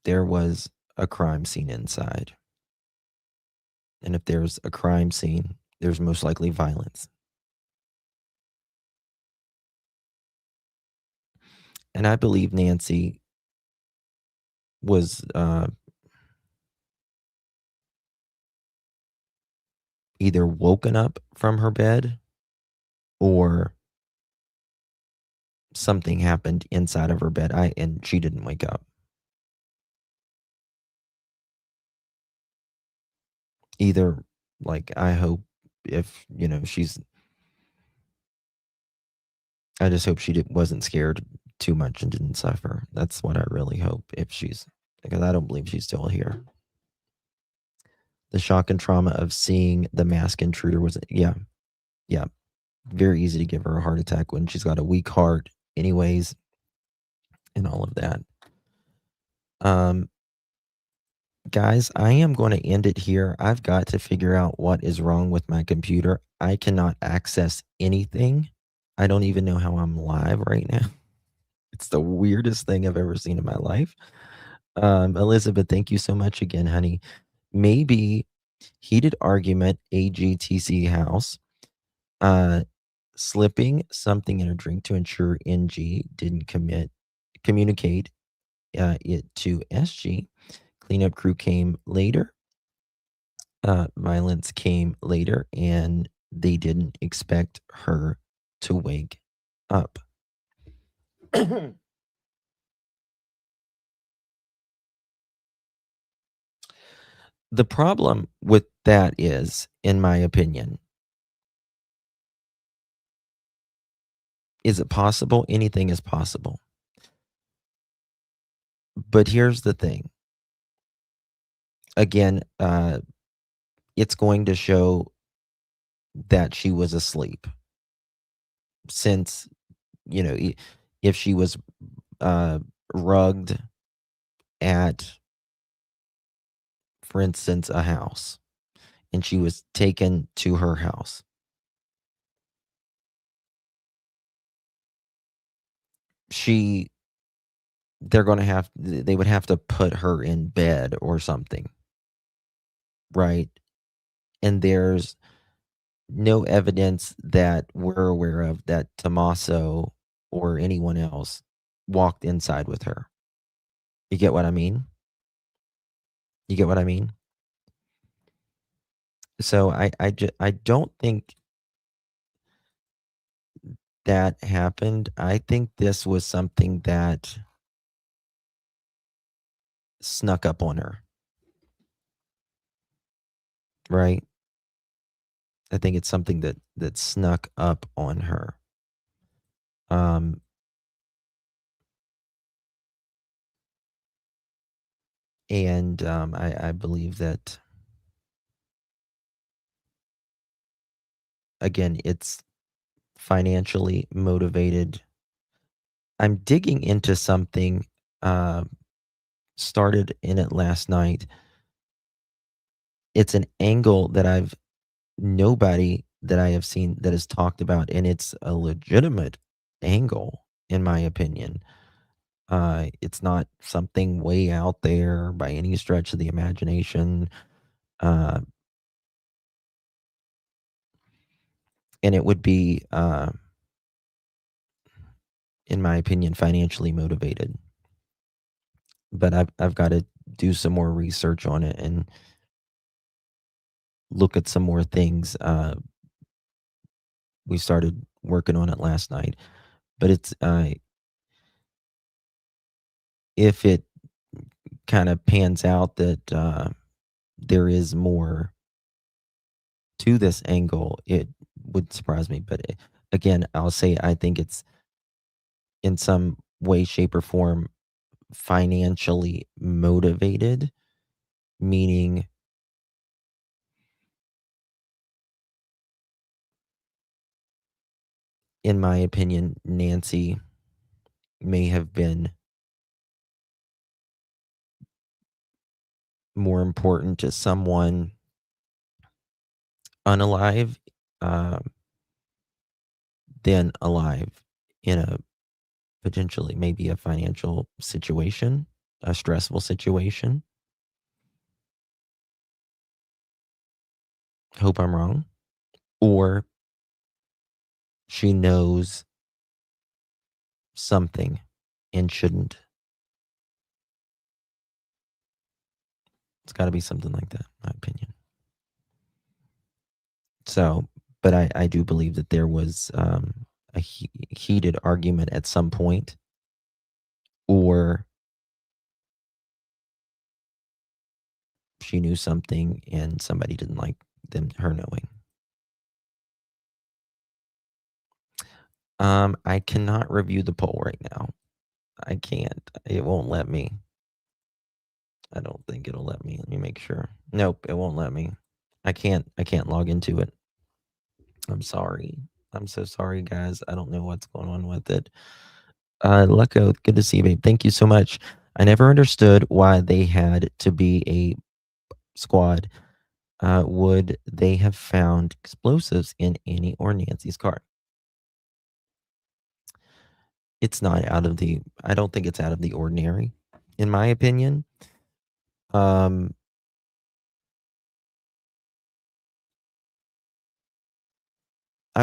there was a crime scene inside. And if there's a crime scene, there's most likely violence. And I believe Nancy was either woken up from her bed or something happened inside of her bed. And she didn't wake up. Either, like, I hope if, I just hope she wasn't scared too much and didn't suffer. That's what I really hope, because I don't believe she's still here. The shock and trauma of seeing the masked intruder was, yeah, very easy to give her a heart attack when she's got a weak heart anyways, and all of that. Guys, I am going to end it here. I've got to figure out what is wrong with my computer. I cannot access anything. I don't even know how I'm live right now. It's the weirdest thing I've ever seen in my life. Elizabeth, thank you so much again, honey. Maybe heated argument, AGTC house. Slipping something in a drink to ensure NG didn't communicate it to SG. Cleanup crew came later. Violence came later, and they didn't expect her to wake up. The problem with that is, in my opinion, is it possible? Anything is possible. But here's the thing. Again, it's going to show that she was asleep. Since, if she was rugged at, for instance, a house, and she was taken to her house, they would have to put her in bed or something, right? And there's no evidence that we're aware of that Tommaso or anyone else walked inside with her. You get what I mean? So I don't think that happened. I think this was something that snuck up on her. Right? I think it's something that snuck up on her. And I believe that, again, it's financially motivated. I'm digging into something, started in it last night. It's an angle that nobody that I have seen that has talked about, and it's a legitimate angle, in my opinion. It's not something way out there by any stretch of the imagination. And it would be, in my opinion, financially motivated. But I've got to do some more research on it and look at some more things. We started working on it last night, but it's if it kind of pans out that there is more to this angle, it would surprise me. But again, I'll say I think it's in some way, shape, or form financially motivated, meaning in my opinion, Nancy may have been more important to someone unalive than alive in a potentially maybe a financial situation, a stressful situation. Hope I'm wrong. Or she knows something and shouldn't. It's got to be something like that, in my opinion. So, but I do believe that there was a heated argument at some point, or she knew something and somebody didn't like her knowing. I cannot review the poll right now. I can't. It won't let me. I don't think it'll let me. Let me make sure. Nope, it won't let me. I can't log into it. I'm sorry. I'm so sorry, guys. I don't know what's going on with it. Lucko, good to see you, babe. Thank you so much. I never understood why they had to be a squad. Would they have found explosives in Annie or Nancy's car? It's not out of the, I don't think it's out of the ordinary, in my opinion. I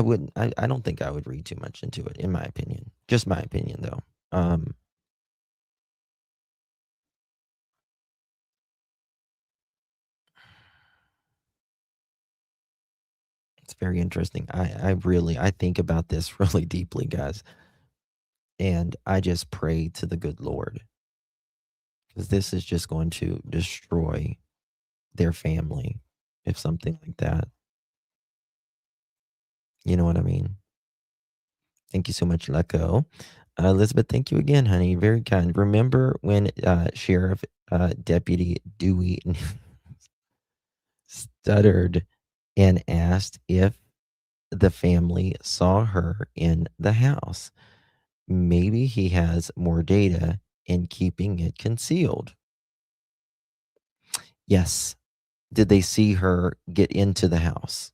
wouldn't, I don't think I would read too much into it, in my opinion. Just my opinion, though. It's very interesting. I think about this really deeply, guys. And I just pray to the good Lord, because this is just going to destroy their family if something like that. You know what I mean? Thank you so much, Lecco. Elizabeth, thank you again, honey. Very kind. Remember when Sheriff Deputy Dewey stuttered and asked if the family saw her in the house? Maybe he has more data in keeping it concealed. Yes. Did they see her get into the house?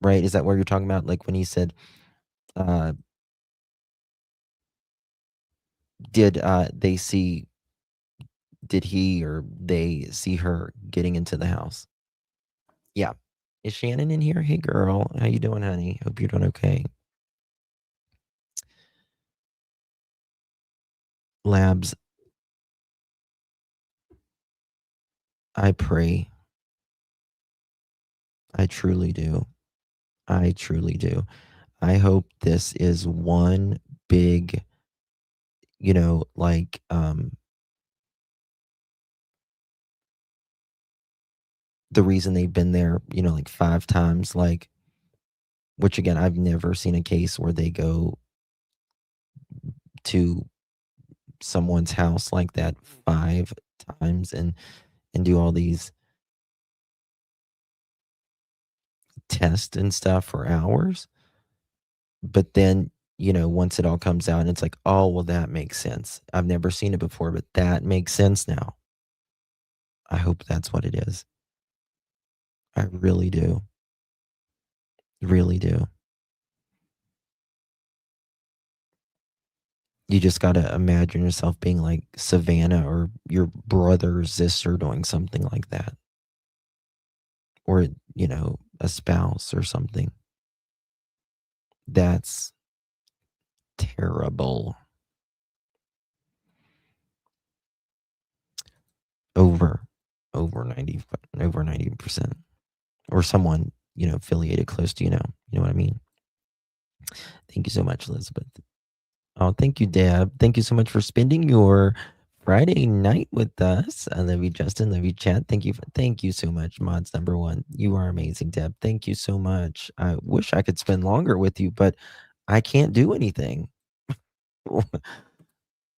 Right? Is that what you're talking about? Like when he said, did he or they see her getting into the house? Yeah. Is Shannon in here? Hey, girl. How you doing, honey? Hope you're doing okay. Labs, I pray. I truly do. I truly do. I hope this is one big, like, the reason they've been there, like 5 times, like, which again, I've never seen a case where they go to someone's house like that 5 times and do all these tests and stuff for hours. But then, once it all comes out and it's like, oh, well, that makes sense. I've never seen it before, but that makes sense now. I hope that's what it is. I really do. Really do. You just got to imagine yourself being like Savannah or your brother or sister doing something like that. Or, a spouse or something. That's terrible. Over 90%. Or someone, affiliated close to, you know what I mean? Thank you so much, Elizabeth. Oh, thank you, Deb. Thank you so much for spending your Friday night with us. I love you, Justin. Love you, Chad. Thank you so much, Mods number 1. You are amazing, Deb. Thank you so much. I wish I could spend longer with you, but I can't do anything.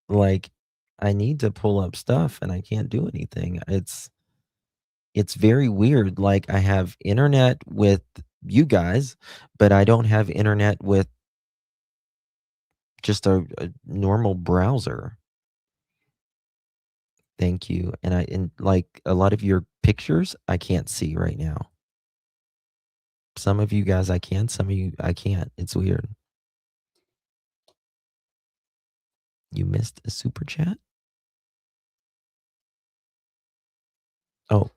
Like, I need to pull up stuff and I can't do anything. It's very weird. Like, I have internet with you guys, but I don't have internet with just a normal browser. Thank you. And like a lot of your pictures, I can't see right now. Some of you guys I can, some of you I can't. It's weird. You missed a super chat? Oh,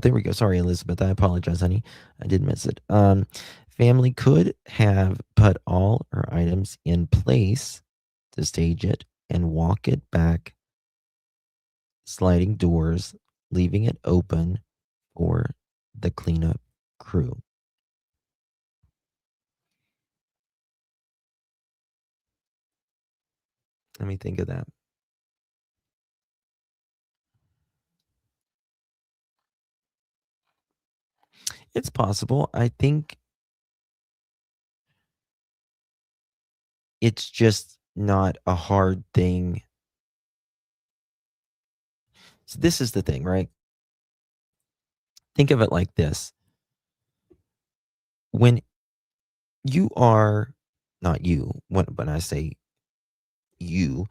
there we go. Sorry, Elizabeth. I apologize, honey. I did miss it. Family could have put all our items in place to stage it and walk it back, sliding doors, leaving it open for the cleanup crew. Let me think of that. It's possible. I think it's just not a hard thing. So this is the thing, right? Think of it like this. When you are, not you, when I say you,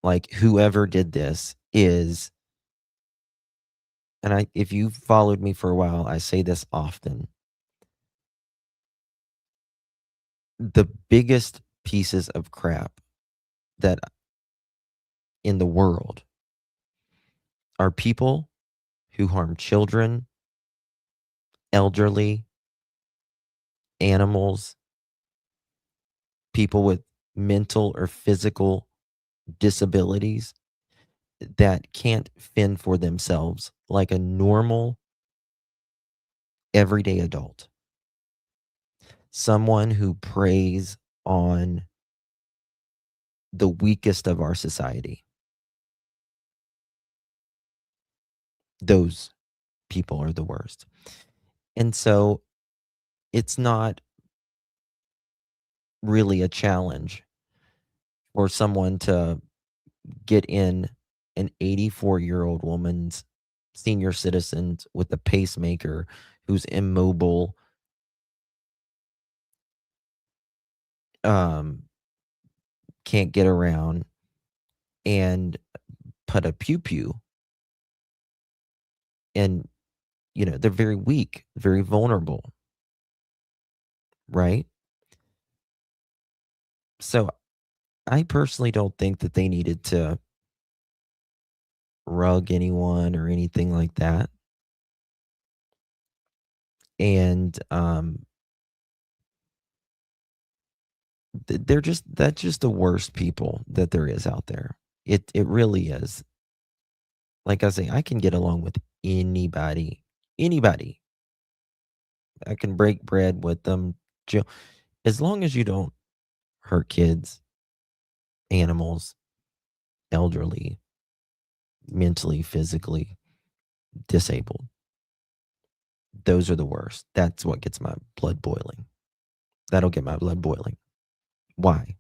like whoever did this is, and if you've followed me for a while, I say this often. The biggest pieces of crap that in the world are people who harm children, elderly, animals, people with mental or physical disabilities that can't fend for themselves like a normal, everyday adult. Someone who preys on the weakest of our society. Those people are the worst. And so it's not really a challenge for someone to get in an 84-year-old woman's senior citizen with a pacemaker who's immobile, can't get around, and put a pew-pew. And, they're very weak, very vulnerable, right? So I personally don't think that they needed to rug anyone or anything like that. And that's just the worst people that there is out there. It really is. Like I say, I can get along with anybody. I can break bread with them, as long as you don't hurt kids, animals, elderly, mentally, physically disabled. Those are the worst. That's what gets my blood boiling. That'll get my blood boiling. Why?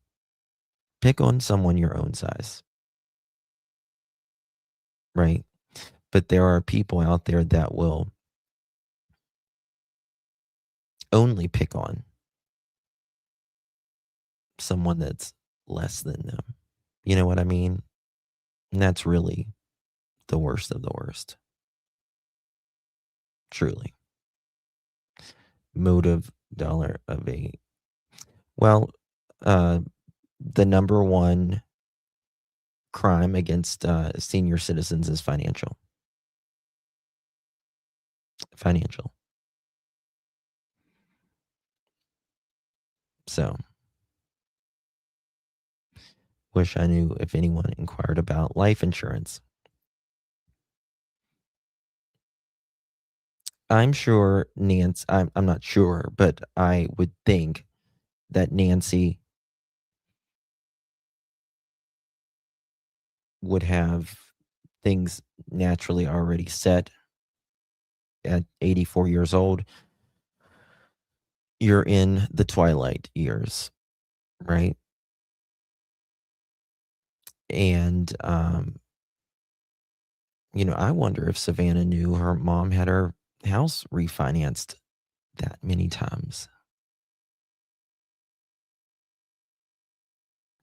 Pick on someone your own size. Right? But there are people out there that will only pick on someone that's less than them. You know what I mean? And that's really the worst of the worst. Truly. Motive dollar of a, well, the number one crime against senior citizens is financial. So, wish I knew if anyone inquired about life insurance. I'm sure Nancy, I'm not sure, but I would think that Nancy would have things naturally already set at 84 years old. You're in the twilight years, right? And, I wonder if Savannah knew her mom had her house refinanced that many times.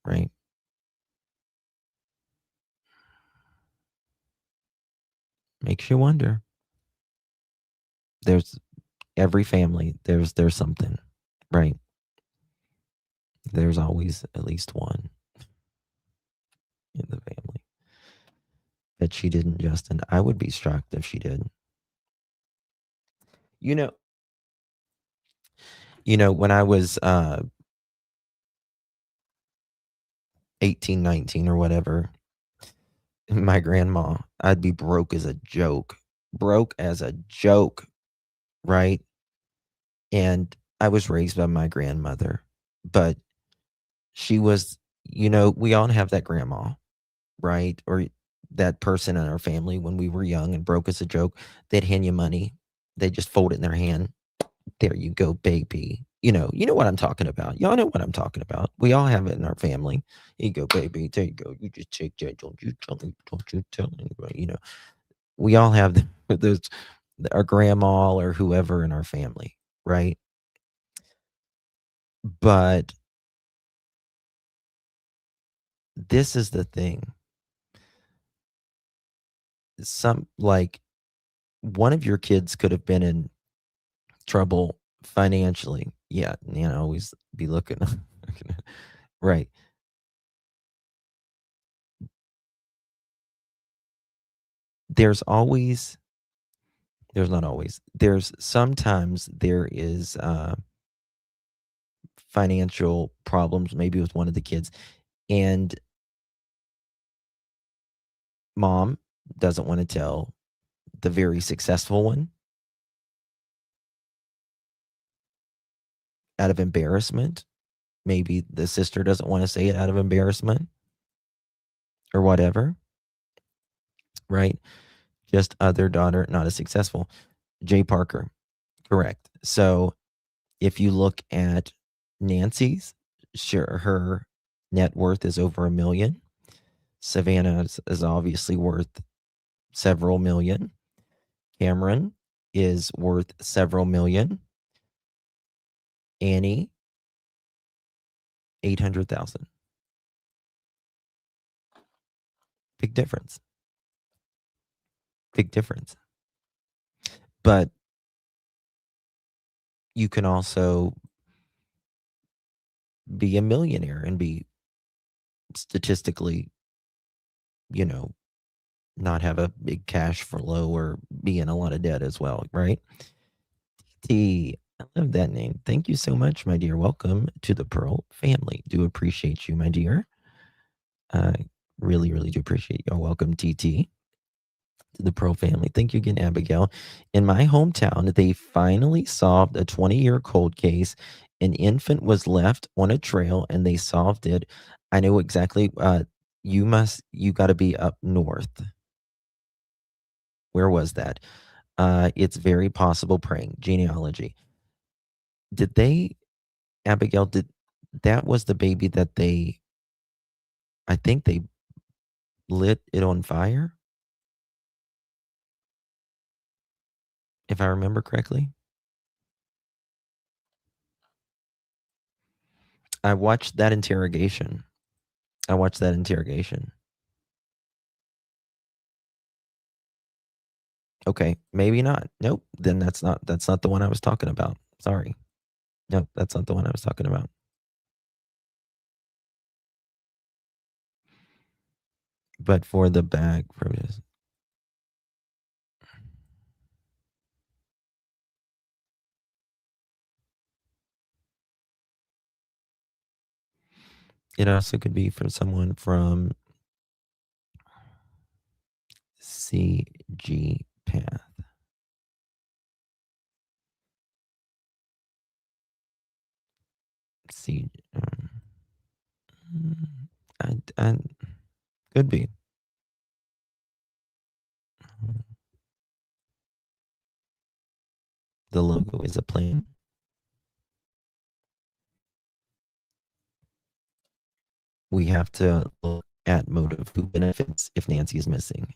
Right? Makes you wonder. every family, there's something, right? There's always at least one in the family. That she didn't, Justin. I would be shocked if she did. You know, when I was 18, 19 or whatever, my grandma, I'd be broke as a joke. Broke as a joke, right? And I was raised by my grandmother, but she was, we all have that grandma, right? Or that person in our family when we were young and broke as a joke. They'd hand you money. They just fold it in their hand. There you go, baby. You know what I'm talking about. Y'all know what I'm talking about. We all have it in our family. Here you go, baby. There you go. You just take that. Don't you tell anybody. We all have those, our grandma or whoever in our family, right? But this is the thing. One of your kids could have been in trouble financially. Yeah, always be looking. Right. There's sometimes there is financial problems, maybe with one of the kids, and mom doesn't want to tell the very successful one out of embarrassment. Maybe the sister doesn't want to say it out of embarrassment or whatever, right? Just other daughter, not as successful. Jay Parker, correct. So if you look at Nancy's, sure, her net worth is over $1 million. Savannah is obviously worth several million. Cameron is worth several million. Annie, 800,000. Big difference. Big difference. But you can also be a millionaire and be statistically, not have a big cash flow or be in a lot of debt as well, right? T, I love that name. Thank you so much, my dear. Welcome to the Pearl family. Do appreciate you, my dear. I really, really do appreciate you. Welcome, TT, to the Pearl family. Thank you again, Abigail. In my hometown, they finally solved a 20-year cold case. An infant was left on a trail and they solved it. I know exactly. You got to be up north. Where was that? It's very possible. Praying genealogy. Abigail, that was the baby that I think they lit it on fire? If I remember correctly. I watched that interrogation. Okay, maybe not. Nope. Then that's not the one I was talking about. Sorry. Nope, that's not the one I was talking about. But for the bag for this. It also could be for someone from CG Path. I could be. The logo is a plane. We have to look at motive. Who benefits if Nancy is missing?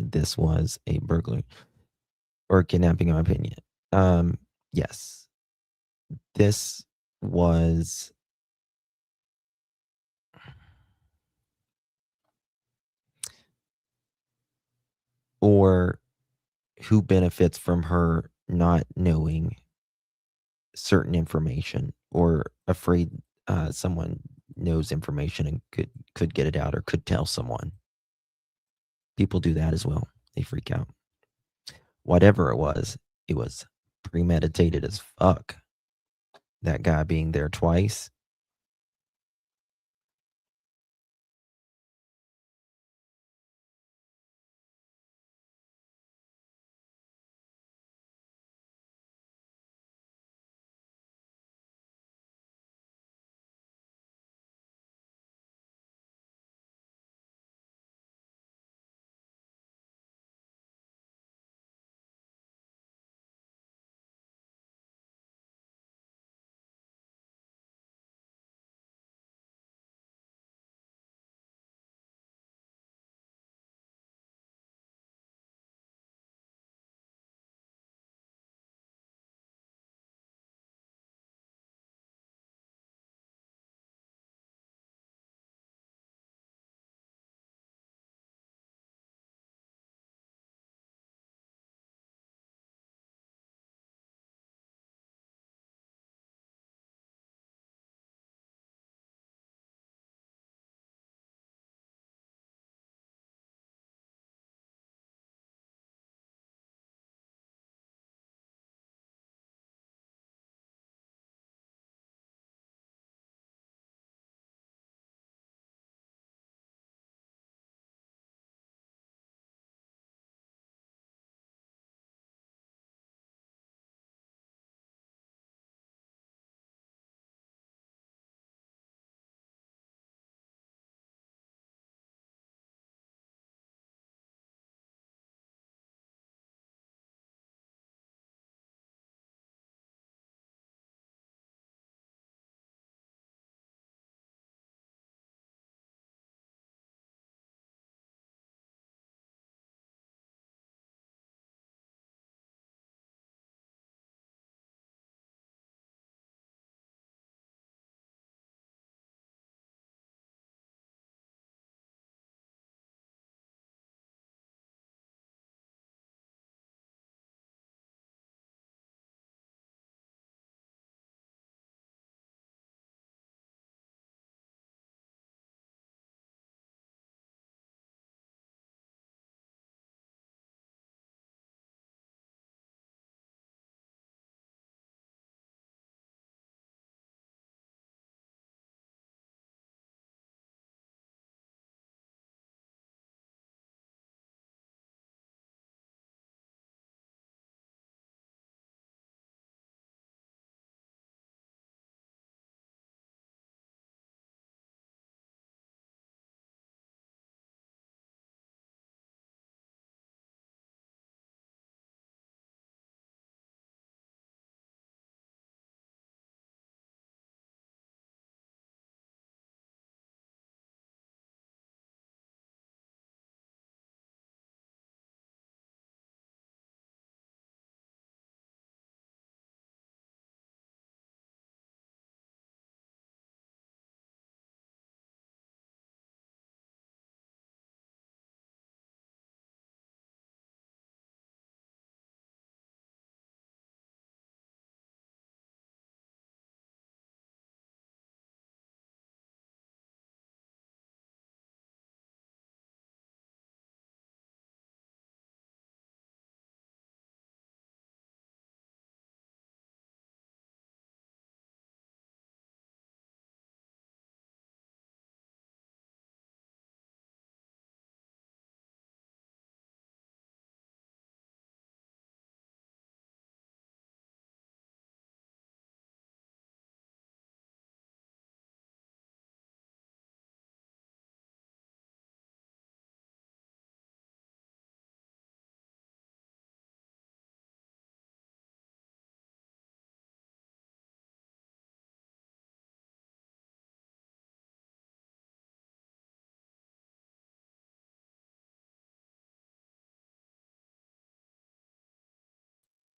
This was a burglary or kidnapping, in my opinion. Yes. This was or who benefits from her not knowing certain information or afraid someone knows information and could get it out or could tell someone. People do that as well. They freak out. Whatever it was premeditated as fuck. That guy being there twice.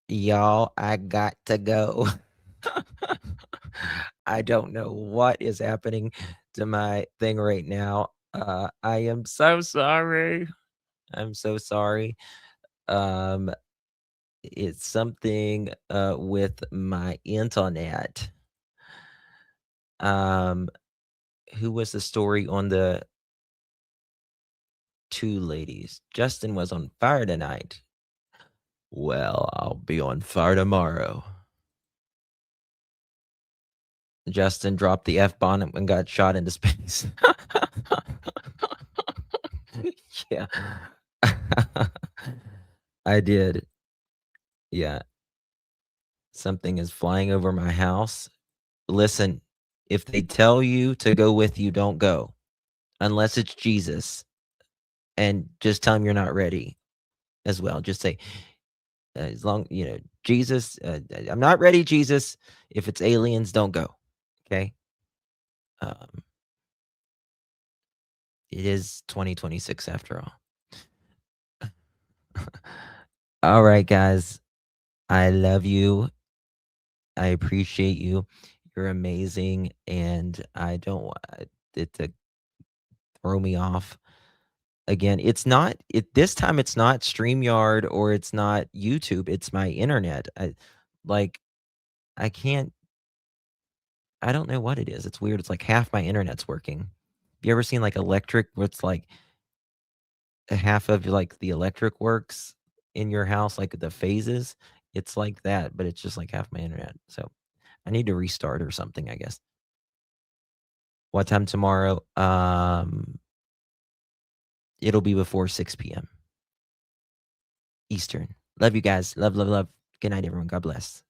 Y'all, I got to go. I don't know what is happening to my thing right now. I am so sorry. I'm so sorry. It's something with my internet. Who was the story on the two ladies? Justin was on fire tonight. Well, I'll be on fire tomorrow. Justin dropped the F-bomb and got shot into space. Yeah. I did. Yeah. Something is flying over my house. Listen, if they tell you to go with you, don't go. Unless it's Jesus. And just tell them you're not ready as well. Just say, as long, Jesus, I'm not ready, Jesus. If it's aliens, don't go. Okay? It is 2026 after all. All right, guys. I love you. I appreciate you. You're amazing. And I don't want it to throw me off. Again, it's not this time it's not StreamYard or it's not YouTube, it's my internet. I don't know what it is. It's weird. It's like half my internet's working. Have you ever seen like electric where it's like half of like the electric works in your house, like the phases? It's like that, but it's just like half my internet. So I need to restart or something, I guess. What time tomorrow? It'll be before 6 p.m. Eastern. Love you guys. Love, love, love. Good night, everyone. God bless.